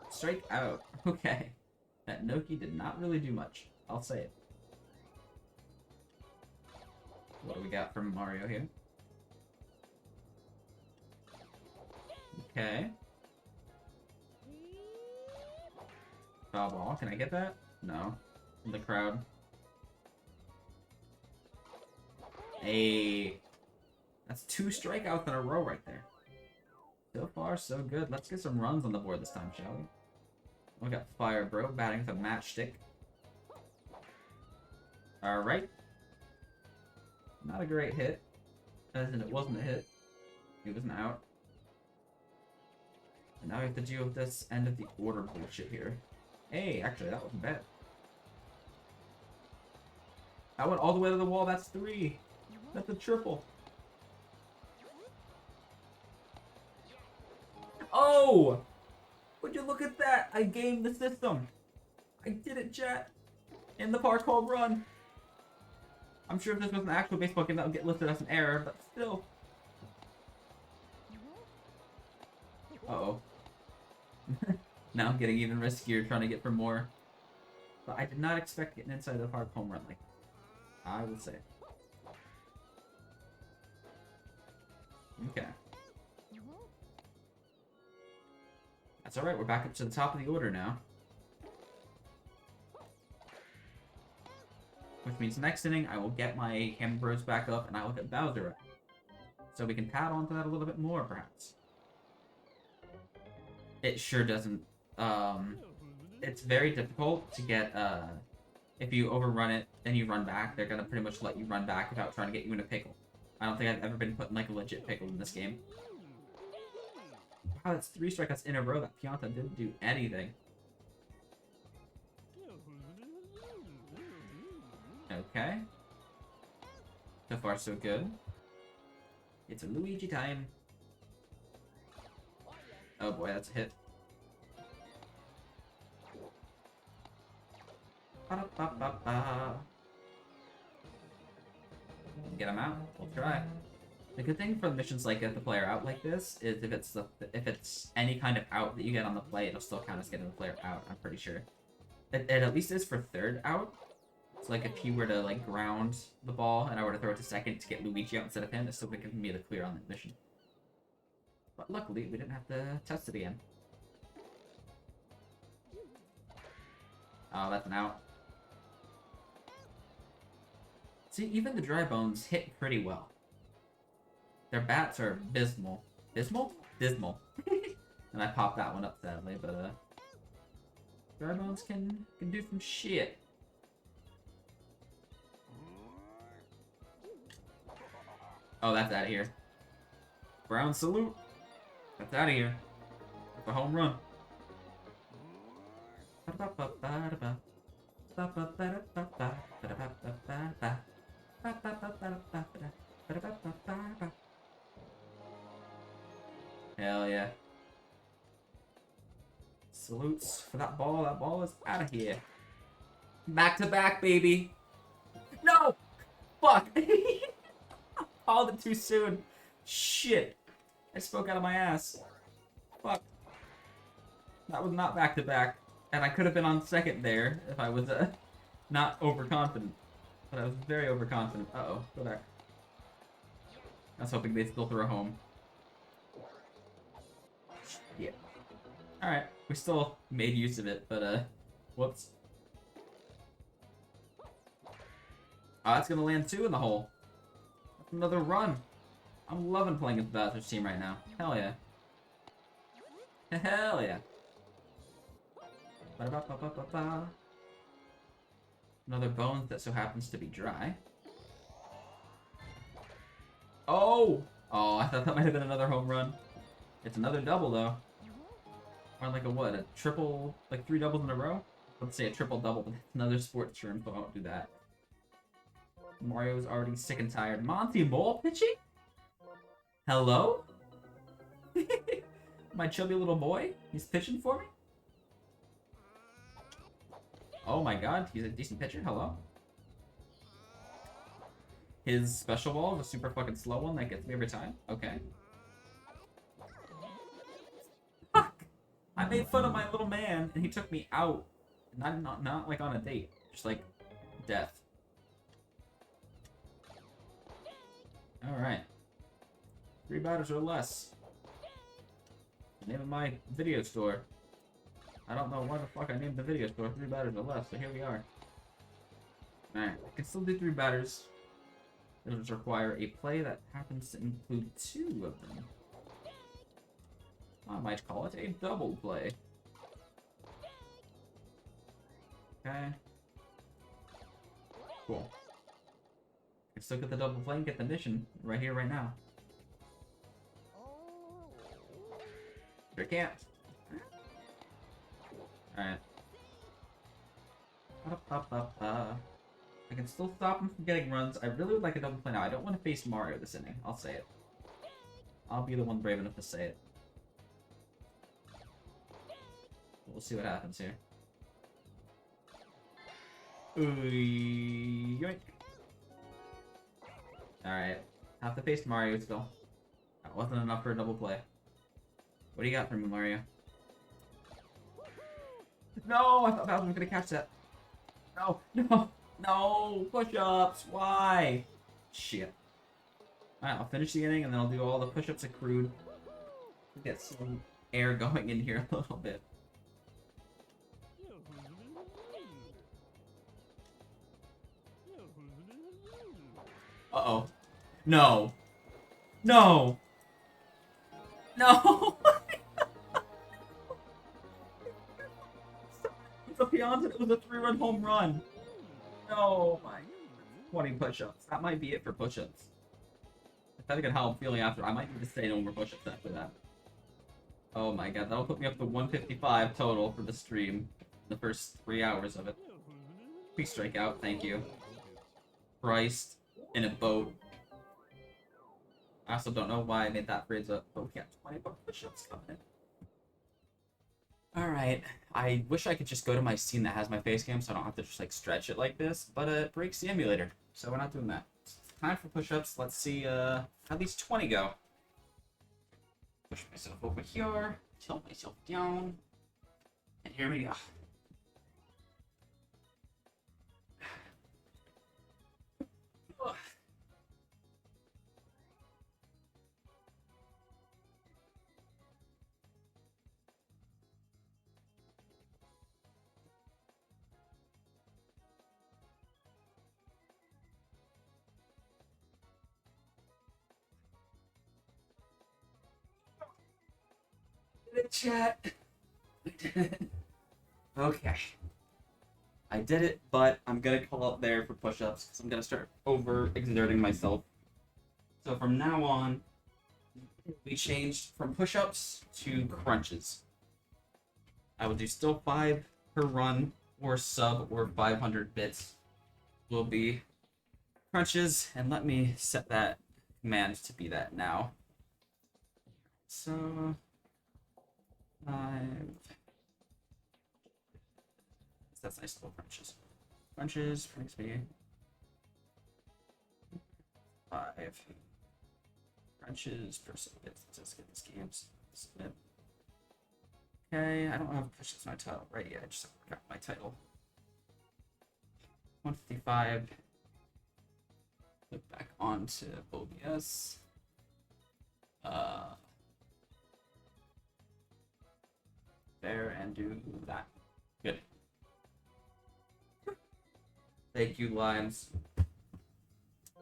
Strike out. Okay. That Noki did not really do much. I'll say it. What do we got from Mario here? Okay. Foul ball. Can I get that? No. In the crowd. Hey. That's 2 strikeouts in a row right there. So far, so good. Let's get some runs on the board this time, shall we? We got Fire Bro batting with a matchstick. Alright. Not a great hit. As in, it wasn't a hit. It was an out. And now we have to deal with this end of the order bullshit here. Hey, actually, that wasn't bad. That went all the way to the wall. That's 3. That's a triple. Oh! Would you look at that? I gamed the system. I did it, chat. In the park home run. I'm sure if this was an actual baseball game, that would get listed as an error, but still. Uh-oh. Now I'm getting even riskier trying to get for more. But I did not expect getting inside the park home run like that. I will say. Okay. That's alright, we're back up to the top of the order now. Which means next inning, I will get my Hammer Bros back up and I will get Bowser up. So we can pad on to that a little bit more, perhaps. It sure doesn't. It's very difficult to get, if you overrun it and you run back, they're gonna pretty much let you run back without trying to get you in a pickle. I don't think I've ever been put in like a legit pickle in this game. Wow, that's 3 strikeouts in a row. That Pianta didn't do anything. Okay. So far, so good. It's a Luigi time. Oh boy, that's a hit. Ba-da-ba-ba-ba. Get him out. We'll try. The good thing for missions like get the player out like this is if it's any kind of out that you get on the play, it'll still count as getting the player out. I'm pretty sure. It at least is for 3rd out. So like if he were to like ground the ball and I were to throw it to 2nd to get Luigi out instead of him, it's still gonna give me the clear on that mission. But luckily we didn't have to test it again. Oh, that's an out. See, even the dry bones hit pretty well. Their bats are abysmal. Dismal? Dismal. And I popped that one up sadly, but dry bones can do some shit. Oh, that's out of here. Brown salute. That's out of here. That's a home run. Hell yeah. Salutes for that ball. That ball is out of here. Back to back, baby. No! Fuck! Called it too soon. Shit. I spoke out of my ass. Fuck. That was not back to back. And I could have been on 2nd there if I was not overconfident. But I was very overconfident. Uh-oh. Go back. I was hoping they'd still throw home. Yeah. Alright. We still made use of it, but whoops. Oh, that's gonna land 2 in the hole. That's another run. I'm loving playing with the Bowser's team right now. Hell yeah. Hell yeah. Ba-da-ba-ba-ba-ba. Another bones that so happens to be dry. Oh! Oh, I thought that might have been another home run. It's another double, though. Or like a what? A triple? Like 3 doubles in a row? Let's say a triple-double, but it's another sports term, so I won't do that. Mario's already sick and tired. Monty Ball pitching? Hello? My chubby little boy? He's pitching for me? Oh my god, he's a decent pitcher. Hello? His special ball is a super fucking slow one that gets me every time? Okay. I made fun of my little man, and he took me out. Not like on a date. Just like death. Alright. 3 batters or less. The name of my video store. I don't know why the fuck I named the video store 3 batters or less, so here we are. Alright, I can still do 3 batters. It'll just require a play that happens to include 2 of them. I might call it a double play. Okay. Cool. I still get the double play and get the mission right here, right now. Sure can't. Alright. I can still stop him from getting runs. I really would like a double play now. I don't want to face Mario this inning. I'll say it. I'll be the one brave enough to say it. We'll see what happens here. Ooh, yoink. Alright. Have to face Mario still. That wasn't enough for a double play. What do you got for me, Mario? No! I thought Bowser was gonna catch that. No! No! No! Push-ups! Why? Shit. Alright, I'll finish the inning and then I'll do all the push-ups accrued. Get some air going in here a little bit. Uh-oh. No. No! No! It's a Pianta. It was a 3-run home run. No, my 20 push-ups. That might be it for push-ups. Depending on how I'm feeling after, I might need to say no more push-ups after that. Oh my god, that'll put me up to 155 total for the stream. The first 3 hours of it. Quick strikeout, thank you. Christ. In a boat. I also don't know why I made that phrase up, but we got 20 push-ups coming in. Alright, I wish I could just go to my scene that has my face cam so I don't have to just like stretch it like this, but it breaks the emulator, so we're not doing that. Time for push-ups. Let's see how these 20 go. Push myself over here, tilt myself down, and here we go. The chat. I did it. Okay. I did it, but I'm gonna call up there for push-ups because I'm gonna start over-exerting myself. So from now on, we changed from push-ups to crunches. I will do still 5 per run or sub or 500 bits will be crunches, and let me set that command to be that now. So 5. That's nice little crunches. Crunches makes me 5 crunches per submit. Let's get this game submit. Okay, I don't have push-ups in my title right yet. I just got my title. 155. Click back onto OBS. There and do that. Good. Thank you, Limes.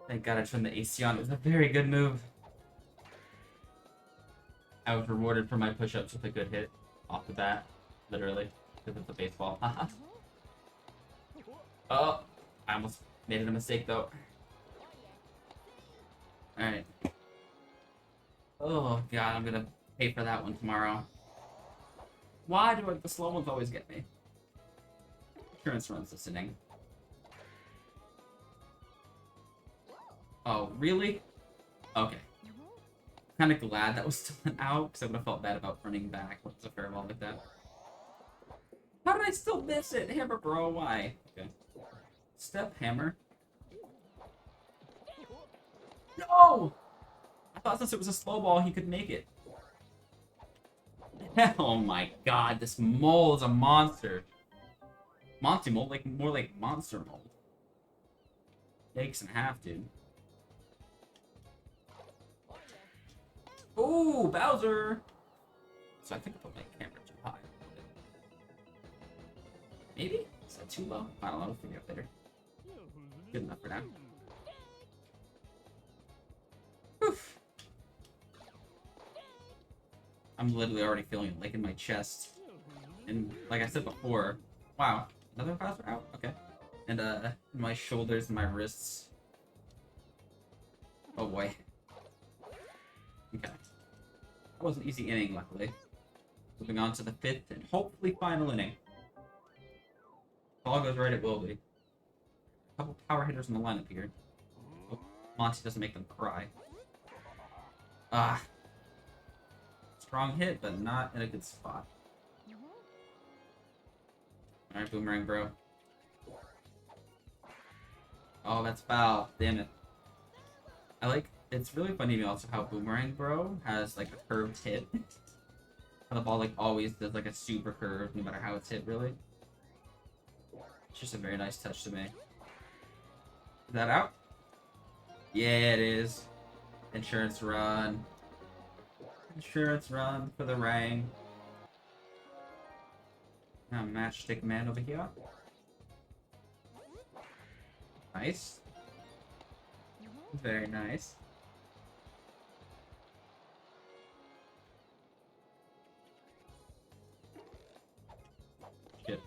Thank God I turned the AC on. It was a very good move. I was rewarded for my push-ups with a good hit off the bat. Literally. Because it's a baseball. Oh! I almost made it a mistake, though. Alright. Oh, God. I'm gonna pay for that one tomorrow. Why do the slow ones always get me? Insurance runs this inning. Oh, really? Okay. Kind of glad that was still an out, because I would have felt bad about running back with a fair ball like that. How did I still miss it? Hammer, bro, why? Okay. Step hammer. No! I thought since it was a slow ball, he could make it. Oh my god, this mole is a monster. Monty mole, like more like monster mole. Yikes in half, dude. Ooh, Bowser! So I think I put my camera too high. Maybe? Is that too low? I don't know, we'll figure it out later. Good enough for now. Oof. I'm literally already feeling it, like in my chest. And like I said before, wow, another Bowser out? Okay. And my shoulders and my wrists. Oh boy. Okay. That was an easy inning, luckily. Moving on to the 5th and hopefully final inning. If all goes right, it will be. A couple power hitters in the lineup here. Hope Monty doesn't make them cry. Ah. Strong hit, but not in a good spot. Alright, Boomerang Bro. Oh, that's foul. Damn it. I like, it's really funny to me also how Boomerang Bro has like a curved hit. How the ball like always does like a super curve no matter how it's hit, really. It's just a very nice touch to me. Is that out? Yeah, it is. Insurance run. Insurance run for the Rang. Now Matchstick Man over here. Nice. Very nice. Shit.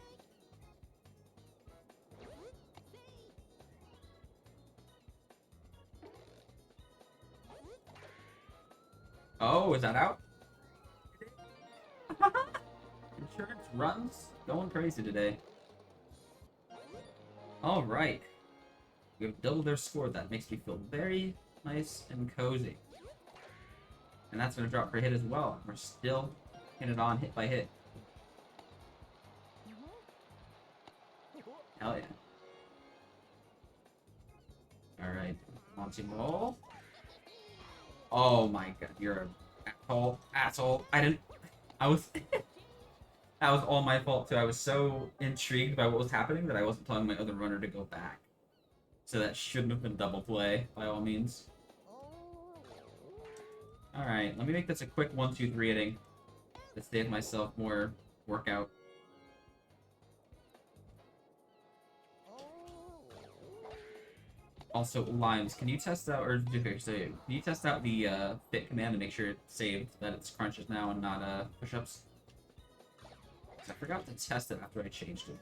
Oh, is that out? Insurance runs going crazy today. Alright. We have doubled their score. That makes me feel very nice and cozy. And that's going to drop for hit as well. We're still hitting it on hit by hit. Hell yeah. Alright. Monty Mole. Oh my god, you're an asshole. Asshole. I was... That was all my fault too. I was so intrigued by what was happening that I wasn't telling my other runner to go back. So that shouldn't have been double play, by all means. Alright, let me make this a quick 1-2-3 inning. To save myself more workout. Also, Limes, can you test out, or okay, so can you test out the fit command to make sure it's saved, that it's crunches now and not push-ups? I forgot to test it after I changed it.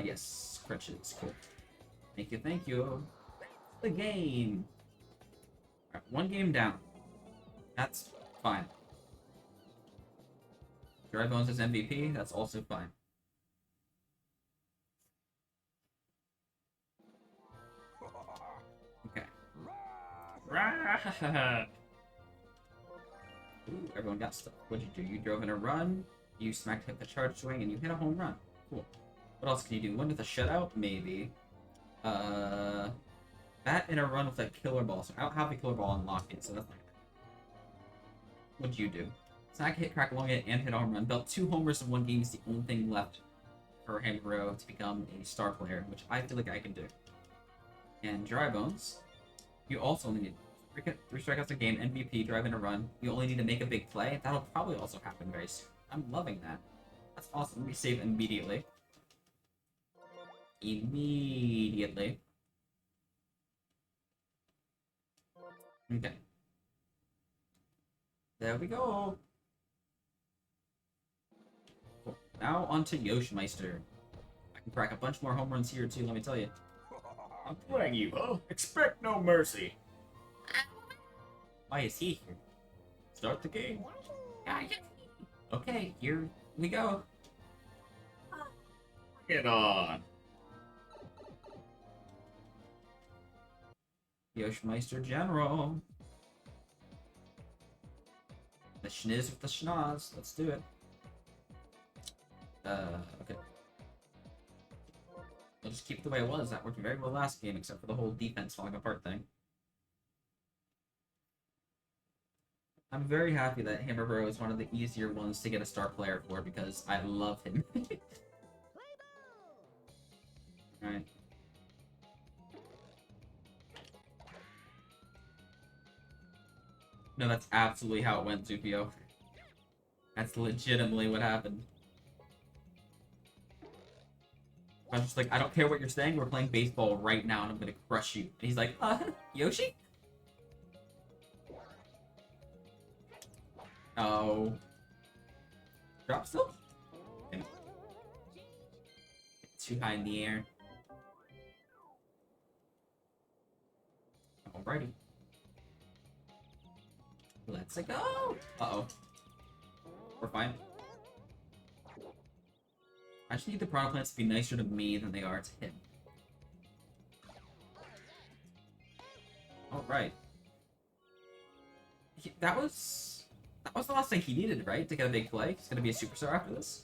Yes, crunches, cool. Thank you, thank you. The game. Alright, 1 game down. That's fine. Dry Bones is MVP, that's also fine. Okay. Ooh, everyone got stuff. What'd you do? You drove in a run, you smacked hit the charge swing, and you hit a home run. Cool. What else can you do? One with a shutout? Maybe. That in a run with a killer ball. So I don't have the killer ball unlocked yet, so that's not good. What'd you do? Snack hit, crack along it, and hit a home run. Built 2 homers in 1 game is the only thing left for Hamburrow to become a star player, which I feel like I can do. And Dry Bones, you also only need 3 strikeouts a game, MVP, drive in a run. You only need to make a big play. That'll probably also happen very soon. I'm loving that. That's awesome. Let me save immediately. Immediately. Okay. There we go. Cool. Now on to Yoshi Meister. I can crack a bunch more home runs here too, let me tell you. I'm playing you, huh? Expect no mercy. Why is he here? Start the game. Okay, here we go. Bring it on. Yoshimeister General. The schniz with the schnoz. Let's do it. Okay. We'll just keep it the way it was. That worked very well last game, except for the whole defense falling apart thing. I'm very happy that Hammer Bro is one of the easier ones to get a star player for because I love him. Alright. No, that's absolutely how it went, Zupio. That's legitimately what happened. I was just like, I don't care what you're saying, we're playing baseball right now and I'm gonna crush you. And he's like, Yoshi? Oh. Drop still? Damn it. Too high in the air. Alrighty. Let's go! Uh-oh. We're fine. I just need the piranha plants to be nicer to me than they are to him. Alright. That was the last thing he needed, right? To get a big play. He's gonna be a superstar after this.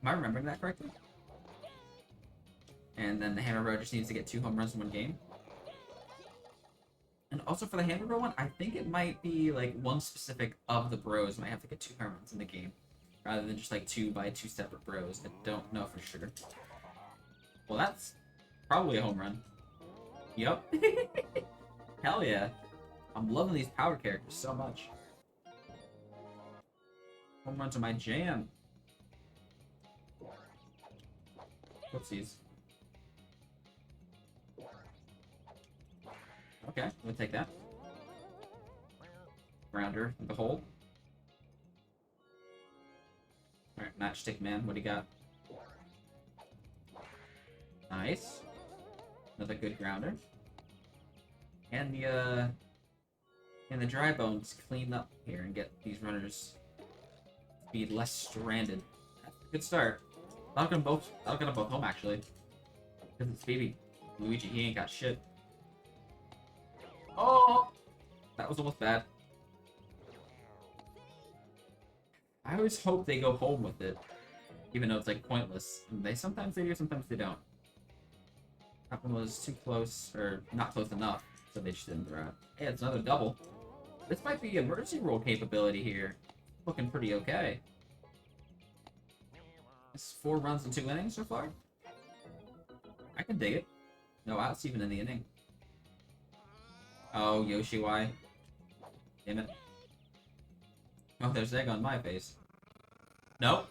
Am I remembering that correctly? And then the Hammer Bro just needs to get 2 home runs in 1 game. And also for the Hammer Bro one, I think it might be like one specific of the bros might have to get 2 home runs in the game. Rather than just like 2 by 2 separate bros. I don't know for sure. Well, that's probably a home run. Yup. Hell yeah. I'm loving these power characters so much. Home runs are my jam. Whoopsies. Okay, we'll take that. Grounder in the hole. Alright, Matchstick Man, what do you got? Nice. Another good grounder. And the dry bones clean up here and get these runners to be less stranded. That's a good start. That'll get them both home actually. Because it's Phoebe. Luigi, he ain't got shit. Oh! That was almost bad. I always hope they go home with it. Even though it's like pointless. And sometimes they do, sometimes they don't. That one was too close, or not close enough, so they just didn't throw it. Hey, it's another double. This might be emergency roll capability here. Looking pretty okay. It's 4 runs in 2 innings so far. I can dig it. No outs even in the inning. Oh, Yoshi, why? Damn it. Oh, there's egg on my face. Nope.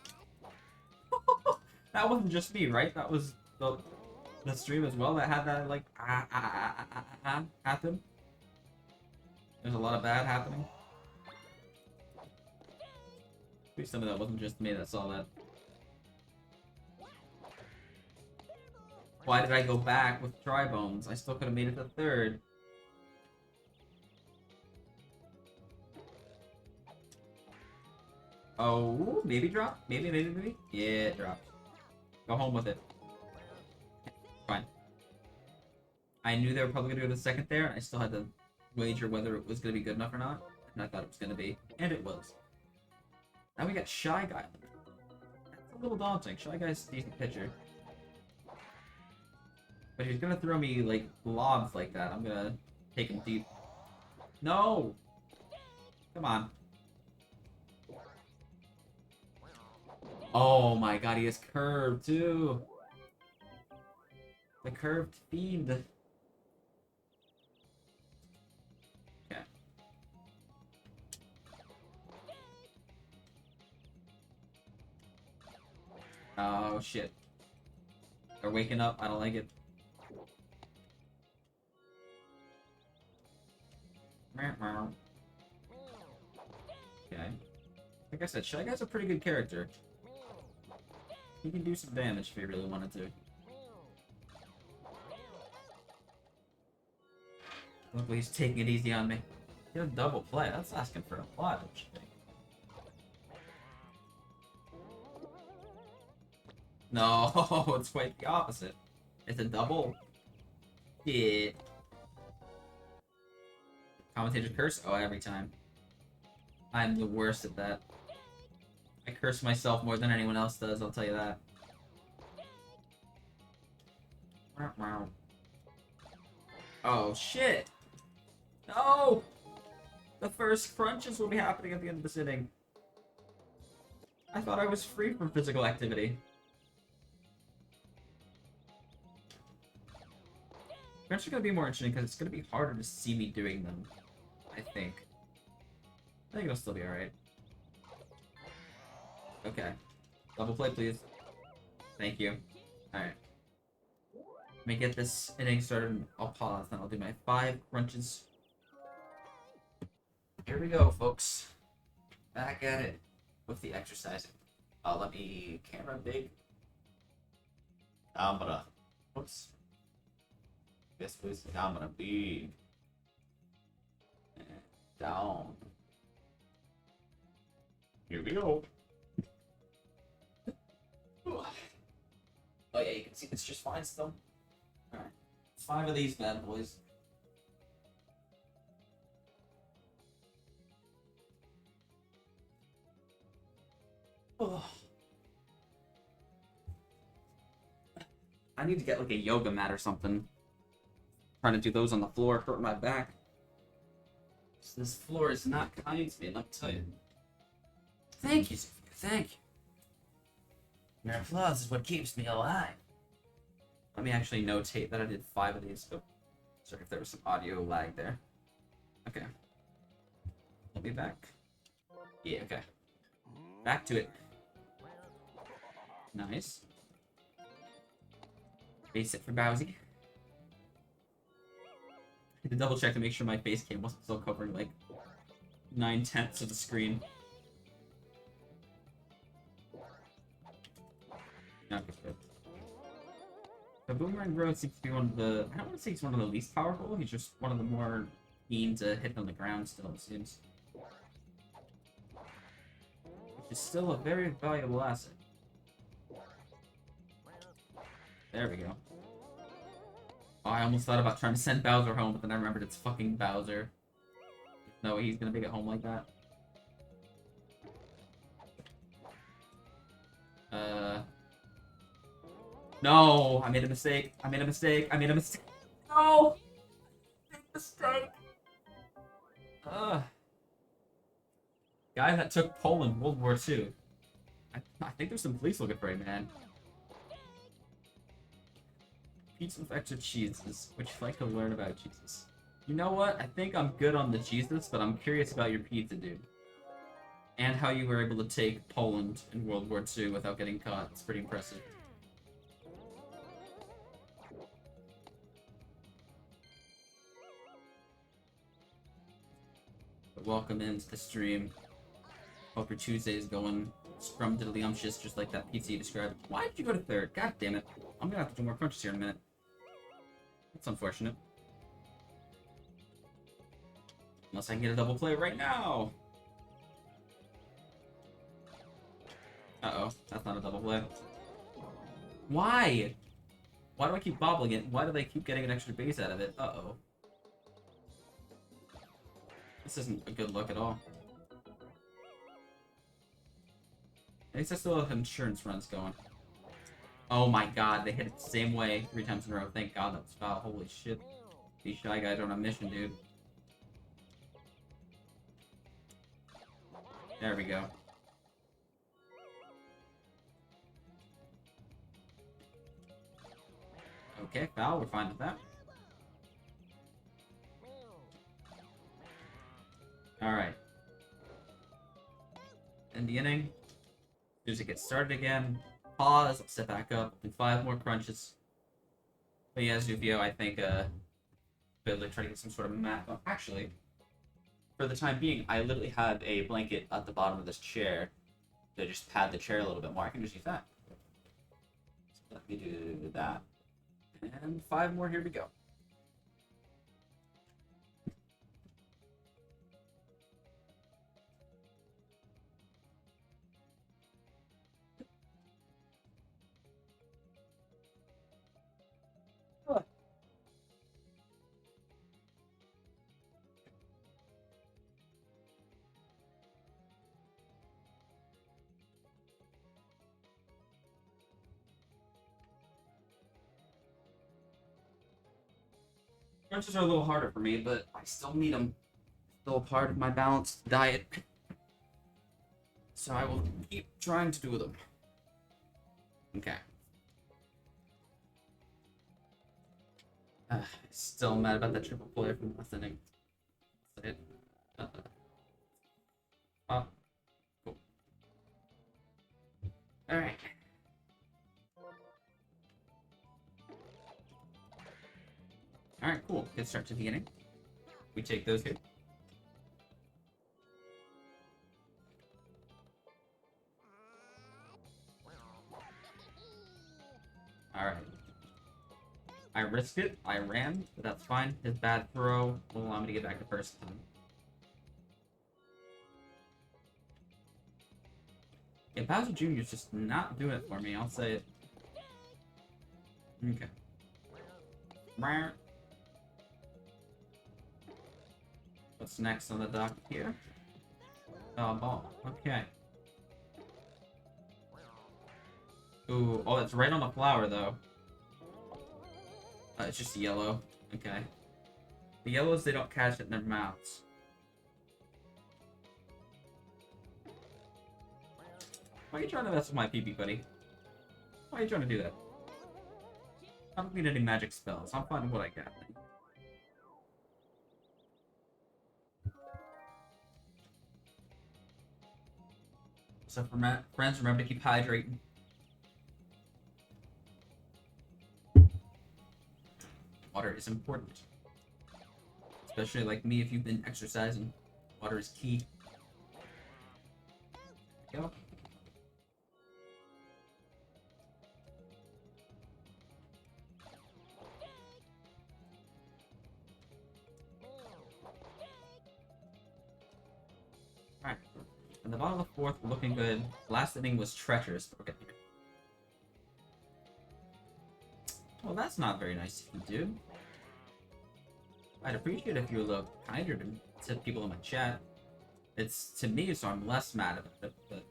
That wasn't just me, right? That was the stream as well that had that, like, happen. There's a lot of bad happening. Maybe some of that wasn't just me that saw that. Why did I go back with dry bones? I still could have made it to 3rd. Oh, maybe drop? Maybe? Yeah, drop. Go home with it. Fine. I knew they were probably going to go to the 2nd there, and I still had to wager whether it was going to be good enough or not. And I thought it was going to be. And it was. Now we got Shy Guy. That's a little daunting. Shy Guy's a decent pitcher. But if he's going to throw me, like, lobs like that, I'm going to take him deep. No! Come on. Oh my god, he has curved too. The curved fiend. Okay. Oh shit. They're waking up. I don't like it. Okay. Like I said, Shy Guy's a pretty good character. He can do some damage if he really wanted to. Look, he's taking it easy on me. He had a double play. That's asking for a lot, don't you think? No, it's quite the opposite. It's a double. Yeah. Commentator curse? Oh, every time. I'm the worst at that. I curse myself more than anyone else does, I'll tell you that. Oh, shit! No! The first crunches will be happening at the end of this inning. I thought I was free from physical activity. Crunches are gonna be more interesting because it's gonna be harder to see me doing them. I think it'll still be alright. Okay. Double play, please. Thank you. Alright. Let me get this inning started and I'll pause, then I'll do my 5 crunches. Here we go, folks. Back at it with the exercising. Let me camera big. Camera. Oops. Yes, please. Camera big. And down. Here we go. Oh yeah, you can see it's just fine still. Alright. 5 of these bad boys. Oh. I need to get like a yoga mat or something. Trying to do those on the floor, hurt my back. So this floor is not kind to me, let me tell you. Thank you, Sophia, thank you. Your applause is what keeps me alive. Let me actually notate that I did 5 of these. Oh, sorry if there was some audio lag there. Okay. Let me back. Yeah, okay. Back to it. Nice. Base it for Bowsy. I had to double check to make sure my face cam wasn't still covering like 9/10 of the screen. Okay, good. The Boomerang Road seems to be one of the... I don't want to say he's one of the least powerful, he's just one of the more keen to hit on the ground still, it seems. Which is still a very valuable asset. There we go. Oh, I almost thought about trying to send Bowser home, but then I remembered it's fucking Bowser. No, he's gonna make it home like that. No! I made a mistake. I made a mistake. I made a mistake. No! Big mistake. Guy that took Poland World War II. I think there's some police looking for him, man. Pizza with extra cheeses. Would you like to learn about Jesus? You know what? I think I'm good on the Jesus, but I'm curious about your pizza, dude. And how you were able to take Poland in World War II without getting caught. It's pretty impressive. But welcome into the stream. Hope your Tuesday is going scrum-diddly-umptious just like that pizza you described. Why did you go to 3rd? God damn it. I'm gonna have to do more crunches here in a minute. That's unfortunate. Unless I can get a double play right now. Uh-oh. That's not a double play. Why? Why do I keep bobbling it? Why do they keep getting an extra base out of it? Uh-oh. This isn't a good look at all. At least I still have insurance runs going. Oh my god, they hit it the same way 3 times in a row. Thank god that was foul. Holy shit. These Shy Guys are on a mission, dude. There we go. Okay, foul. We're fine with that. Alright. End the inning. As soon as it gets started again. Pause, I'll step back up, do 5 more crunches. But yeah, Zufio, I think, I'll try to get some sort of mat. Oh, actually, for the time being, I literally had a blanket at the bottom of this chair to just pad the chair a little bit more. I can just use that. So let me do that. And 5 more, here we go. Crunches are a little harder for me, but I still need them. Still a part of my balanced diet. So I will keep trying to do them. Okay. Still mad about that triple player from last inning. That's it. Oh, cool. Alright. Alright, cool. Good start to the inning. We take those here. Alright. I risked it. I ran, but that's fine. His bad throw will allow me to get back to first time. Yeah, Bowser Jr. is just not doing it for me. I'll say it. Okay. What's next on the dock here? Oh, ball. Okay. Ooh, oh, that's right on the flower, though. It's just yellow. Okay. The yellows, they don't catch it in their mouths. Why are you trying to mess with my PP, buddy? Why are you trying to do that? I don't need any magic spells. I'm fine with what I got. So for friends, remember to keep hydrating. Water is important. Especially like me, if you've been exercising. Water is key. Go. Alright. And the bottom of the fourth, looking good. Last inning was treacherous, but we're getting here. Well, that's not very nice of you, dude. I'd appreciate if you were a little kinder to people in my chat. It's to me, so I'm less mad about it, but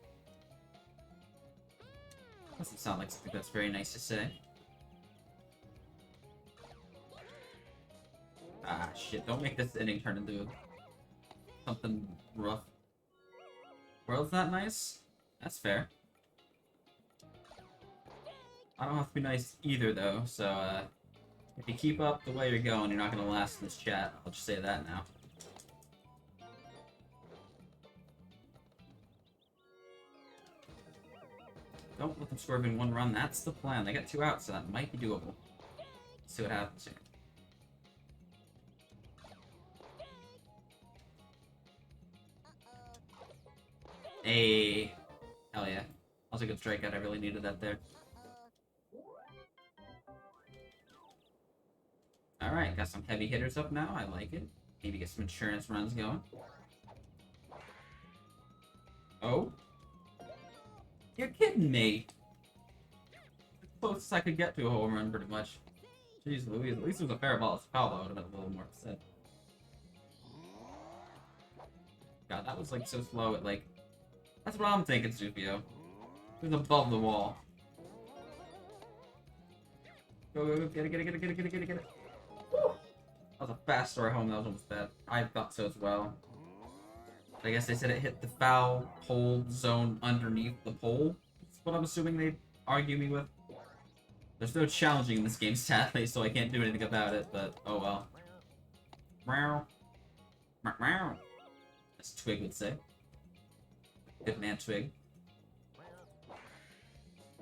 doesn't sound like something that's very nice to say. Ah, shit, don't make this inning turn into something rough. World's not nice? That's fair. I don't have to be nice either, though, so, if you keep up the way you're going, you're not gonna last in this chat. I'll just say that now. Don't let them score in one run. That's the plan. They got 2 outs, so that might be doable. Let's see what happens here. Hey. Hell yeah. That was a good strikeout. I really needed that there. Alright, got some heavy hitters up now. I like it. Maybe get some insurance runs going. Oh? You're kidding me! The closest I could get to a home run, pretty much. Jeez Louise, at least it was a fair ball. It's a foul, though. I would have been a little more upset. God, that was like so slow. It like... That's what I'm thinking, Zufio. It was above the wall. Go, go, go. Get it, get it, get it, get it, get it, get it, get it. Woo! That was a fast story home. That was almost bad. I thought so as well. I guess they said it hit the foul pole zone underneath the pole. That's what I'm assuming they'd argue me with. There's no challenging in this game, sadly, so I can't do anything about it, but oh well. Meow. Meow. As Twig would say. Good man, Twig.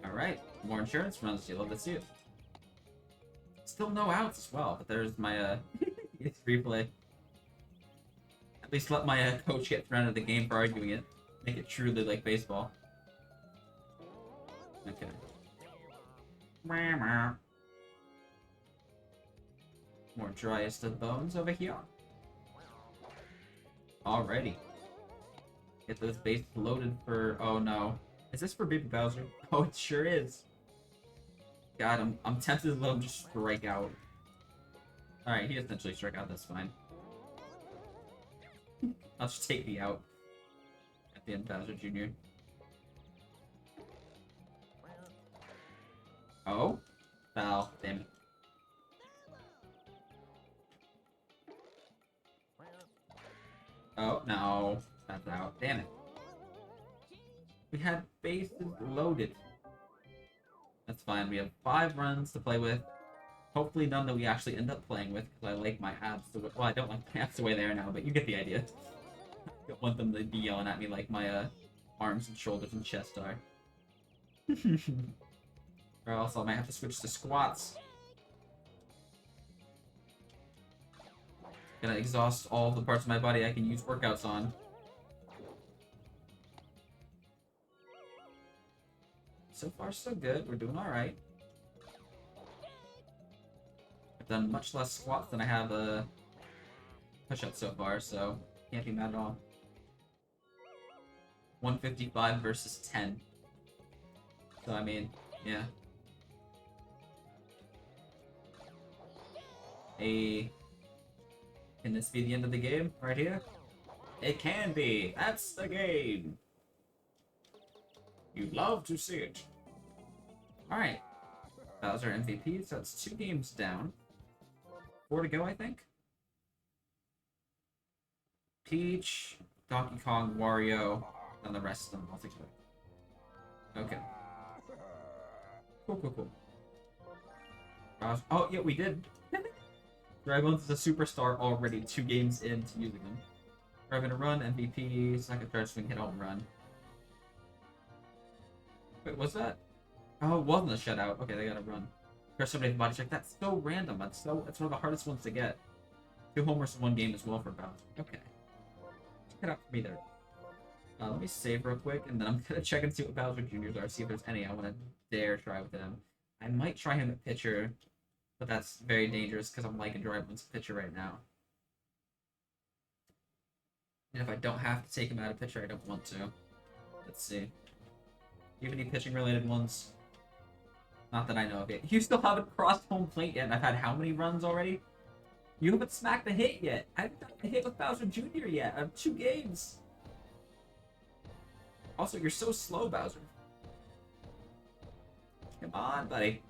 Alright, more insurance runs. You love to see it. Still no outs as well, but there's my replay. At least let my coach get thrown out of the game for arguing it. Make it truly like baseball. Okay. More driest of bones over here. Alrighty. Get those bases loaded for... Oh no. Is this for Baby Bowser? Oh, it sure is. God, I'm tempted to let him just strike out. Alright, he essentially struck out, that's fine. I'll just take the out. At the end, Bowser Jr. Oh? Foul. Damn it. Damn it. We had bases loaded. That's fine. We have 5 runs to play with. Hopefully none that we actually end up playing with, because I like my abs the way... Well, I don't like my abs the way they are now, but you get the idea. I don't want them to be yelling at me like my arms and shoulders and chest are. Or else I might have to switch to squats. Gonna exhaust all the parts of my body I can use workouts on. So far, so good. We're doing alright. I've done much less squats than I have push-ups so far, so can't be mad at all. 155 versus 10. So, I mean, yeah. Can this be the end of the game right here? It can be. That's the game. You love to see it. Alright. Bowser MVP, so that's 2 games down. 4 to go, I think. Peach, Donkey Kong, Wario, and the rest of them all together. Okay. Cool, cool, cool. Bowser. Oh, yeah, we did. Dragon's is a superstar already 2 games into using them. Driving a run, MVP, second charge swing, hit home run. Wait, what's that? Oh, it wasn't a shutout. Okay, they gotta run. Press somebody's body check. That's so random. That's one of the hardest ones to get. 2 homers in 1 game as well for Bowser. Okay. Check it out for me there. Let me save real quick, and then I'm gonna check and see what Bowser Juniors are, see if there's any I want to dare try with him. I might try him at pitcher, but that's very dangerous because I'm liking Dragon's pitcher right now. And if I don't have to take him out of pitcher, I don't want to. Let's see. Do you have any pitching related ones? Not that I know of yet. You still haven't crossed home plate yet, and I've had how many runs already? You haven't smacked a hit yet. I haven't done a hit with Bowser Jr. yet. I have 2 games. Also, you're so slow, Bowser. Come on, buddy.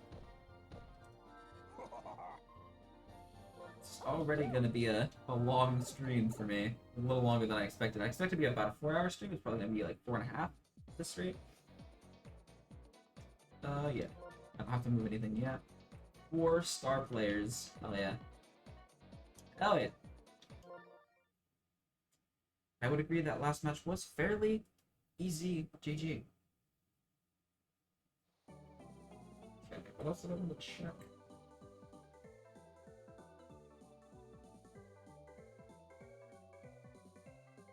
It's already gonna be a long stream for me. A little longer than I expected. I expected to be about a 4-hour stream. It's probably gonna be like 4.5 this rate. Yeah. I don't have to move anything yet. 4 star players. Hell yeah. Hell yeah. I would agree that last match was fairly easy. GG. Okay, what else did I want to check?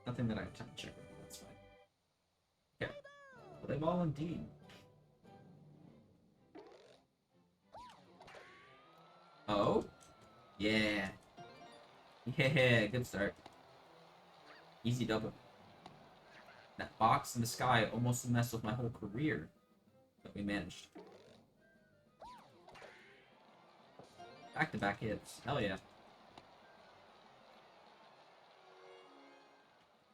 Nothing that I have time to check. That's fine. Okay. Play ball indeed. Oh? Yeah. Yeah, good start. Easy double. That box in the sky almost messed with my whole career. But we managed. Back-to-back hits. Hell yeah.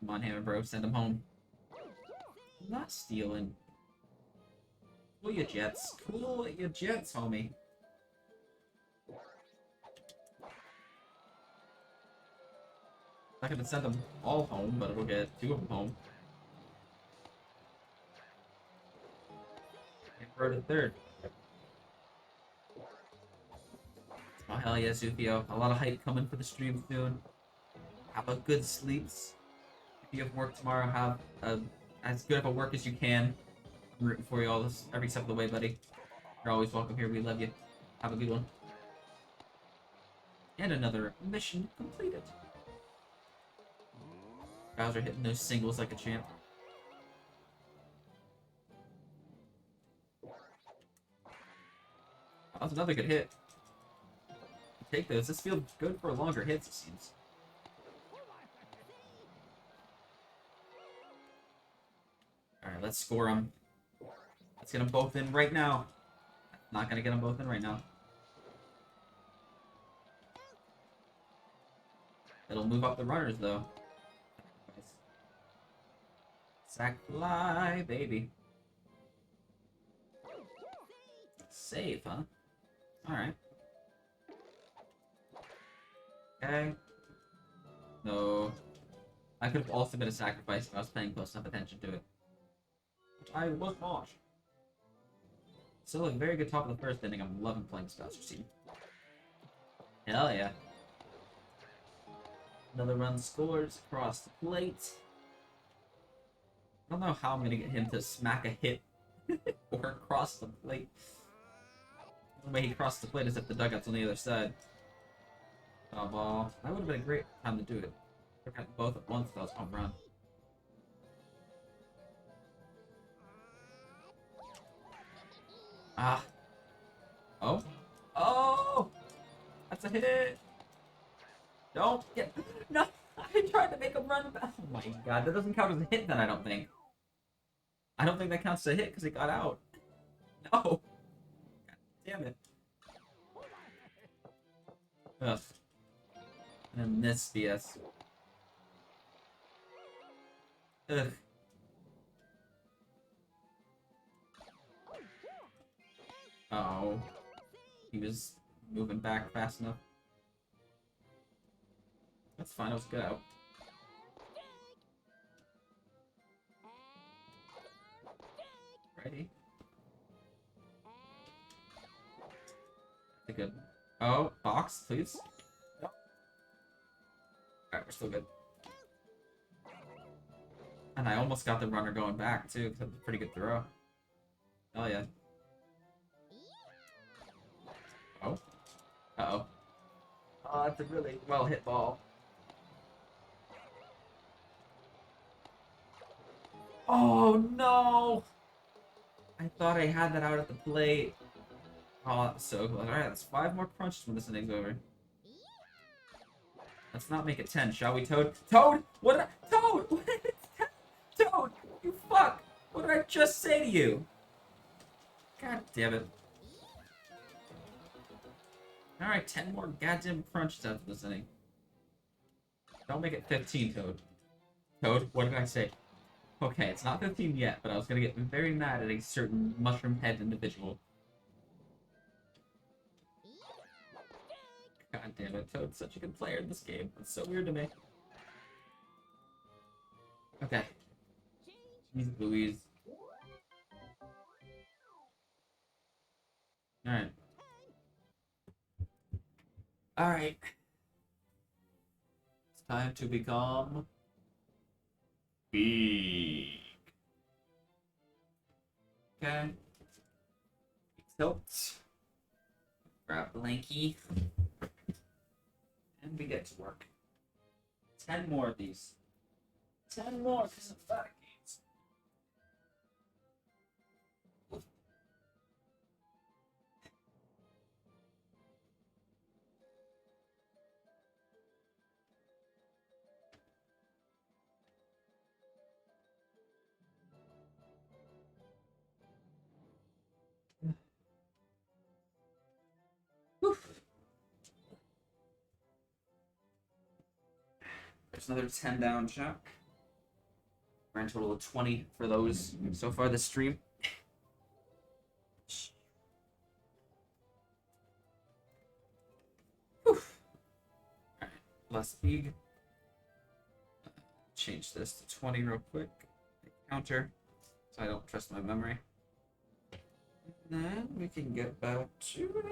Come on, Hammer Bro, send him home. I'm not stealing. Cool your jets. Cool your jets, homie. Not gonna send them all home, but we'll get 2 of them home. Hammer to third. Oh, hell yeah, Zufio. A lot of hype coming for the stream soon. Have a good sleeps. If you have work tomorrow, have as good of a work as you can. I'm rooting for you all this every step of the way, buddy. You're always welcome here. We love you. Have a good one. And another mission completed. Bowser hitting those singles like a champ. That was another good hit. Take those. This feels good for longer hits, it seems. Alright, let's score them. Let's get them both in right now. Not gonna get them both in right now. It'll move up the runners, though. Sack fly, baby. Save, huh? Alright. Okay. No. I could have also been a sacrifice if I was paying close enough attention to it. Which I was not. Still a very good top of the first inning. I'm loving playing Special Team. Hell yeah. Another run scores across the plate. I don't know how I'm gonna get him to smack a hit or cross the plate. The way he crossed the plate is if the dugout's on the other side. Oh, ball. That would have been a great time to do it. Look at both at once, that was home run. Ah. Oh. Oh! That's a hit! Don't get. No! I tried to make him run back. Oh my god, that doesn't count as a hit then, I don't think. I don't think that counts as a hit because he got out. No! God damn it. Ugh. And then this BS. Ugh. Oh. He was moving back fast enough. That's fine, it was good out. Ready? Good. Oh, box, please. Yep. Alright, we're still good. And I almost got the runner going back, too, because that was a pretty good throw. Oh, yeah. Oh. Uh-oh. Oh, that's a really well-hit ball. Oh, no! I thought I had that out at the plate. Oh, that was so close. Alright, that's 5 more crunches when this inning's over. Let's not make it 10, shall we, Toad? Toad! What did I... Toad! What did I... Toad! You fuck! What did I just say to you? God damn it. Alright, 10 more goddamn crunches after this inning. Don't make it 15, Toad. Toad, what did I say? Okay, it's not 15 yet, but I was gonna get very mad at a certain mushroom-head individual. God damn it, Toad's such a good player in this game. It's so weird to me. Okay. Jeez Louise. Alright. Alright. It's time to become big. Okay. Tilt. Grab Blanky. And we get to work. 10 more of these. 10 more because of fat games. There's another 10 down shot. Grand total of 20 for those so far this stream. Alright, less big. Change this to 20 real quick. Counter, so I don't trust my memory. And then we can get back to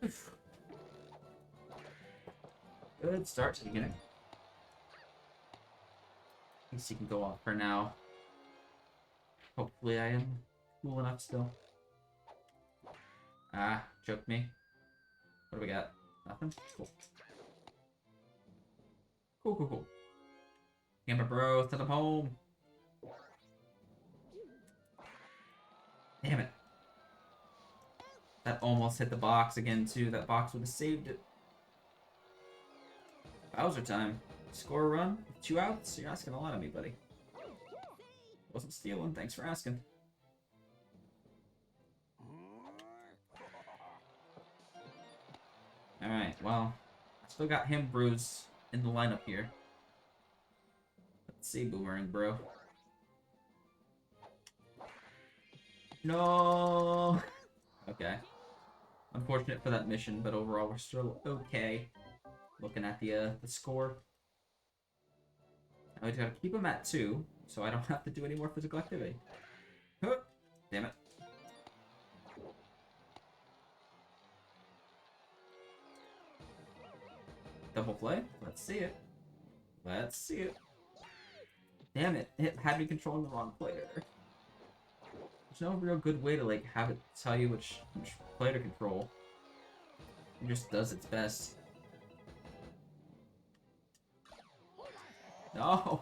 it. Good start to the beginning. At least he can go off for now. Hopefully I am cool enough still. Ah, choked me. What do we got? Nothing? Cool. Cool. Camper bro, send him home. Damn it. That almost hit the box again too. That box would have saved it. Bowser time. Score a run with 2 outs? You're asking a lot of me, buddy. Wasn't stealing. Thanks for asking. Alright, well, I still got him Bruce in the lineup here. Let's see, Boomerang Bro. No! Okay. Unfortunate for that mission, but overall we're still okay. looking at the score. Now we just gotta keep him at 2, so I don't have to do any more physical activity. Huh. Damn it. Double play? Let's see it. Let's see it. Damn it, it had me controlling the wrong player. There's no real good way to like have it tell you which player to control. It just does its best. No!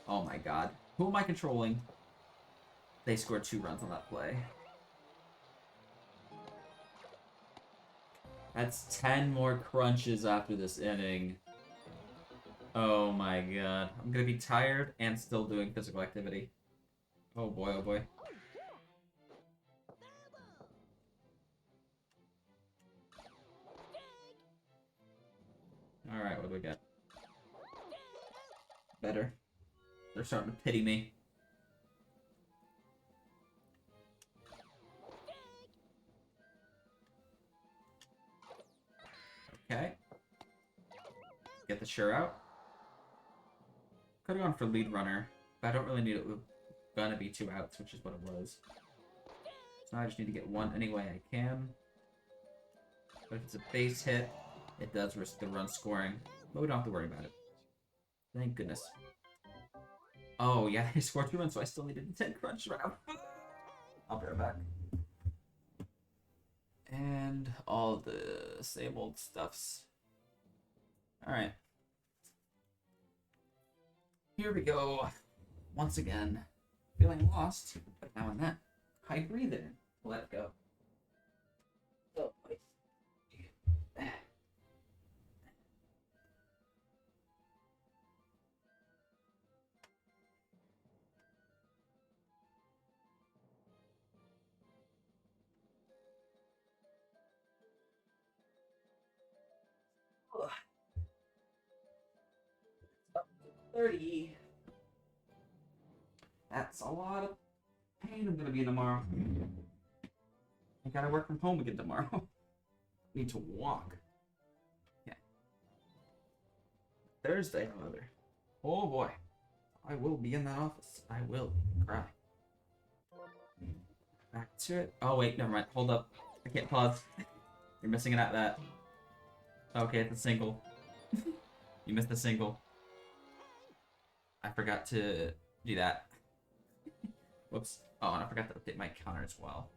Oh my god. Who am I controlling? They scored 2 runs on that play. That's 10 more crunches after this inning. Oh my god. I'm gonna be tired and still doing physical activity. Oh boy, oh boy. Alright, what do we got? Better. They're starting to pity me. Okay. Get the sure out. Could have gone for lead runner, but I don't really need it. We're gonna be 2 outs, which is what it was. So now I just need to get 1 any way I can. But if it's a base hit, it does risk the run scoring, but we don't have to worry about it. Thank goodness. Oh yeah, they scored 2 runs, so I still needed 10 crunch right now. I'll be right back. And all the same old stuffs. Alright. Here we go. Once again. Feeling lost, but now and then. I breathe in. Let go. Oh, boy. Up to 30. That's a lot of pain I'm gonna be in tomorrow. I gotta work from home again tomorrow. Need to walk. Yeah. Thursday, however. Oh boy. I will be in that office. I will cry. Back to it. Oh wait, never mind. Hold up. I can't pause. You're missing it at that. Okay, it's a single. You missed the single. I forgot to do that. Whoops. Oh, and I forgot to update my counter as well.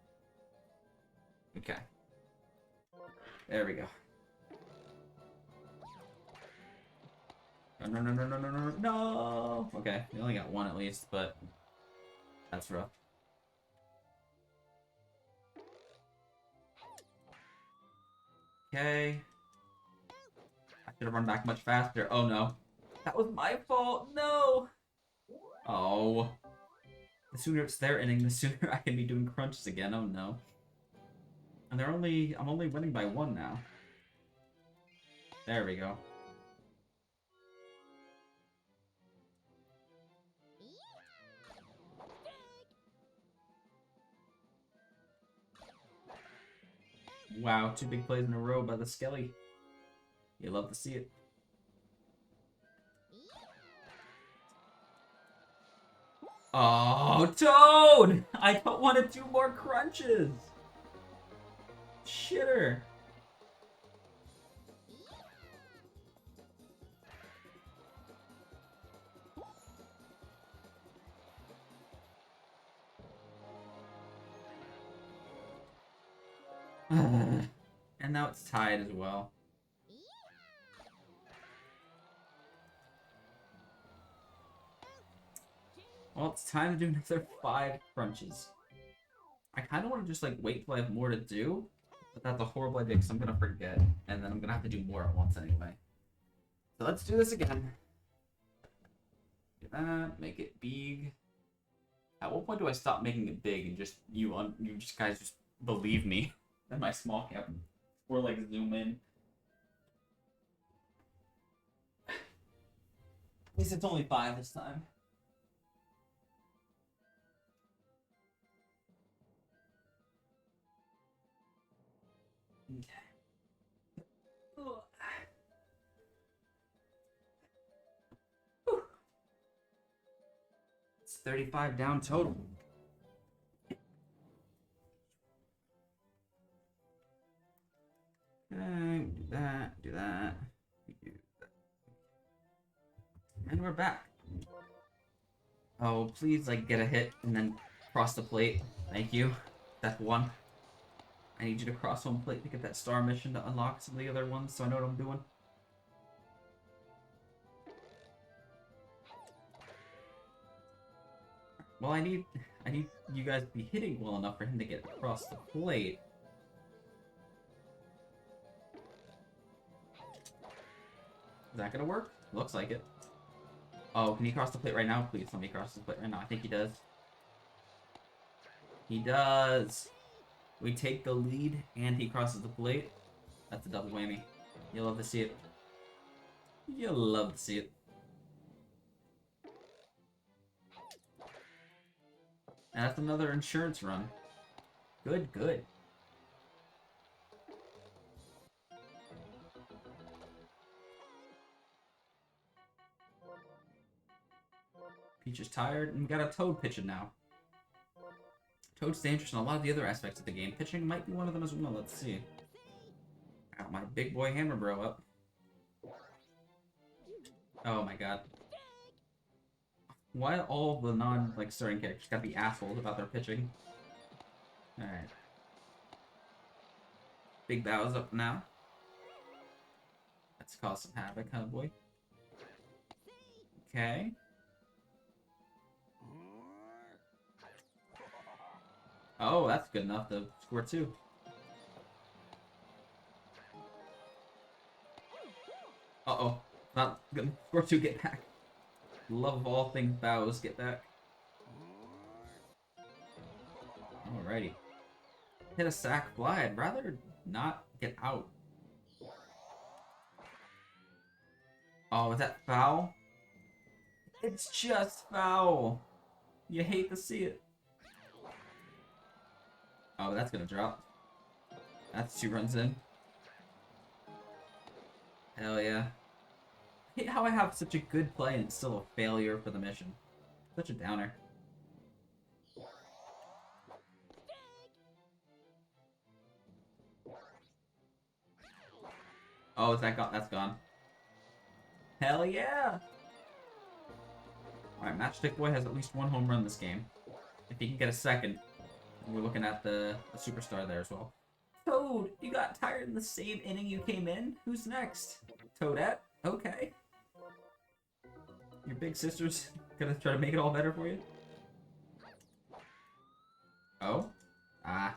Okay. There we go. No, no, no, no, no, no, no, no! Okay, we only got 1 at least, but that's rough. Okay. I should have run back much faster. Oh no. That was my fault! No! Oh. The sooner it's their inning, the sooner I can be doing crunches again. Oh no. And I'm only winning by 1 now. There we go. Wow, 2 big plays in a row by the Skelly. You love to see it. Oh, Toad! I don't want to do more crunches! Shitter. And now it's tied as well. Well, it's time to do another 5 crunches. I kind of want to just like wait till I have more to do, but that's a horrible idea because I'm gonna forget, and then I'm gonna have to do more at once anyway. So let's do this again. Do that, make it big. At what point do I stop making it big and just you just guys just believe me in my small cap or like zoom in? At least it's only 5 this time. Okay. It's 35 down total. Okay, do that, do that. Do that. And we're back. Oh, please, like, get a hit and then cross the plate. Thank you. That's one. I need you to cross home plate to get that star mission to unlock some of the other ones so I know what I'm doing. Well, I need you guys to be hitting well enough for him to get across the plate. Is that gonna work? Looks like it. Oh, can he cross the plate right now? Please let me cross the plate right now. I think he does. He does. We take the lead and he crosses the plate. That's a double whammy. You'll love to see it. You'll love to see it. And that's another insurance run. Good, good. Peach is tired, and we got a Toad pitching now. Toad's dangerous in a lot of the other aspects of the game. Pitching might be one of them as well. Let's see. Got my big boy Hammer Bro up. Oh my god. Why all the starting characters gotta be assholes about their pitching? Alright. Big Bow's up now. Let's cause some havoc, huh, boy? Okay. Oh, that's good enough to score 2. Uh-oh. Not gonna score 2, get back. Love of all things bows, get back. Alrighty. Hit a sack fly. I'd rather not get out. Oh, is that foul? It's just foul. You hate to see it. Oh, that's gonna drop. That's 2 runs in. Hell yeah. I hate how I have such a good play and it's still a failure for the mission. Such a downer. Oh, is that gone? That's gone. Hell yeah! Alright, Matchstick Boy has at least 1 home run this game. If he can get a second, we're looking at the superstar there as well. Toad, you got tired in the same inning you came in? Who's next? Toadette? Okay. Your big sister's gonna try to make it all better for you? Oh? Ah.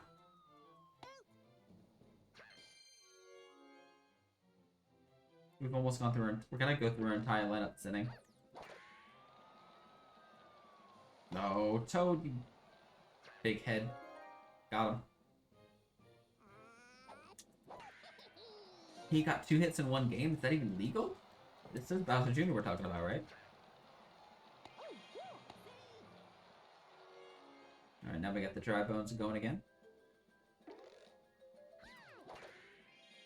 We've almost gone through we're gonna go through our entire lineup this inning. No, Toad, you big head. Got him. He got 2 hits in 1 game? Is that even legal? This is Bowser Jr. we're talking about, right? Alright, now we got the dry bones going again.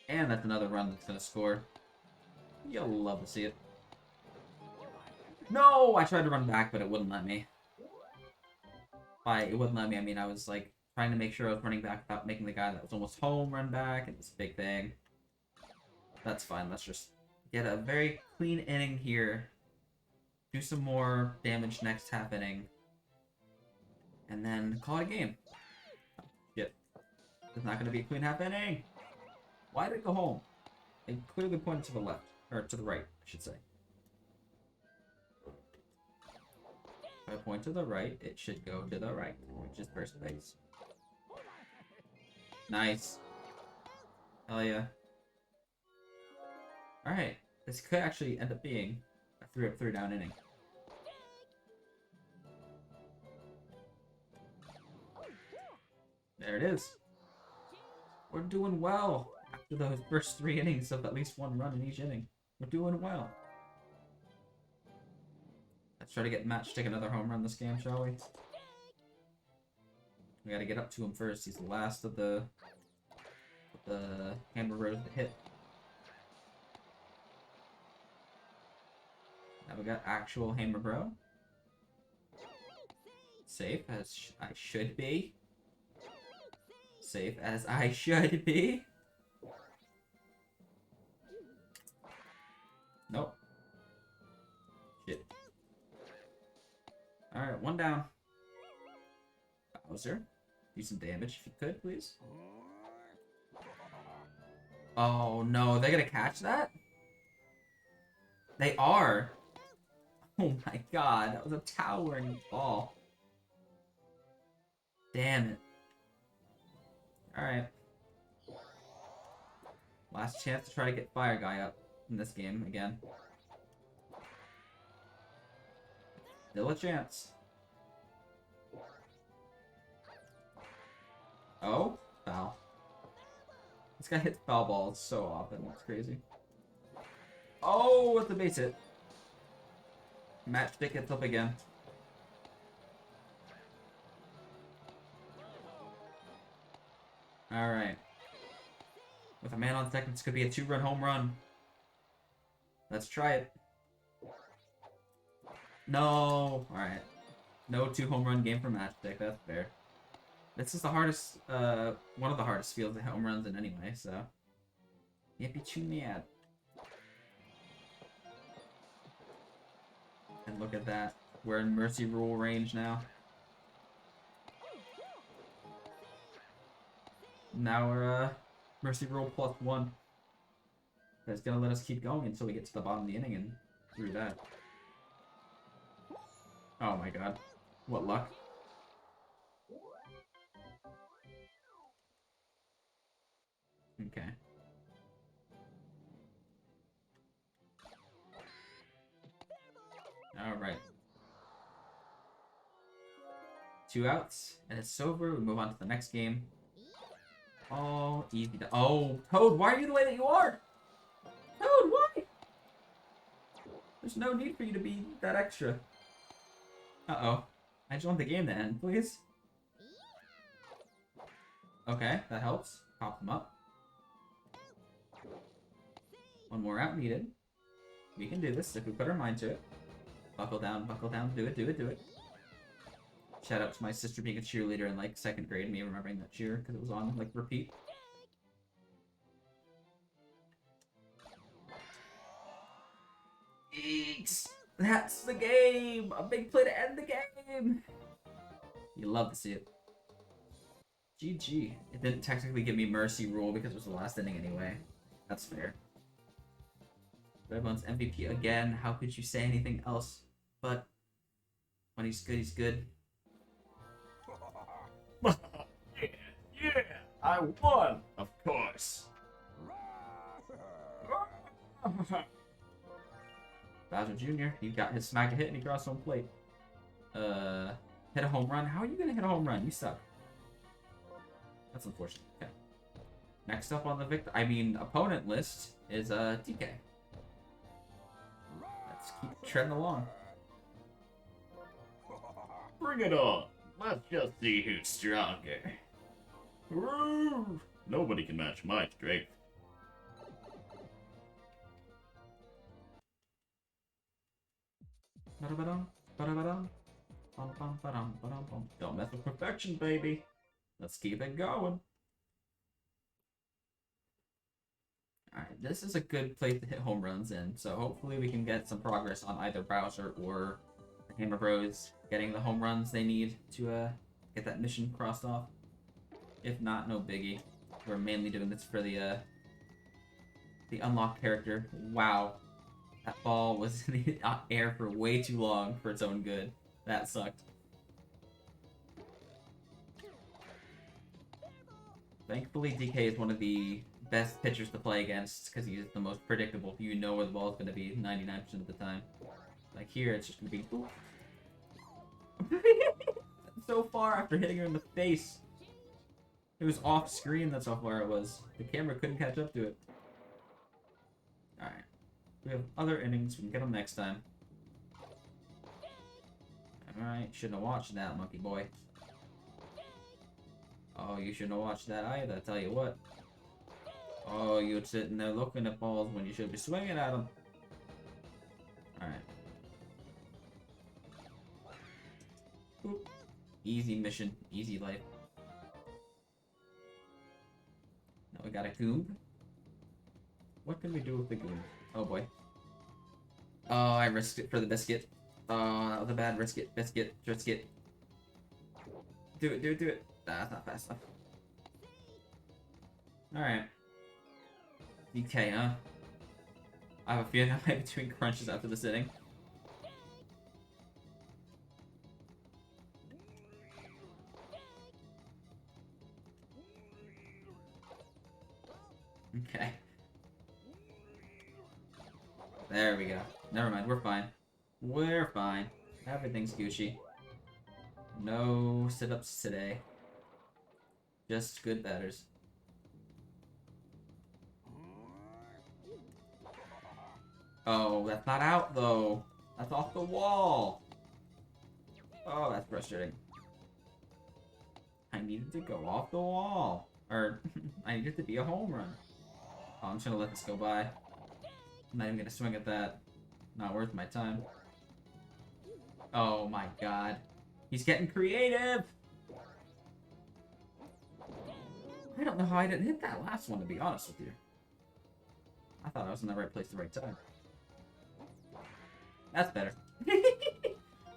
And that's another run that's gonna score. You'll love to see it. No! I tried to run back, but it wouldn't let me. By it wouldn't let me, I mean I was like trying to make sure I was running back without making the guy that was almost home run back, and this big thing. That's fine, let's just get a very clean inning here. Do some more damage next half inning. And then call it a game. Oh, shit. It's not going to be a clean half inning. Why did it go home? It clearly pointed to the left. Or to the right, I should say. If I point to the right, it should go to the right, which is first base. Nice. Hell yeah. Alright. This could actually end up being a 3-up, 3-down inning. There it is. We're doing well. After those first 3 innings of at least 1 run in each inning. We're doing well. Let's try to get Matchstick another home run this game, shall we? We gotta get up to him first. He's the last of the Hammer Bros to hit. Now we got actual Hammer Bro. Safe as I should be. Safe as I should be. Nope. Shit. Alright, one down. Bowser, do some damage if you could, please. Oh no, they're gonna catch that? They are. Oh my god, that was a towering ball. Damn it. Alright. Last chance to try to get Fire Guy up in this game again. Still a chance. Oh, foul. This guy hits foul balls so often, it's crazy. Oh, with the base hit. Matchstick hits up again. Alright. With a man on deck, this could be a 2-run home run. Let's try it. No! Alright. No 2-home-run game for Matchstick, that's fair. This is the hardest, one of the hardest fields to hit home runs in anyway, so... Can't be too mad. And look at that. We're in Mercy Rule range now. Now we're, Mercy Rule +1. That's gonna let us keep going until we get to the bottom of the inning and through that. Oh my god. What luck. Okay. Alright. 2 outs, and it's over. We move on to the next game. Oh, easy. Oh, Toad, why are you the way that you are? Toad, why? There's no need for you to be that extra. Uh-oh. I just want the game to end, please. Okay, that helps. Pop them up. One more out needed. We can do this if we put our mind to it. Buckle down, do it, do it, do it. Shout out to my sister being a cheerleader in, like, 2nd grade, me remembering that cheer, because it was on, like, repeat. Eeks! That's the game! A big play to end the game! You love to see it. GG. It didn't technically give me Mercy Rule because it was the last inning anyway. That's fair. Redbone's MVP again. How could you say anything else? But when he's good, he's good. Yeah, I won, of course. Bowser Jr., he got his smack a hit and he crossed home plate. Hit a home run? How are you gonna hit a home run? You suck. That's unfortunate. Okay. Next up on the opponent list is DK. Let's keep treading along. Bring it on. Let's just see who's stronger. Woo! Nobody can match my strength. Don't mess with perfection, baby. Let's keep it going. Alright, this is a good place to hit home runs in, so hopefully we can get some progress on either Bowser or the Hammer Bros getting the home runs they need to get that mission crossed off. If not, no biggie. We're mainly doing this for the unlocked character. Wow. That ball was in the air for way too long for its own good. That sucked. Thankfully, DK is one of the best pitchers to play against because he is the most predictable. You know where the ball is going to be 99% of the time. Like here, it's just going to be... so far after hitting her in the face. It was off screen, that's how far it was. The camera couldn't catch up to it. Alright. We have other innings, we can get them next time. Alright, shouldn't have watched that, monkey boy. Oh, you shouldn't have watched that either, I tell you what. Oh, you're sitting there looking at balls when you should be swinging at them. Alright. Boop. Easy mission, easy life. Now we got a goomb. What can we do with the goomb? Oh boy. Oh, I risked it for the biscuit. Oh, that was a bad risk it. Biscuit. Risk it. Do it, do it, do it. Nah, that's not fast enough. Alright. DK, huh? I have a feeling I might be doing crunches after this inning. Okay. There we go. Never mind, we're fine. We're fine. Everything's Gucci. No sit-ups today. Just good batters. Oh, that's not out though. That's off the wall. Oh, that's frustrating. I needed to go off the wall. Or, I needed to be a home run. Oh, I'm just gonna let this go by. I'm not even gonna swing at that. Not worth my time. Oh my god. He's getting creative! I don't know how I didn't hit that last one, to be honest with you. I thought I was in the right place at the right time. That's better.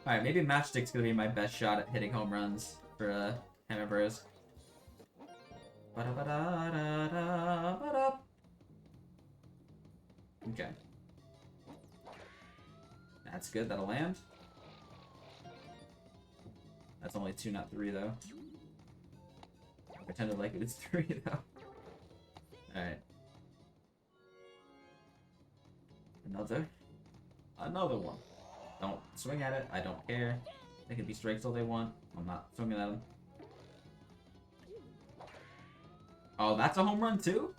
Alright, maybe Matchstick's gonna be my best shot at hitting home runs for Hammer Bros. Okay. That's good, that'll land. That's only 2, not 3, though. I pretended like it was 3, though. Alright. Another one. Don't swing at it, I don't care. They can be strikes all they want. I'm not swinging at them. Oh, that's a home run, too?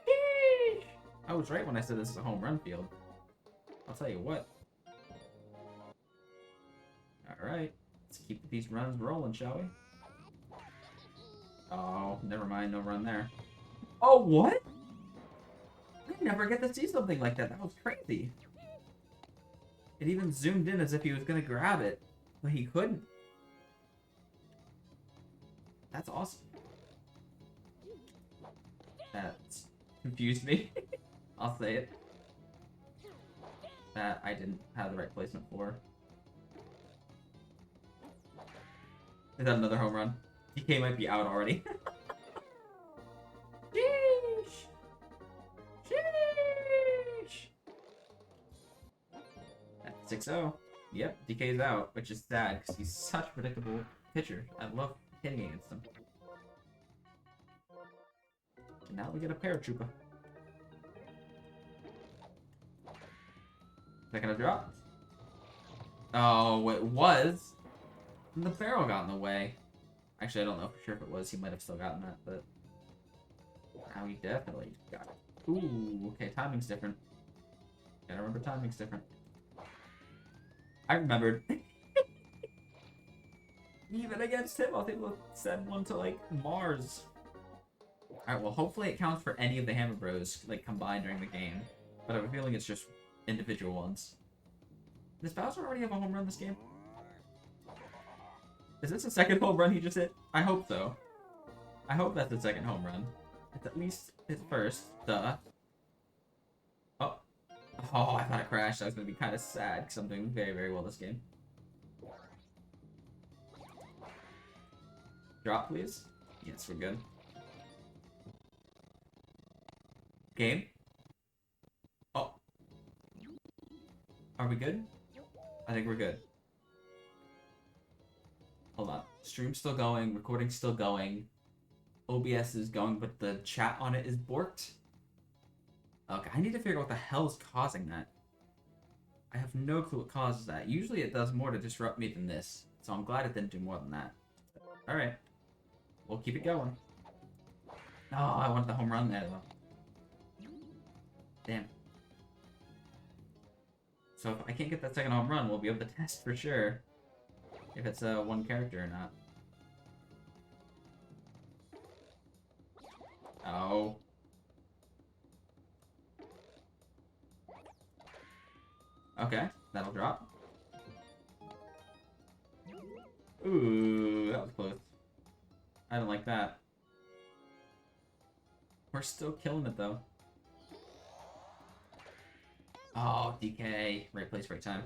Sheesh. I was right when I said this is a home run field. I'll tell you what. Alright, let's keep these runs rolling, shall we? Oh, never mind, no run there. Oh, what? I never get to see something like that. That was crazy. It even zoomed in as if he was gonna grab it, but he couldn't. That's awesome. That confused me. I'll say it. That I didn't have the right placement for. Is that another home run? DK might be out already. Sheesh! Sheesh! That's 6-0. Yep, DK's out, which is sad because he's such a predictable pitcher. I love hitting against him. And now we get a paratrooper. Is that gonna drop? Oh, it was. The barrel got in the way. Actually, I don't know for sure if it was. He might have still gotten that, but now he definitely got it. Ooh, okay, timing's different. Gotta remember timing's different. I remembered. Even against him, I was able to send one to, like, Mars. Alright, well, hopefully it counts for any of the Hammer Bros, like, combined during the game. But I have a feeling it's just individual ones. Does Bowser already have a home run this game? Is this the second home run he just hit? I hope so. I hope that's the second home run. It's at least his first. Duh. Oh. Oh, I thought it crashed. I was going to be kind of sad because I'm doing very, very well this game. Drop, please. Yes, we're good. Game. Oh. Are we good? I think we're good. Hold on. Stream's still going. Recording's still going. OBS is going, but the chat on it is borked. Okay, I need to figure out what the hell is causing that. I have no clue what causes that. Usually it does more to disrupt me than this. So I'm glad it didn't do more than that. Alright. We'll keep it going. Oh, I want the home run there, though. Damn. So if I can't get that second home run, we'll be able to test for sure if it's one character or not. Oh. Okay, that'll drop. Ooh, that was close. I don't like that. We're still killing it though. Oh, DK. Right place, right time.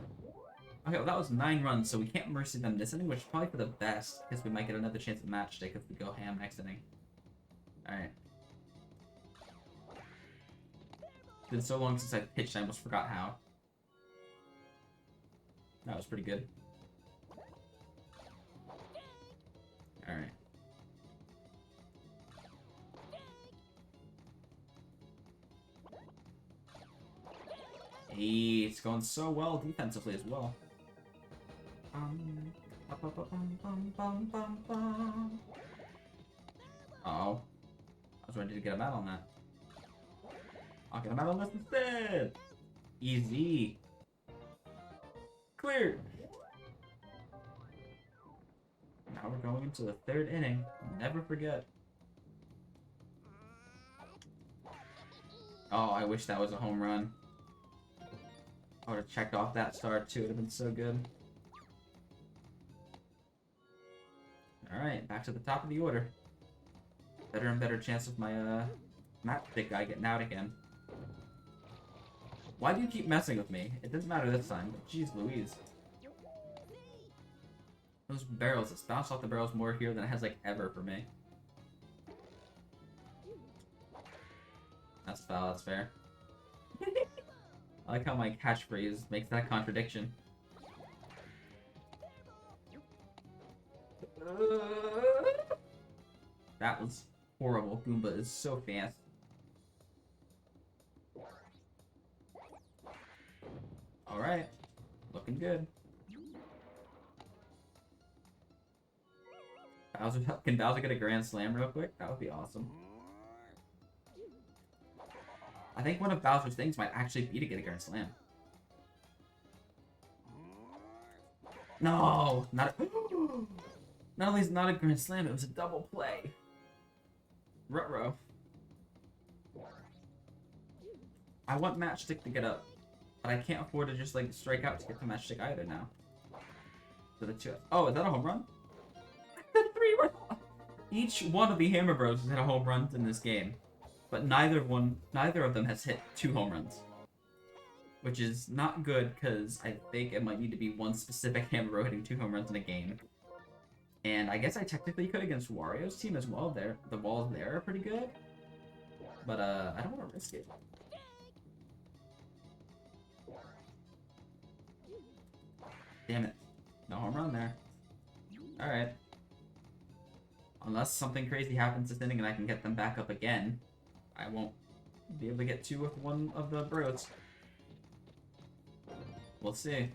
Okay, well that was 9 runs, so we can't mercy them this inning, which is probably for the best, because we might get another chance at matchstick if we go ham next inning. Alright. It's been so long since I pitched, I almost forgot how. That was pretty good. Alright. Hey, it's going so well defensively as well. Uh-oh. I was ready to get him out on that. I'll get him out on this instead! Easy. Clear! Now we're going into the 3rd inning. Never forget. Oh, I wish that was a home run. I would have checked off that start too. It would have been so good. Alright, back to the top of the order. Better and better chance of my matchstick guy getting out again. Why do you keep messing with me? It doesn't matter this time, but jeez Louise. Those barrels, it's bounced off the barrels more here than it has like ever for me. That's foul, that's fair. I like how my catchphrase makes that contradiction. That was horrible. Goomba is so fast. Alright. Looking good. Bowser, can Bowser get a grand slam real quick? That would be awesome. I think one of Bowser's things might actually be to get a grand slam. No! Not only is it not a grand slam, it was a double play. Ruh-roh. I want Matchstick to get up, but I can't afford to just like strike out to get the Matchstick either now. So the 2. Oh, is that a home run? The 3 were. Each one of the Hammer Bros has hit a home run in this game, but neither of them has hit 2 home runs, which is not good because I think it might need to be one specific Hammer Bro hitting 2 home runs in a game. And I guess I technically could against Wario's team as well. There, the walls there are pretty good, but I don't want to risk it. Damn it! No home run there. All right. Unless something crazy happens this inning and I can get them back up again, I won't be able to get 2 with one of the Bros. We'll see.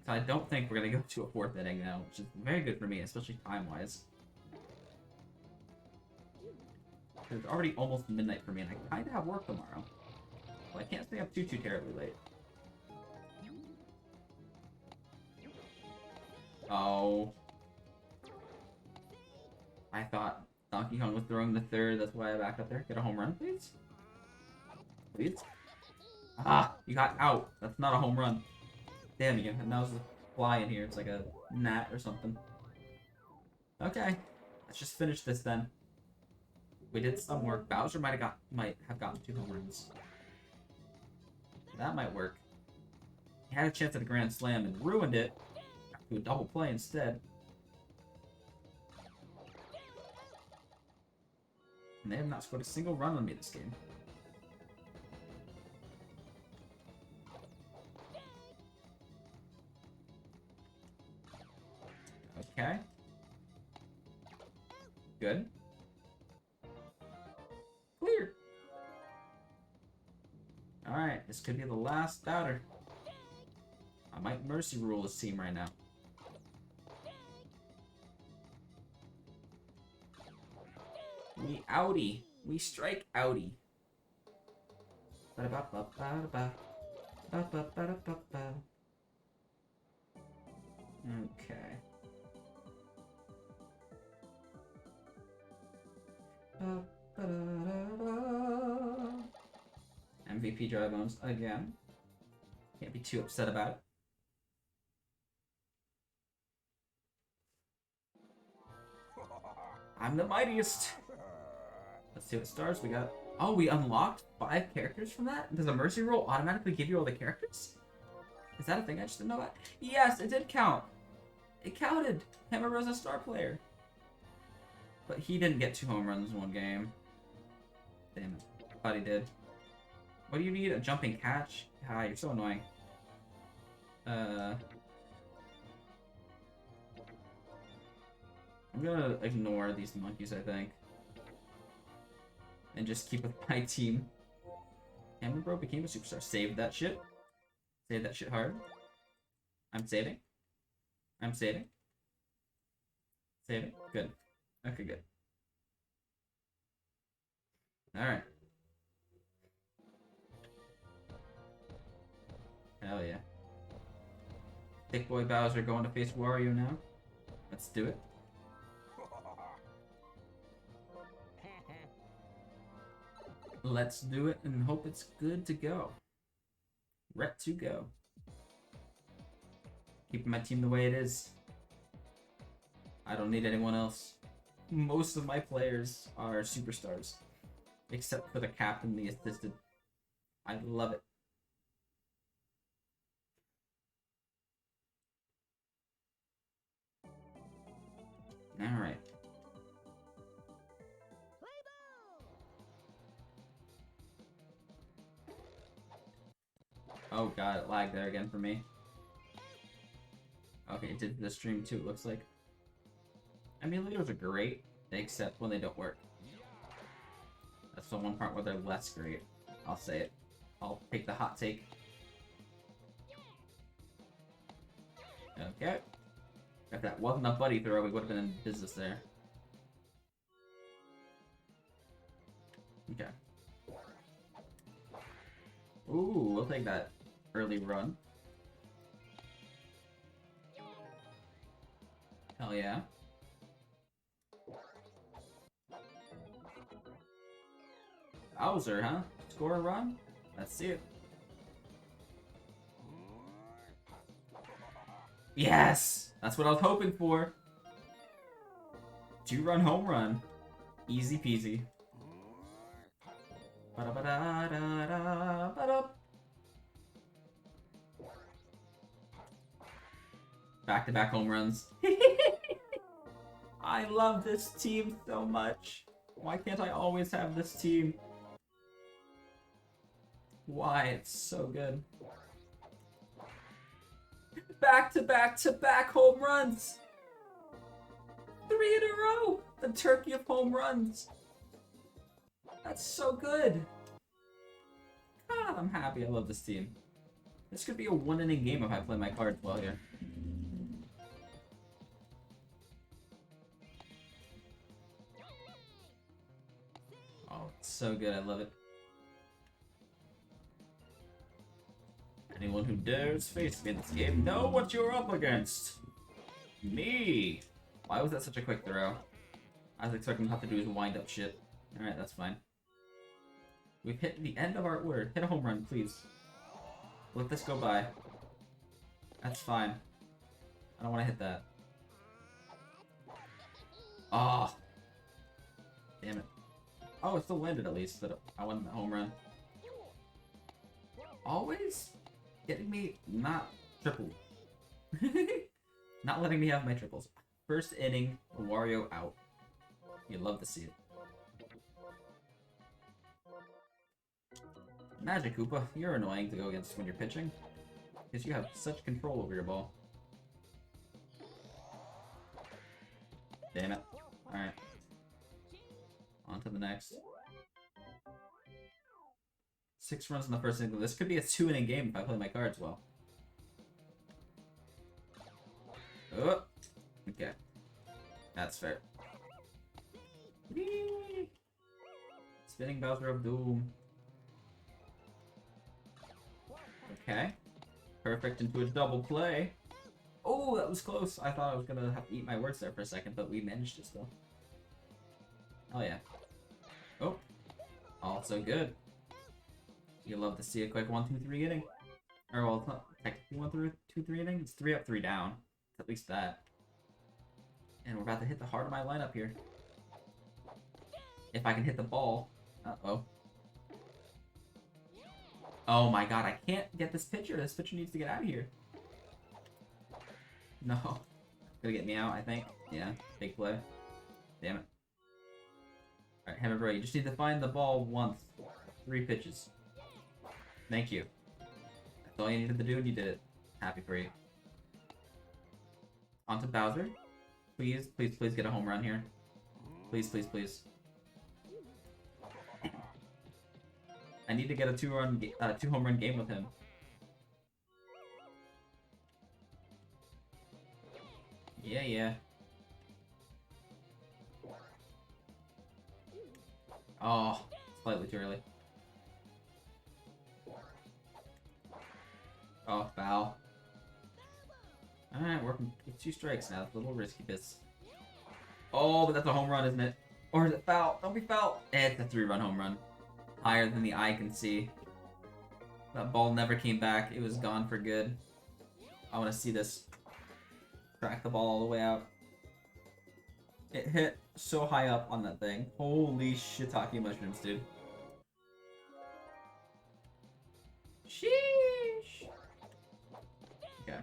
So I don't think we're going to go to a 4th inning now, which is very good for me, especially time-wise. It's already almost midnight for me, and I kind of have work tomorrow. So I can't stay up too terribly late. Oh. I thought Donkey Kong was throwing the 3rd, that's why I backed up there. Get a home run, please? Please? Ah, you got out. That's not a home run. Damn you. And now there's a fly in here. It's like a gnat or something. Okay. Let's just finish this then. We did some work. Bowser might have gotten 2 home runs. That might work. He had a chance at a grand slam and ruined it. Got to a double play instead. And they have not scored a single run on me this game. Okay. Good. Clear. Alright, this could be the last batter. I might mercy rule this team right now. We outie. We strike outie. Ba-da-ba-ba-ba-da-ba. Ba-ba-ba-da-ba-ba. Okay. MVP dry bones again. Can't be too upset about it. I'm the mightiest. Let's see what stars we got. Oh, we unlocked 5 characters from that? Does a mercy roll automatically give you all the characters? Is that a thing I just didn't know about? Yes, it did count. It counted. Hammer was a star player. But he didn't get 2 home runs in one game. Damn it. I thought he did. What do you need? A jumping catch? Ah, you're so annoying. I'm gonna ignore these monkeys, I think. And just keep with my team. Hammer Bro became a superstar. Save that shit. Save that shit hard. I'm saving. I'm saving. Saving. Good. Okay, good. Alright. Hell yeah. Thick Boy Bowser going to face Wario now. Let's do it. Let's do it and hope it's good to go. Ret to go. Keeping my team the way it is. I don't need anyone else. Most of my players are superstars. Except for the captain, the assistant. I love it. Alright. Oh god, it lagged there again for me. Okay, it did for the stream too, it looks like. Emulators are great, except when they don't work. That's the one part where they're less great. I'll say it. I'll take the hot take. Okay. If that wasn't a buddy throw, we would have been in business there. Okay. Ooh, we'll take that early run. Hell yeah. Bowser, huh? Score a run? Let's see it. Yes! That's what I was hoping for. 2-run home run. Easy peasy. Back-to-back home runs. I love this team so much. Why can't I always have this team? Why? It's so good. Back-to-back-to-back home runs! 3 in a row! The turkey of home runs! That's so good! God, I'm happy. I love this team. This could be a 1-inning game if I play my cards well here. Oh, it's so good. I love it. Anyone who dares face me in this game, know what you're up against. Me. Why was that such a quick throw? I was expecting to have to do his wind-up shit. Alright, that's fine. We've hit the end of our order. Hit a home run, please. Let this go by. That's fine. I don't want to hit that. Ah. Oh. Damn it. Oh, it still landed at least, but I won the home run. Always getting me not triple. Not letting me have my triples. First inning, Wario out. You love to see it. Magikoopa, you're annoying to go against when you're pitching. Because you have such control over your ball. Damn it. Alright. On to the next. 6 runs in the first inning. This could be a 2-inning game if I play my cards well. Oh! Okay. That's fair. Whee! Spinning Bowser of Doom. Okay. Perfect into a double play. Oh, that was close. I thought I was gonna have to eat my words there for a second, but we managed it still. Oh yeah. Oh. Also good. You love to see a quick 1-2-3 inning. Or well, it's not technically 1-2-3 inning. It's 3 up, 3 down. It's at least that. And we're about to hit the heart of my lineup here. if I can hit the ball. Uh-oh. Oh my god, I can't get this pitcher. This pitcher needs to get out of here. No. Gonna get me out, I think. Yeah, big play. Damn it. Alright, Hammer Bro, you just need to find the ball once. 3 pitches. Thank you. That's all you needed to do, and you did it. Happy for you. On to Bowser. Please, please, please get a home run here. Please, please, please. I need to get a 2 home run game with him. Yeah, yeah. Oh, slightly too early. Oh, foul. Alright, working with 2 strikes now. It's a little risky bits. Oh, but that's a home run, isn't it? Or is it foul? Don't be foul. It's a 3-run home run. Higher than the eye can see. That ball never came back. It was gone for good. I want to see this. Crack the ball all the way out. It hit so high up on that thing. Holy shiitake mushrooms, dude. Sheesh. Okay.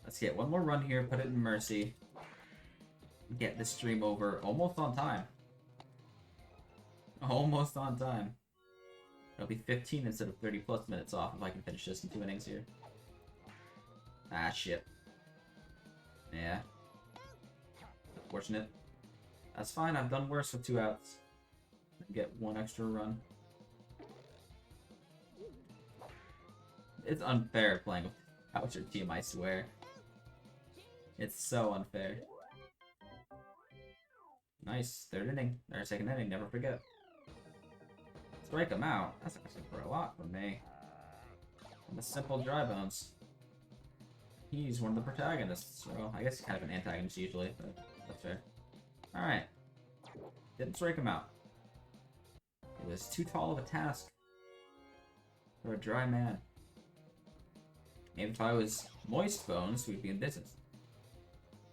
Let's get one more run here, put it in Mercy. Get this stream over almost on time. Almost on time. It'll be 15 instead of 30 plus minutes off if I can finish this in 2 innings here. Ah, shit. Yeah. Unfortunate. That's fine, I've done worse with 2 outs. Get 1 extra run. It's unfair playing with Bowser team, I swear. It's so unfair. Nice, 3rd inning. Or 2nd inning, never forget. Strike him out. That's actually for a lot for me. And the simple dry bones. He's one of the protagonists. Well, I guess he's kind of an antagonist usually, but that's fair. Alright. Didn't strike him out. It was too tall of a task for a dry man. Maybe if I was moist bones, we'd be in business.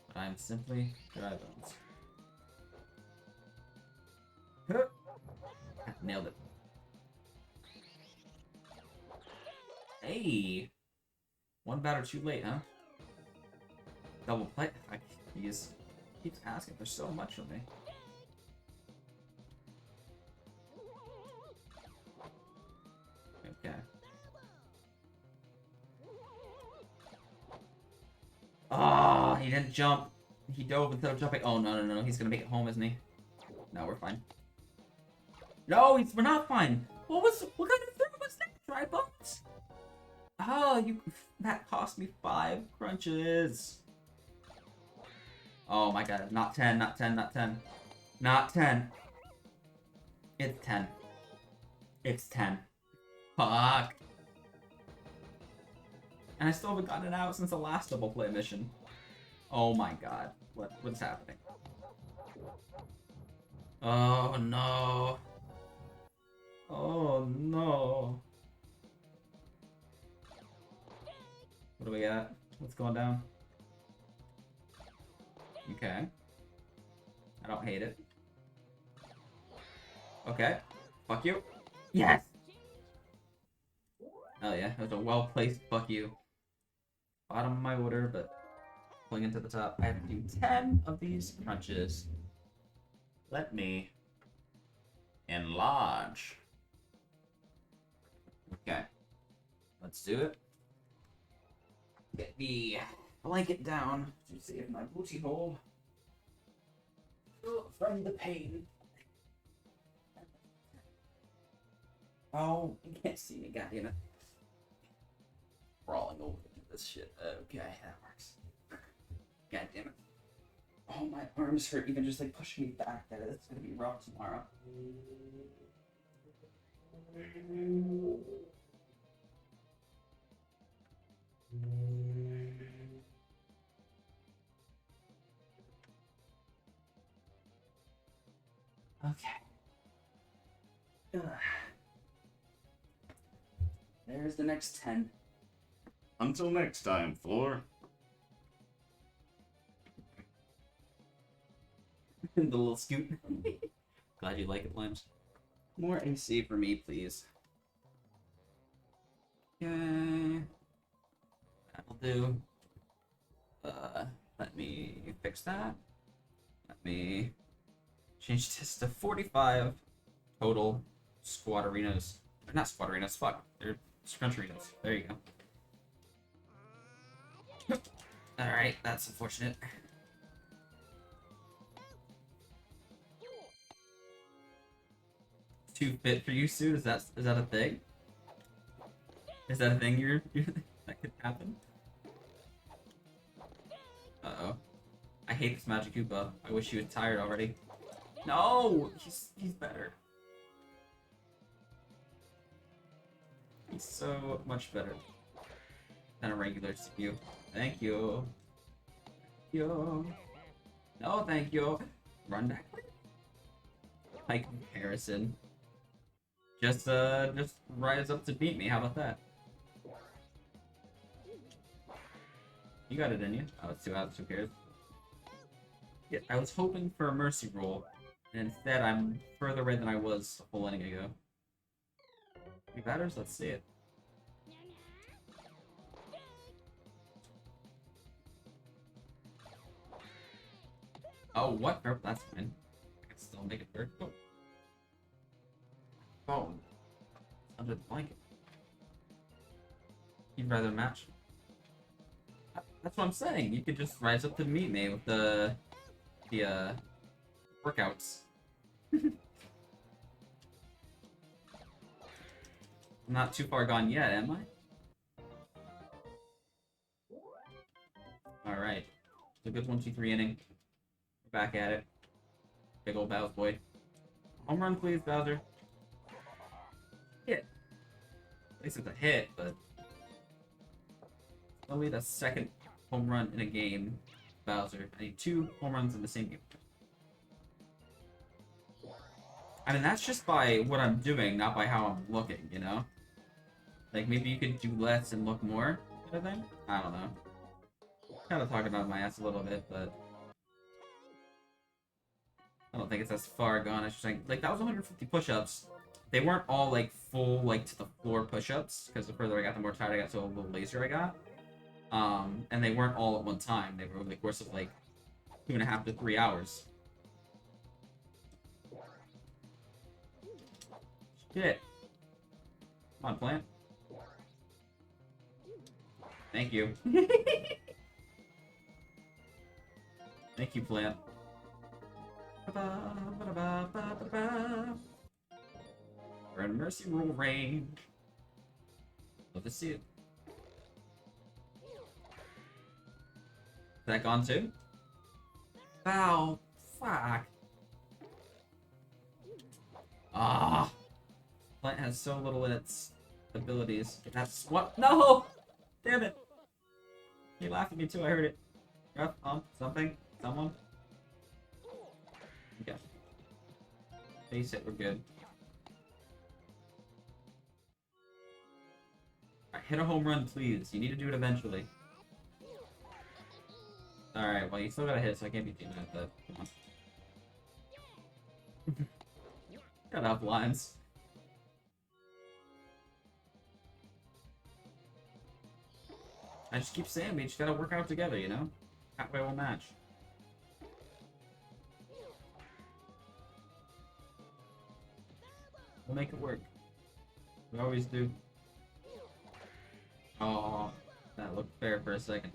But I'm simply dry bones. Nailed it. Hey! 1 batter too late, huh? Double play. He keeps asking for so much of me. Okay. Ah, he didn't jump. He dove instead of jumping. Oh, no, no, no. He's gonna make it home, isn't he? No, we're fine. No, we're not fine. What kind of throw was that? Dry bones? Oh, that cost me 5 crunches. Oh my god, not 10, not 10, not 10. Not 10. It's 10. It's 10. Fuck. And I still haven't gotten it out since the last double play mission. Oh my god. What's happening? Oh no. Oh no. What do we got? What's going down? Okay. I don't hate it. Okay. Fuck you. Yes! Oh yeah, that was a well-placed fuck you. Bottom of my order, but pulling into the top. I have to do 10 of these crunches. Let me enlarge. Okay. Let's do it. Get the blanket down to save my booty hole. From the pain. Oh, you can't see me, goddammit. Crawling over into this shit. Okay, that works. God damn it. Oh, my arms hurt even just like pushing me back. That's gonna be rough tomorrow. Okay. There's the next 10. Until next time, Floor. The little scoot. Glad you like it, Limes. More AC for me, please. Okay. That'll do. Let me fix that. Let me change this to 45 total squad arenas. They're not squad arenas, fuck. They're scrunch arenas. There you go. Alright, that's unfortunate. Too fit for you, Sue? Is that a thing? Is that a thing that could happen? Uh-oh. I hate this Magikoopa. I wish he was tired already. No! He's better. He's so much better than a regular CPU. Thank you. Yo. No, thank you. Run back. By comparison. Just rise up to beat me. How about that? You got it in you. Oh, it's 2 outs. Who cares? Yeah, I was hoping for a mercy roll, and instead I'm further away than I was a full inning ago. Any batters? Let's see it. Oh, what? That's fine. I can still make it work. Oh. Phone. Under the blanket. You'd rather match? That's what I'm saying. You could just rise up to meet me with the workouts. I'm not too far gone yet, am I? Alright. It's a good 1-2-3 inning. We're back at it. Big old Bowser boy. Home run, please, Bowser. Hit. At least it's a hit, but only the second home run in a game, Bowser. I need 2 home runs in the same game. I mean, that's just by what I'm doing, not by how I'm looking, you know? Like, maybe you could do less and look more, kind of thing? I don't know. Kind of talking about my ass a little bit, but I don't think it's as far gone. I just think, like, that was 150 push-ups. They weren't all, like, full, like, to the floor push-ups, because the further I got, the more tired I got, so a little lazier I got. And they weren't all at one time. They were over the course of, like, 2.5 to 3 hours. Shit. Come on, plant. Thank you. Thank you, plant. We're in Mercy Rule range. Love to see it. Is that gone too? Ow. Fuck. Ah. Plant has so little in its abilities. That's what. No! Damn it. He laughed at me too, I heard it. Ref, something? Someone? Okay. Face it, we're good. Alright, hit a home run, please. You need to do it eventually. Alright, well, you still gotta hit, so I can't be doing that, but come on. Got up lines. I just keep saying we just gotta work out together, you know? Halfway we'll match. We'll make it work. We always do. Oh, that looked fair for a second.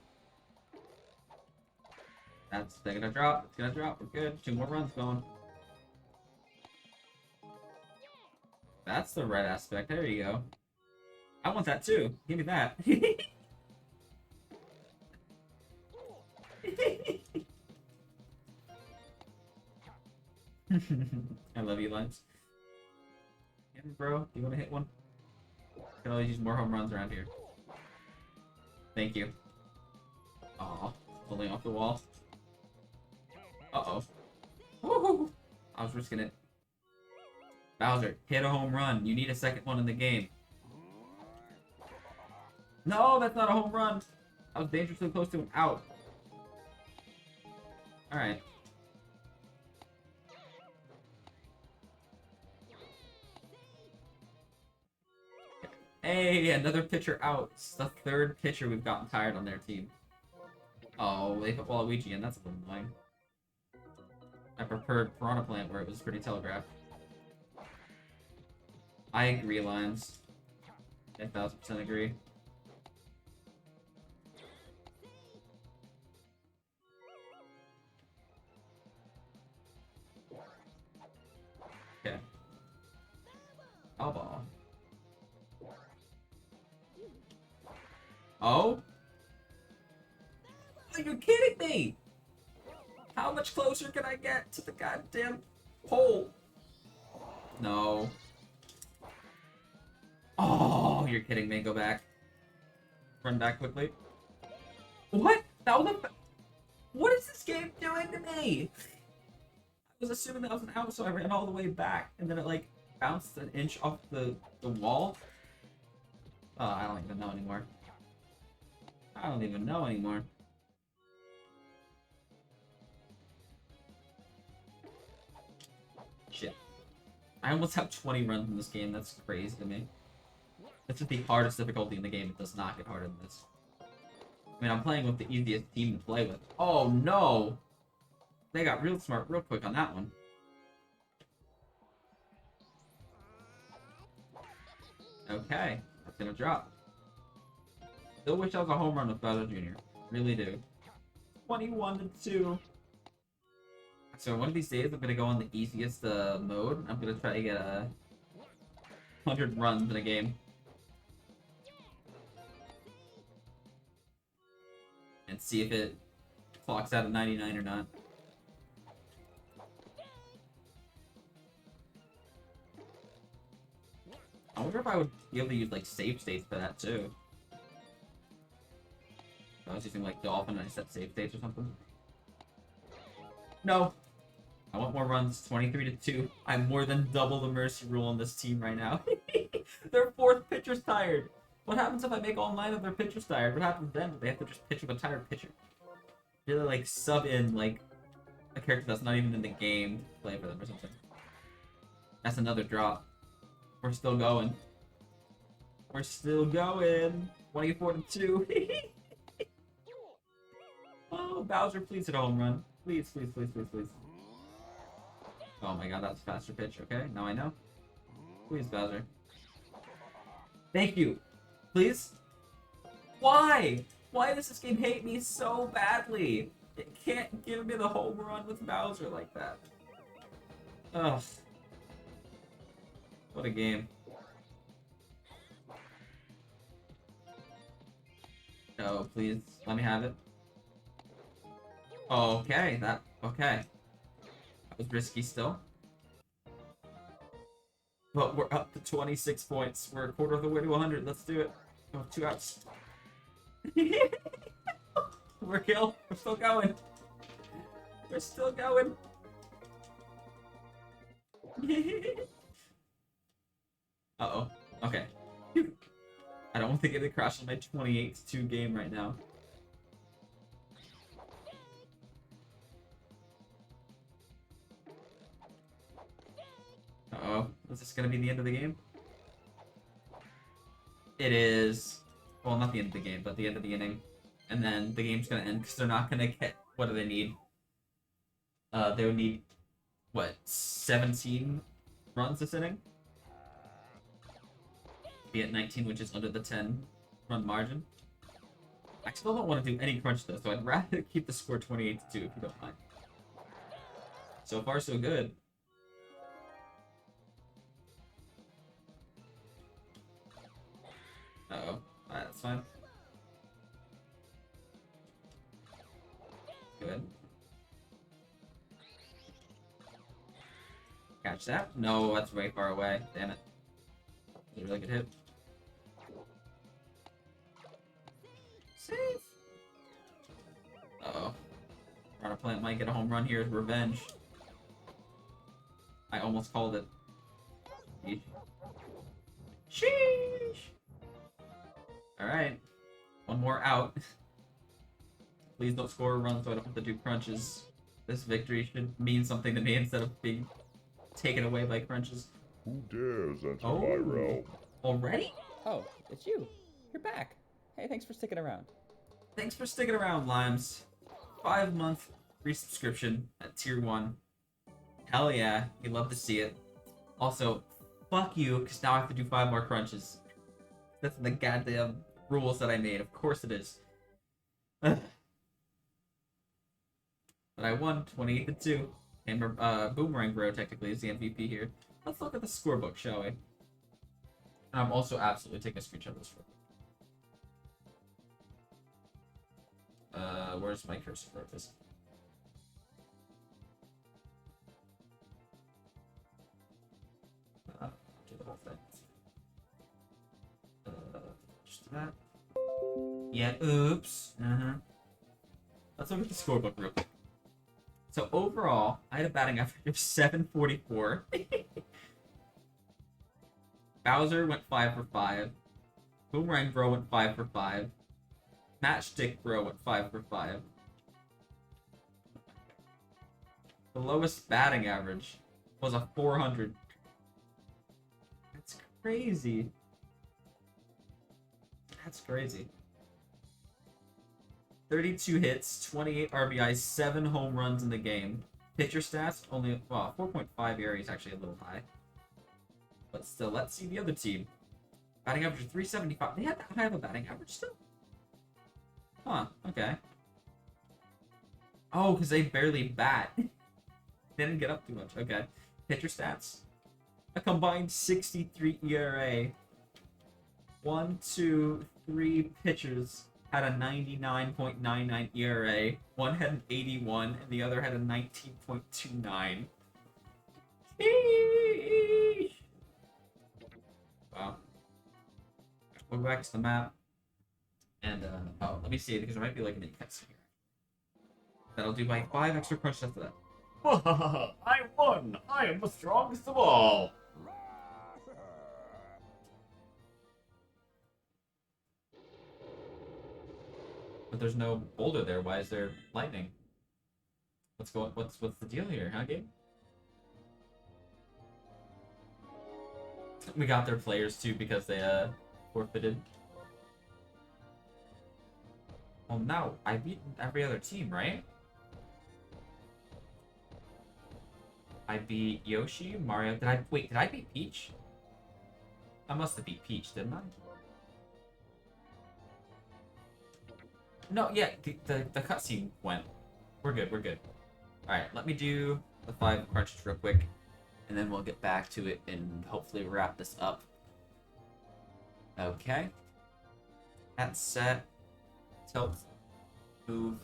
That's gonna drop. It's gonna drop. We're good. 2 more runs going. That's the right aspect. There you go. I want that too. Give me that. I love you, Limes. Yeah, bro, do you want to hit one? Can always use more home runs around here. Thank you. Aw, pulling off the wall. Uh-oh. Woohoo! I was risking it. Bowser, hit a home run. You need a second one in the game. No, that's not a home run. I was dangerously close to an out. Alright. Hey, another pitcher out. It's the third pitcher we've gotten tired on their team. Oh, they put Waluigi in. That's a little annoying. I preferred Piranha Plant where it was pretty telegraphed. I agree, Lions. 1000% agree. Okay. Foul ball. Oh? Are you kidding me? How much closer can I get to the goddamn pole? No. Oh, you're kidding me. Go back. Run back quickly. What? That was a... What is this game doing to me? I was assuming that was an out, so I ran all the way back, and then it, like, bounced an inch off the wall. Oh, I don't even know anymore. I don't even know anymore. Shit. I almost have 20 runs in this game. That's crazy to me. This is the hardest difficulty in the game. It does not get harder than this. I mean, I'm playing with the easiest team to play with. Oh, no! They got real smart real quick on that one. Okay. That's gonna drop. Still wish I was a home run with Bowser Jr. Really do. 21-2. So one of these days, I'm gonna go on the easiest mode. I'm gonna try to get 100 runs in a game. And see if it clocks out at 99 or not. I wonder if I would be able to use like save states for that too. If I was using like Dolphin and I set save states or something. No. I want more runs. 23-2. I'm more than double the mercy rule on this team right now. Their fourth pitcher's tired. What happens if I make all 9 of their pitchers tired? What happens then? They have to just pitch with a tired pitcher. Really like sub in like a character that's not even in the game to play for them or something. That's another drop. We're still going. We're still going. 24-2. Oh, Bowser, please hit a home run. Please, please, please, please, please. Oh my god, that's a faster pitch. Okay, now I know. Please, Bowser. Thank you. Please? Why? Why does this game hate me so badly? It can't give me the home run with Bowser like that. Ugh. What a game. No, please, let me have it. Okay, okay. That was risky still. But we're up to 26 points. We're a quarter of the way to 100. Let's do it. Oh, 2 outs. We're killed. We're still going. We're still going. Uh-oh. Okay. I don't want to get a crash on my 28-2 game right now. Uh-oh. Is this gonna be the end of the game? It is. Well, not the end of the game, but the end of the inning. And then the game's gonna end because they're not gonna get... What do they need? They would need... What? 17 runs this inning? Be at 19, which is under the 10-run margin. I still don't want to do any crunch, though, so I'd rather keep the score 28-2 if you don't mind. So far, so good. Uh-oh. Alright, that's fine. Good. Catch that? No, that's way far away. Damn it. That's a really good hit. Safe! Uh-oh. Piranha Plant might get a home run here as revenge. I almost called it. Sheesh! Alright. One more out. Please don't score a run so I don't have to do crunches. This victory should mean something to me instead of being taken away by crunches. Who dares enter Oh. my realm? Already? Oh, it's you. You're back. Hey, thanks for sticking around. Thanks for sticking around, Limes. 5-month free subscription at tier 1. Hell yeah, we love to see it. Also, fuck you, because now I have to do 5 more crunches. That's the goddamn rules that I made. Of course it is. But I won 28-2. And Boomerang Bro technically is the MVP here. Let's look at the scorebook, shall we? And I'm also absolutely taking a screenshot of this. Where's my cursor for this? Do the whole thing. Just that. Yeah, oops. Let's look at the scorebook real quick. So overall, I had a batting average of 744. Bowser went 5 for 5. Boomerang Bro went 5 for 5. Matchstick Bro went 5 for 5. The lowest batting average was a 400. That's crazy. That's crazy. 32 hits, 28 RBIs, 7 home runs in the game. Pitcher stats, only, well, 4.5 ERA is actually a little high. But still, let's see the other team. Batting average of 375. They had that high of a batting average still? Huh, okay. Oh, because they barely bat. They didn't get up too much. Okay. Pitcher stats. A combined 63 ERA. 1, 2, 3 pitchers had a 99.99 ERA. One had an 81, and the other had a 19.29. Wow. We'll go back to the map. And, oh, let me see, because there might be like an intense here. That'll do like 5 extra crunches after that. I won! I am the strongest of all! But there's no boulder there. Why is there lightning? What's the deal here, huh, Gabe? We got their players too because they forfeited. Well, no, I beat every other team, right? I beat Yoshi, Mario. Did I beat Peach? I must have beat Peach, didn't I? No, yeah, the cutscene went. We're good, we're good. Alright, let me do the 5 crunches real quick, and then we'll get back to it and hopefully wrap this up. Okay. That's set. Tilt. Move.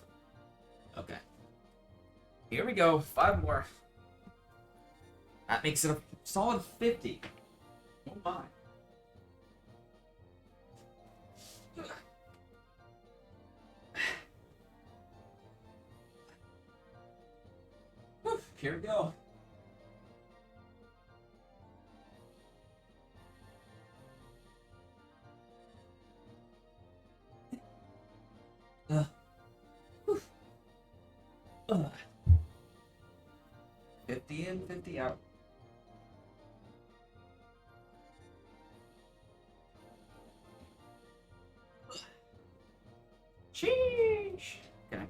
Okay. Here we go, 5 more. That makes it a solid 50. Oh my. Here we go. Uh. 50 in, 50 out. Sheesh. Okay.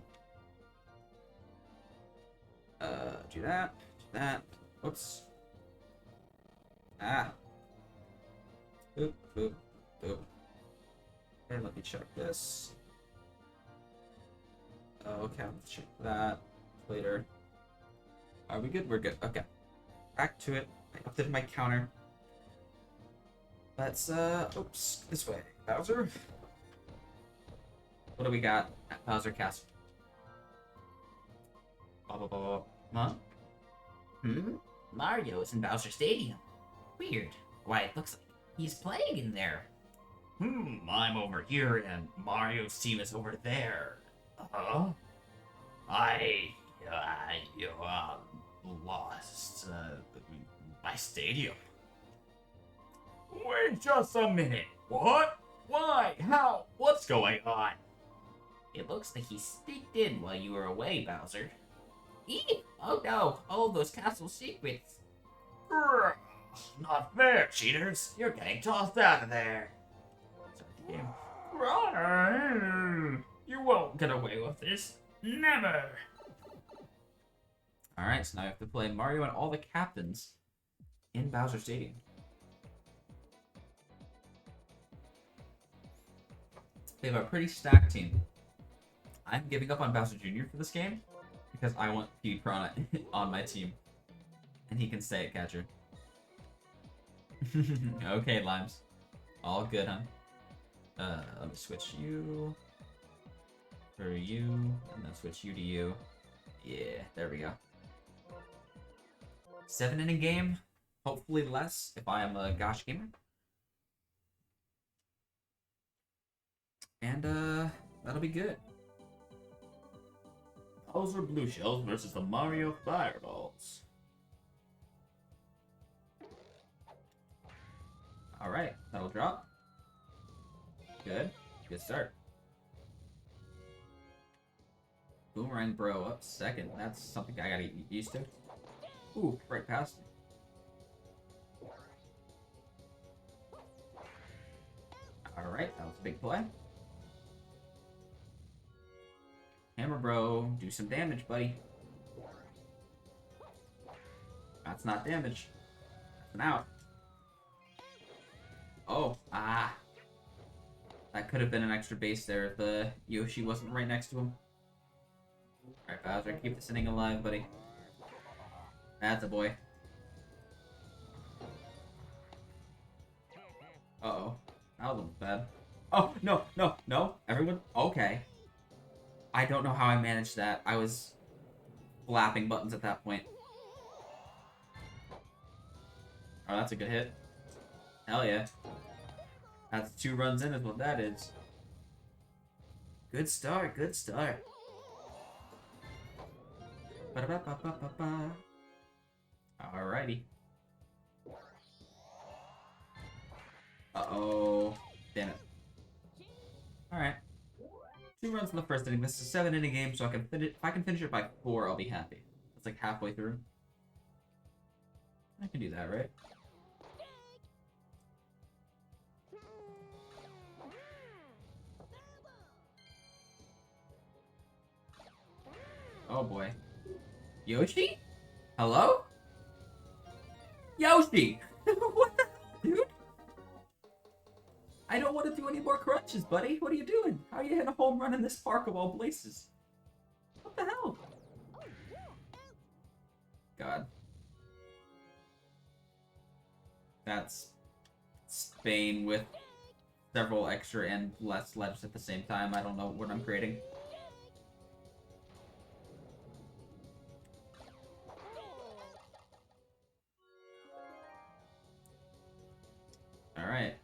Do that. Oops. Ah. Boop, boop, boop. And let me check this. Okay, let's check that later. Are we good? We're good. Okay. Back to it. I updated my counter. Let's, oops, this way. Bowser? What do we got at Bowser Castle? Blah, blah, blah, blah. Huh? Mario's in Bowser Stadium. Weird. Why, it looks like he's playing in there. I'm over here and Mario's team is over there. Huh? You lost my stadium. Wait just a minute. What? Why? How? What's going on? It looks like he sneaked in while you were away, Bowser. Eep! Oh no! All those castle secrets! Grr, not fair, cheaters. You're getting tossed out of there. game. You won't get away with this. Never. Alright, so now we have to play Mario and all the captains in Bowser Stadium. We have a pretty stacked team. I'm giving up on Bowser Jr. for this game because I want P. Piranha on my team. And he can stay at catcher. Okay, Limes. All good, huh? Let me switch you for you, and then switch you to you. Yeah, there we go. 7-inning game. Hopefully less if I am a Gosh gamer. And that'll be good. Bowser Blue Shells versus the Mario Fireballs. Alright, that'll drop. Good. Good start. Boomerang Bro up second. That's something I gotta get used to. Ooh, right past me. Alright, that was a big play. Hammer Bro, do some damage, buddy. That's not damage. That's an out. Oh, ah. That could have been an extra base there if the Yoshi wasn't right next to him. Alright, Bowser, keep this inning alive, buddy. That's a boy. Uh-oh. That was almost bad. Oh, no, no, no. Everyone, okay. I don't know how I managed that. I was flapping buttons at that point. Oh, that's a good hit. Hell yeah. That's 2 runs in is what that is. Good start, good start. Ba-da-ba-ba-ba-ba-ba. Alrighty. Uh-oh. Damn it. Alright. 2 runs in the first inning. This is a 7-inning game, so I can finish. If I can finish it by 4, I'll be happy. That's like halfway through. I can do that, right? Oh boy. Yoshi? Hello? Yoshi! What the hell, dude? I don't want to do any more crunches, buddy. What are you doing? How are you hitting a home run in this park of all places? What the hell? God. That's Spain with several extra and less ledges at the same time. I don't know what I'm creating. Alright.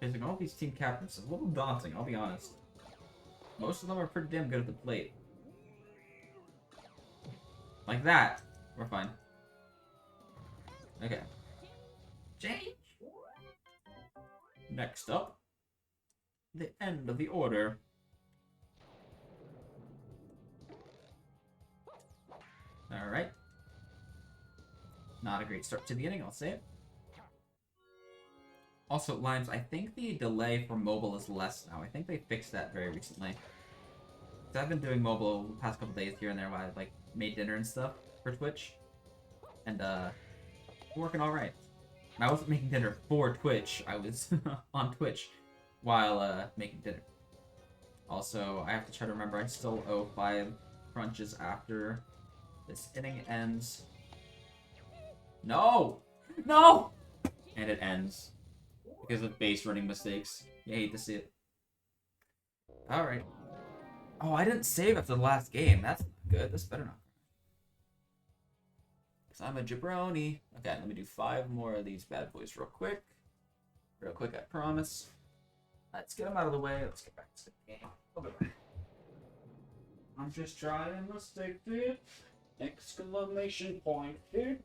Facing all these team captains is a little daunting, I'll be honest. Most of them are pretty damn good at the plate. Like that. We're fine. Okay. Change! Next up, the end of the order. Alright. Not a great start to the inning, I'll say it. Also, Limes, I think the delay for mobile is less now. I think they fixed that very recently. So I've been doing mobile the past couple days here and there while I like made dinner and stuff for Twitch. And working alright. And I wasn't making dinner for Twitch, I was on Twitch while making dinner. Also, I have to try to remember I still owe 5 crunches after this inning ends. No! No! And it ends. Because of base running mistakes. You hate to see it. Alright. Oh, I didn't save after the last game. That's not good. This better not. Because I'm a jabroni. Okay, let me do 5 more of these bad boys real quick. Real quick, I promise. Let's get them out of the way. Let's get back to the game. I'll be back. I'm just trying to stick it. Exclamation point, dude.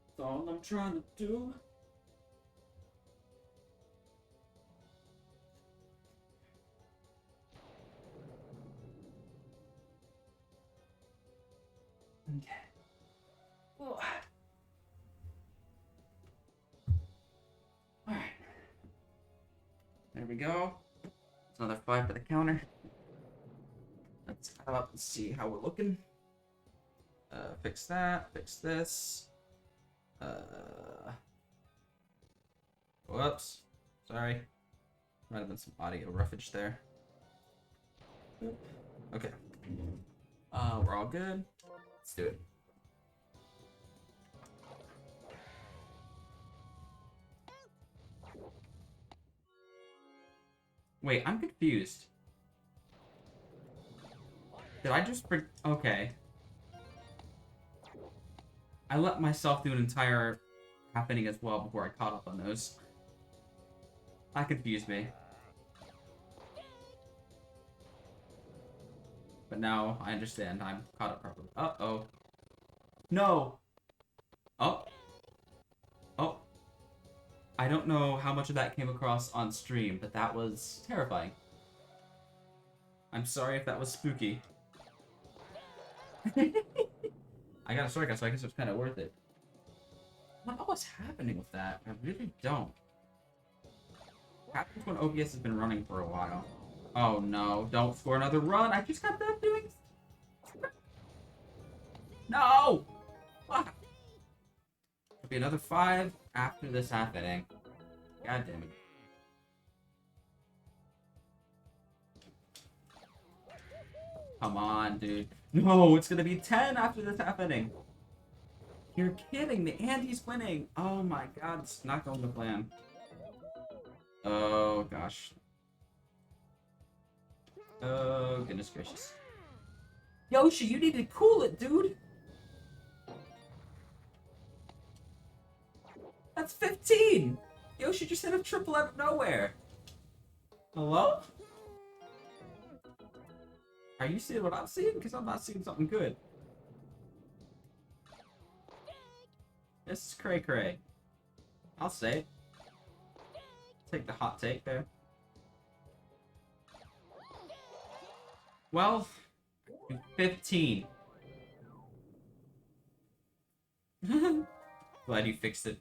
That's all I'm trying to do. Okay. Oh. Alright. There we go. It's another 5 for the counter. Let's add up and see how we're looking. Fix that. Fix this. Whoops. Sorry. Might have been some audio roughage there. Okay. We're all good. Let's do it. Wait, I'm confused. Did I just okay. I let myself do an entire happening as well before I caught up on those. That confused me. But now I understand. I'm caught up properly. Uh-oh. No! Oh. Oh. I don't know how much of that came across on stream, but that was terrifying. I'm sorry if that was spooky. I got a strikeout, so I guess it's kind of worth it. I don't know what's happening with that. I really don't. Happens when OBS has been running for a while. Oh no, don't score another run. I just got done doing... No! Fuck. There'll be another 5 after this half inning. God damn it. Come on, dude. No, it's gonna be 10 after this half inning. You're kidding me. Andy's winning. Oh my god, it's not going to plan. Oh gosh. Oh goodness gracious. Yoshi, you need to cool it, dude. That's 15. Yoshi just hit a triple out of nowhere. Hello? Are you seeing what I'm seeing? Because I'm not seeing something good. This is cray cray. I'll say it. Take the hot take there. Well, 15. Glad you fixed it.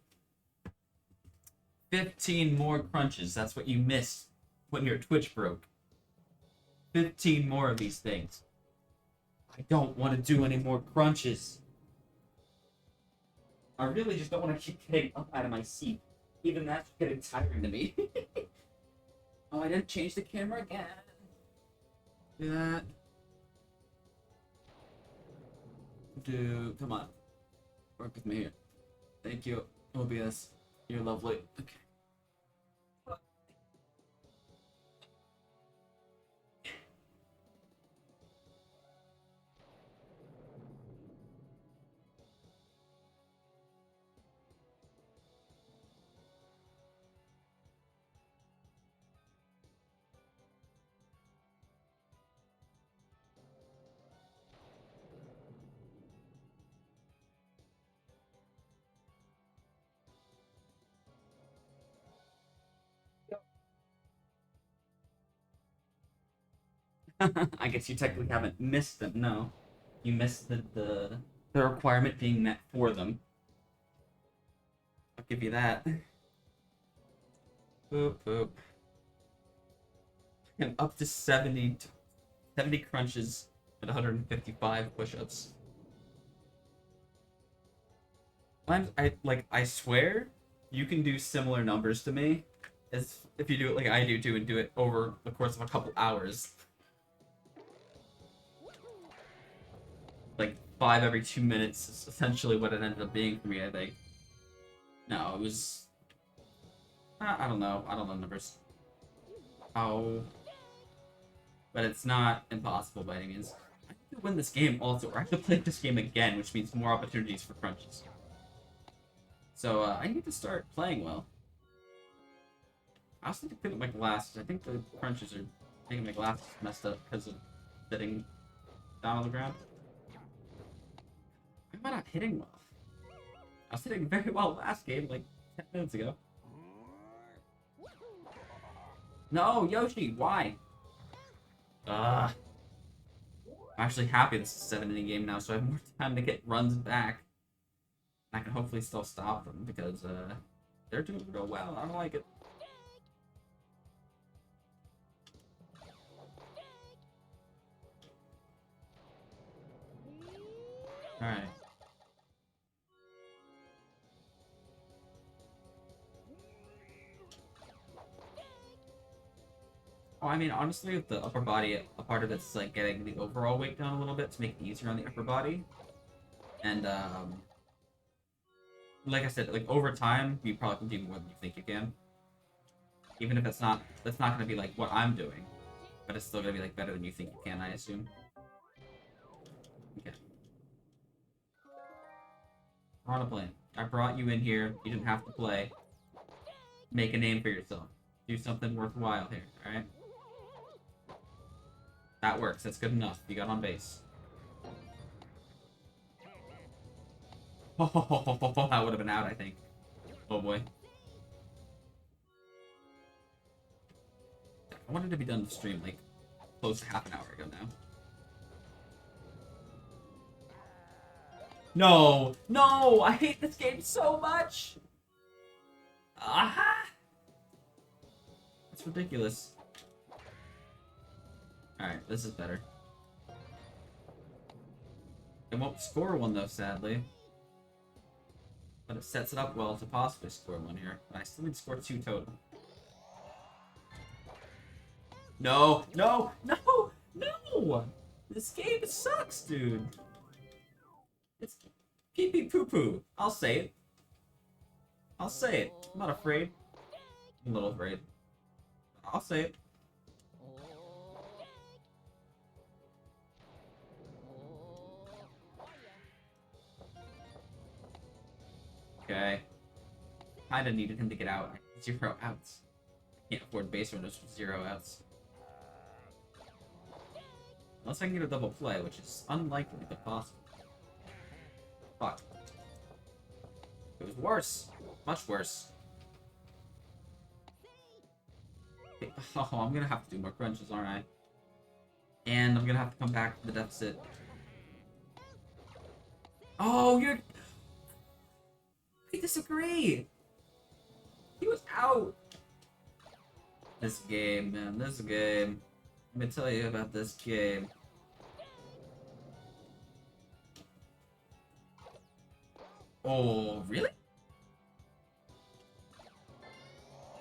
15 more crunches. That's what you missed when your Twitch broke. 15 more of these things. I don't want to do any more crunches. I really just don't want to keep getting up out of my seat. Even that's getting tiring to me. Oh, I didn't change the camera again. Do that. Come on. Work with me here. Thank you, OBS. You're lovely. Okay. I guess you technically haven't missed them, no. You missed the requirement being met for them. I'll give you that. Boop, boop. And up to 70 crunches and 155 push-ups. I swear, you can do similar numbers to me, as if you do it like I do too, and do it over the course of a couple hours. Like 5 every 2 minutes is essentially what it ended up being for me, I think. No, it was... I don't know. I don't know numbers. Oh. But it's not impossible by any means. I have to win this game also, or I have to play this game again, which means more opportunities for crunches. So, I need to start playing well. I also need to pick up my glasses. I think the crunches are making my glasses messed up because of sitting down on the ground. Why am I not hitting well? I was hitting very well last game, like 10 minutes ago. No, Yoshi, why? I'm actually happy this is a 7-inning game now, so I have more time to get runs back. I can hopefully still stop them because they're doing real well. I don't like it. Alright. Oh, I mean, honestly, with the upper body, a part of it's like getting the overall weight down a little bit to make it easier on the upper body. And, like I said, like over time, you probably can do more than you think you can. Even if it's not gonna be like what I'm doing, but it's still gonna be like better than you think you can, I assume. Okay. We're on a plane. I brought you in here. You didn't have to play. Make a name for yourself. Do something worthwhile here, alright? That works. That's good enough. You got on base. Oh, that would have been out, I think. Oh boy. I wanted to be done with the stream like close to half an hour ago now. No! No! I hate this game so much! Aha! It's ridiculous. Alright, this is better. It won't score one though, sadly. But it sets it up well to possibly score one here. But I still need to score 2 total. No! No! No! No! This game sucks, dude! It's pee-pee poo-poo. I'll say it. I'll say it. I'm not afraid. I'm a little afraid. I'll say it. Okay. Kinda needed him to get out. 0 outs. Can't afford base runners with 0 outs. Unless I can get a double play, which is unlikely but possible. Fuck. It was worse. Much worse. Oh, I'm gonna have to do more crunches, aren't I? And I'm gonna have to come back to the deficit. Oh, you're... I disagree! He was out! This game, man. This game. Let me tell you about this game. Oh, really?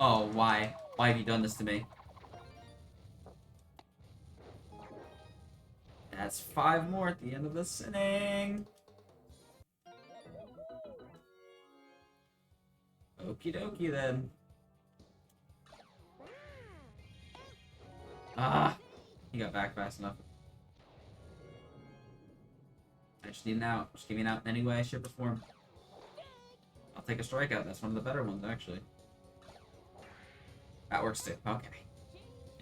Oh, why? Why have you done this to me? That's 5 more at the end of this inning. Okie dokie then. Ah! He got back fast enough. I just need an out. Just give me an out anyway, shape or form. I'll take a strikeout. That's one of the better ones, actually. That works too. Okay.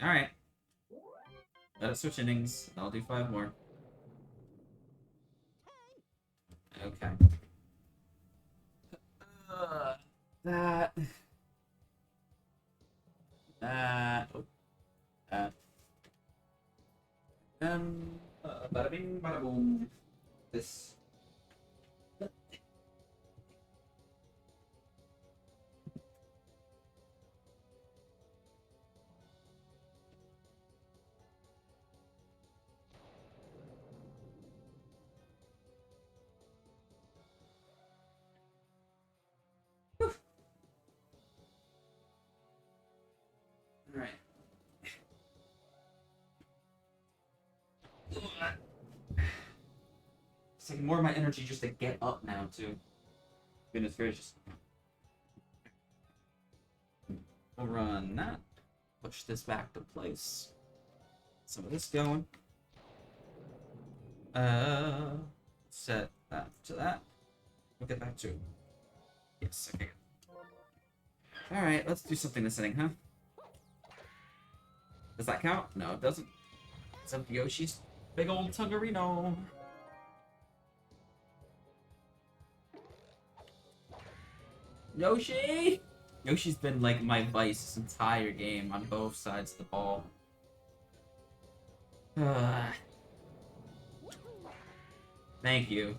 Alright. Let it switch innings. I'll do 5 more. Okay. That. Oh. Bada bing, bada boom. This. Alright. It's taking more of my energy just to get up now, too. Goodness gracious. We'll run that. Push this back to place. Some of this going. Set that to that. We'll get back to it. Yes, okay. Alright, let's do something this inning, huh? Does that count? No, it doesn't. It's up to Yoshi's big old Tungarino. Yoshi! Yoshi's been like my vice this entire game on both sides of the ball. Thank you.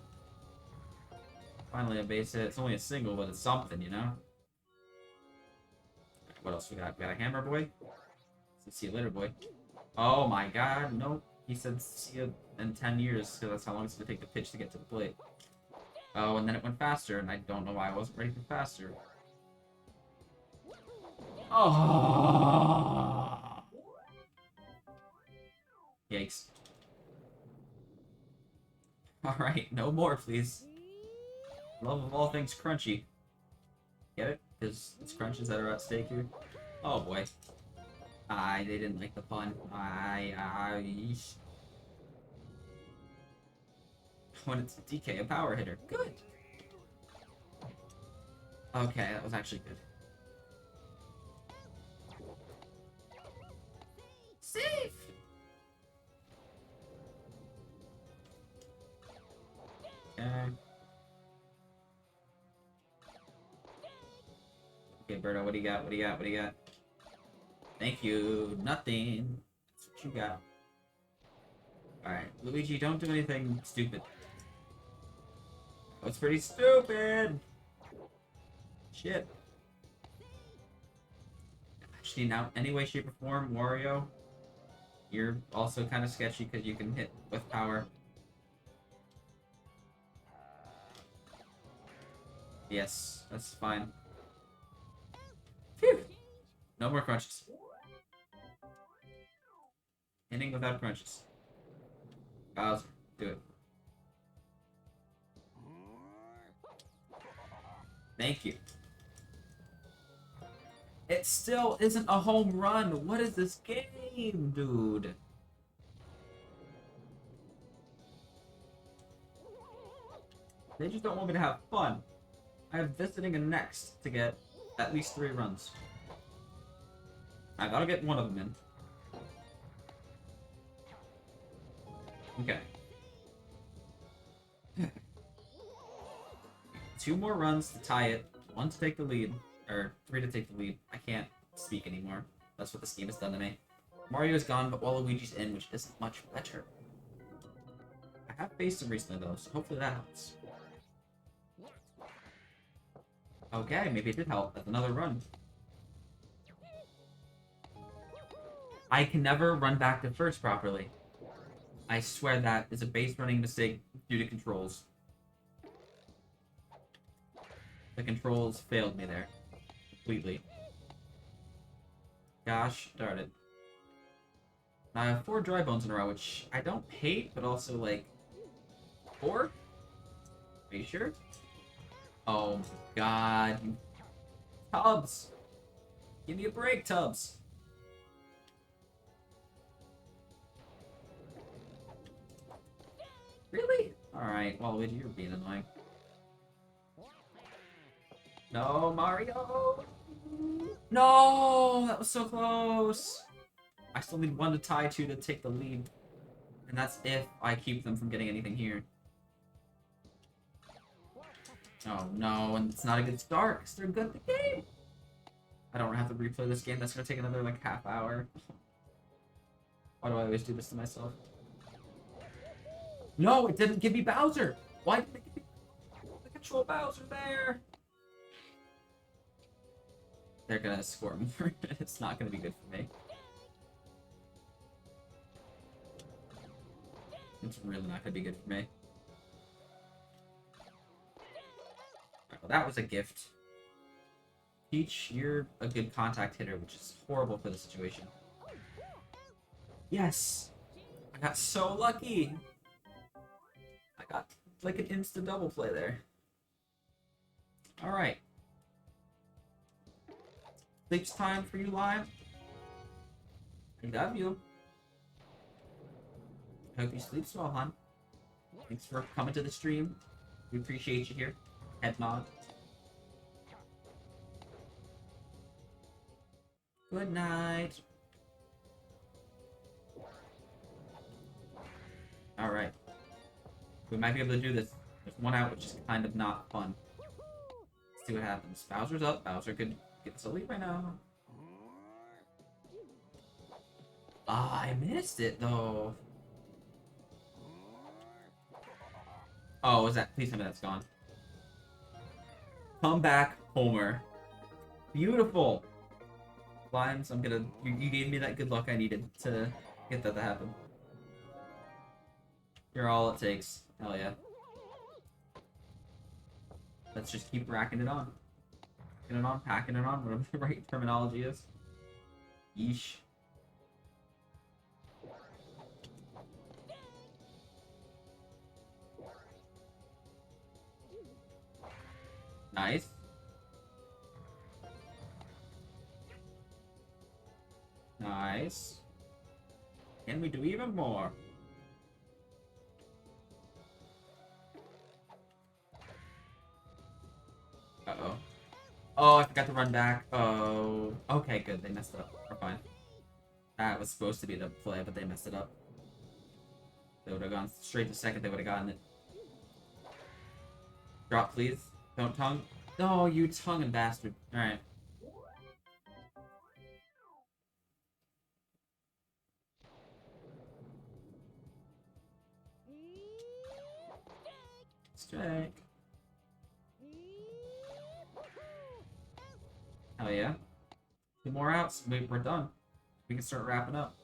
Finally a base hit. It's only a single, but it's something, you know? What else we got? We got a hammer boy? See you later, boy. Oh my god, nope. He said see you in 10 years, so that's how long it's gonna take the pitch to get to the plate. Oh, and then it went faster, and I don't know why I wasn't ready for faster. Oh! Yikes. Alright, no more, please. Love of all things crunchy. Get it? Because it's crunches that are at stake here. Oh boy. They didn't like the pun. When it's DK, a power hitter. Good. Okay, that was actually good. Safe! Okay. Okay, Berto, what do you got? What do you got? What do you got? Thank you. Nothing. That's what you got. Alright, Luigi, don't do anything stupid. That's pretty stupid! Shit. Actually, now, any way, shape, or form, Wario, you're also kind of sketchy because you can hit with power. Yes, that's fine. Phew! No more crunches. Hitting without crunches. Bowser, do it. Thank you. It still isn't a home run. What is this game, dude? They just don't want me to have fun. I have visiting and next to get at least 3 runs. I gotta get one of them in. Okay. 2 more runs to tie it, 1 to take the lead, or 3 to take the lead. I can't speak anymore. That's what this game has done to me. Mario is gone, but Waluigi's in, which isn't much better. I have faced him recently though, so hopefully that helps. Okay, maybe it did help. That's another run. I can never run back to first properly. I swear that is a base running mistake due to controls. The controls failed me there. Completely. Gosh darn it. I have 4 dry bones in a row, which I don't hate, but also, like... 4? Are you sure? Oh my god. Tubbs! Give me a break, Tubbs! Really? Alright, well, Luigi, you're being annoying. No, Mario! No! That was so close! I still need 1 to tie 2 to take the lead. And that's if I keep them from getting anything here. Oh no, and it's not a good start, because they're good at the game! I don't have to replay this game, that's gonna take another, like, half hour. Why do I always do this to myself? No, it didn't give me Bowser! Why did it give me the control Bowser there? They're gonna score more. It's not gonna be good for me. It's really not gonna be good for me. Right, well, that was a gift. Peach, you're a good contact hitter, which is horrible for the situation. Yes! I got so lucky! I got like an instant double play there. Alright. Sleeps time for you, Lion. I love you. I hope you sleep well, hon. Thanks for coming to the stream. We appreciate you here. Head nod. Good night. Alright. We might be able to do this. There's 1 out, which is kind of not fun. Let's see what happens. Bowser's up. Bowser could get us a lead right now. Ah, I missed it, though. Oh, is that? Please tell me that's gone. Come back, Homer. Beautiful. Limes, I'm gonna... You gave me that good luck I needed to get that to happen. You're all it takes. Hell yeah. Let's just keep racking it on. Packing it on, packing it on, whatever the right terminology is. Yeesh. Nice. Nice. Can we do even more? Uh-oh. Oh, I forgot to run back. Oh. Okay, good. They messed it up. We're fine. That was supposed to be the play, but they messed it up. They would have gone straight to second. They would have gotten it. Drop, please. Don't tongue. No, you tonguing bastard. Alright. Strike. Hell yeah. 2 more outs. We're done. We can start wrapping up.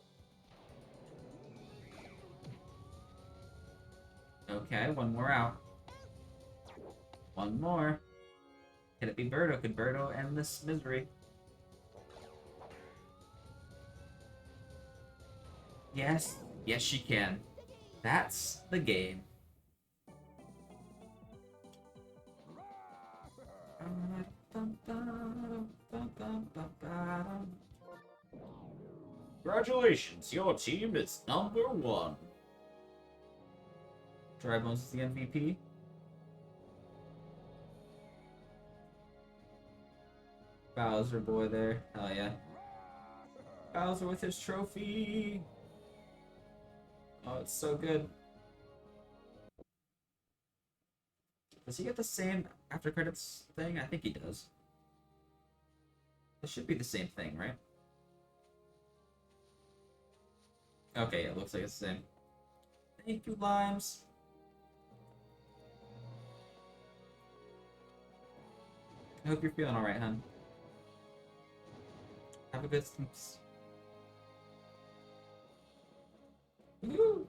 Okay, 1 more out. 1 more. Can it be Birdo? Could Birdo end this misery? Yes. Yes, she can. That's the game. Congratulations, your team is #1. Drybones is the MVP. Bowser boy there. Hell yeah. Bowser with his trophy. Oh, it's so good. Does he get the same after credits thing? I think he does. It should be the same thing, right? Okay, it looks like it's the same. Thank you, Limes. I hope you're feeling alright, hon. Have a good sleeps. Woo!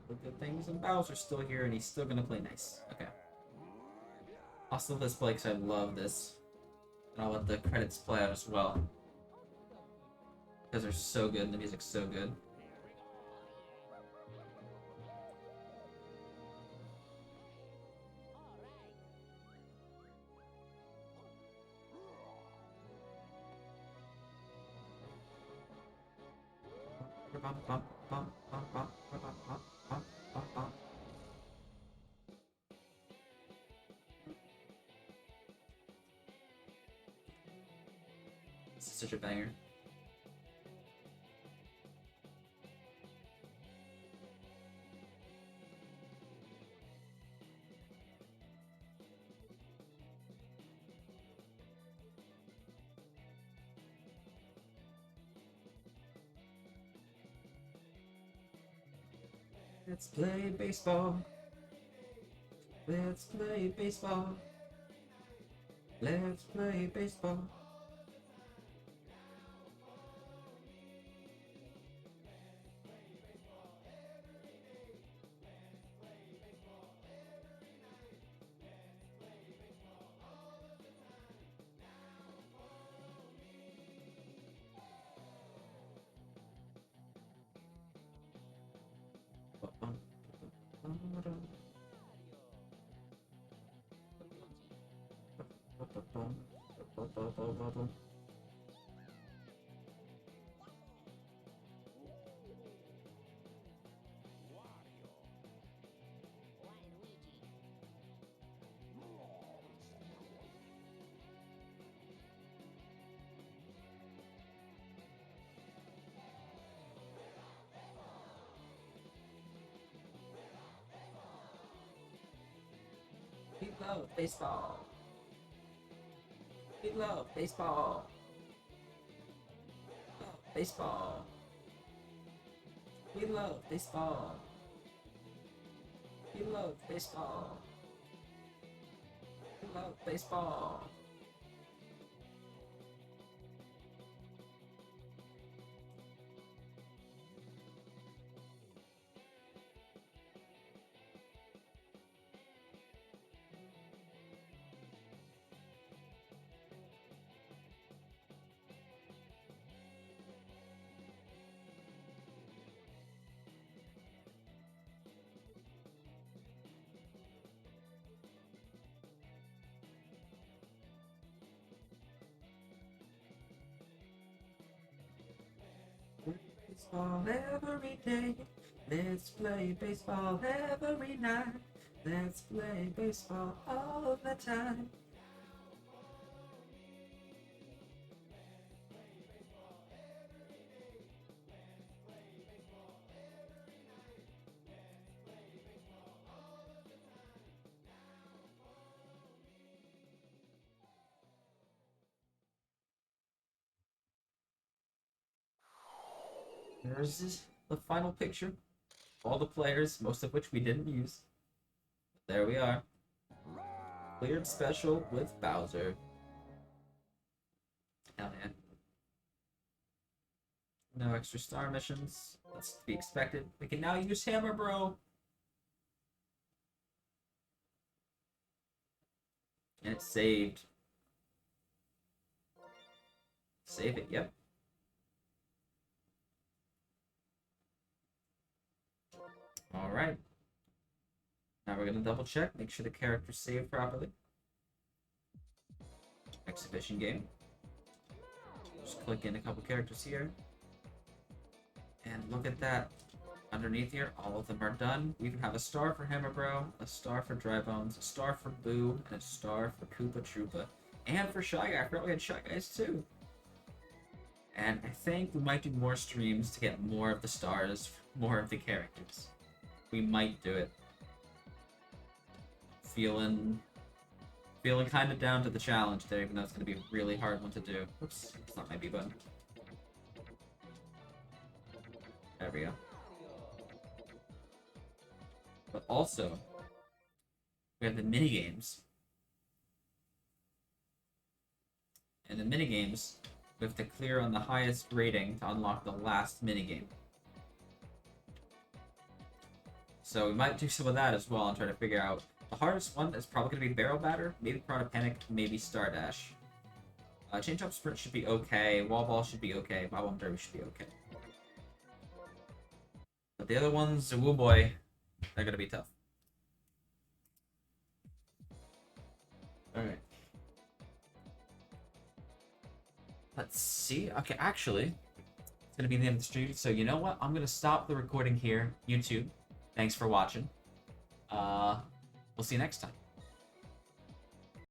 The good things, and Bowser's still here, and he's still gonna play nice. Okay. I'll still this play because I love this. And I'll let the credits play out as well. Because they're so good, and the music's so good. This is such a banger. Let's play baseball. Let's play baseball. Let's play baseball. We love baseball. We love baseball. Love baseball. We love baseball. We love baseball. We love baseball. baseball every day. Let's play baseball every night. Let's play baseball all the time. There's the final picture. All the players, most of which we didn't use. There we are. Cleared special with Bowser. Hell yeah. No extra star missions. That's to be expected. We can now use Hammer Bro. And it's saved. Save it, yep. Alright. Now we're gonna double check, make sure the character's saved properly. Exhibition game. Just click in a couple characters here. And look at that. Underneath here, all of them are done. We even have a star for Hammer Bro, a star for Dry Bones, a star for Boo, and a star for Koopa Troopa. And for Shy Guy. I forgot we had Shy Guys too. And I think we might do more streams to get more of the stars, more of the characters. We might do it. Feeling kind of down to the challenge there, even though it's going to be a really hard one to do. Oops, it's not my B button. There we go. But also, we have the minigames. And the minigames, we have to clear on the highest rating to unlock the last minigame. So we might do some of that as well and try to figure out. The hardest one is probably going to be Barrel Batter, maybe Prada Panic, maybe Star Dash. Chain Jump Sprint should be okay, Wall Ball should be okay, Bob Bomb Derby should be okay. But the other ones, woo boy, they're going to be tough. Alright. Let's see. Okay, actually, it's going to be the end of the stream, so you know what? I'm going to stop the recording here. YouTube, thanks for watching. We'll see you next time.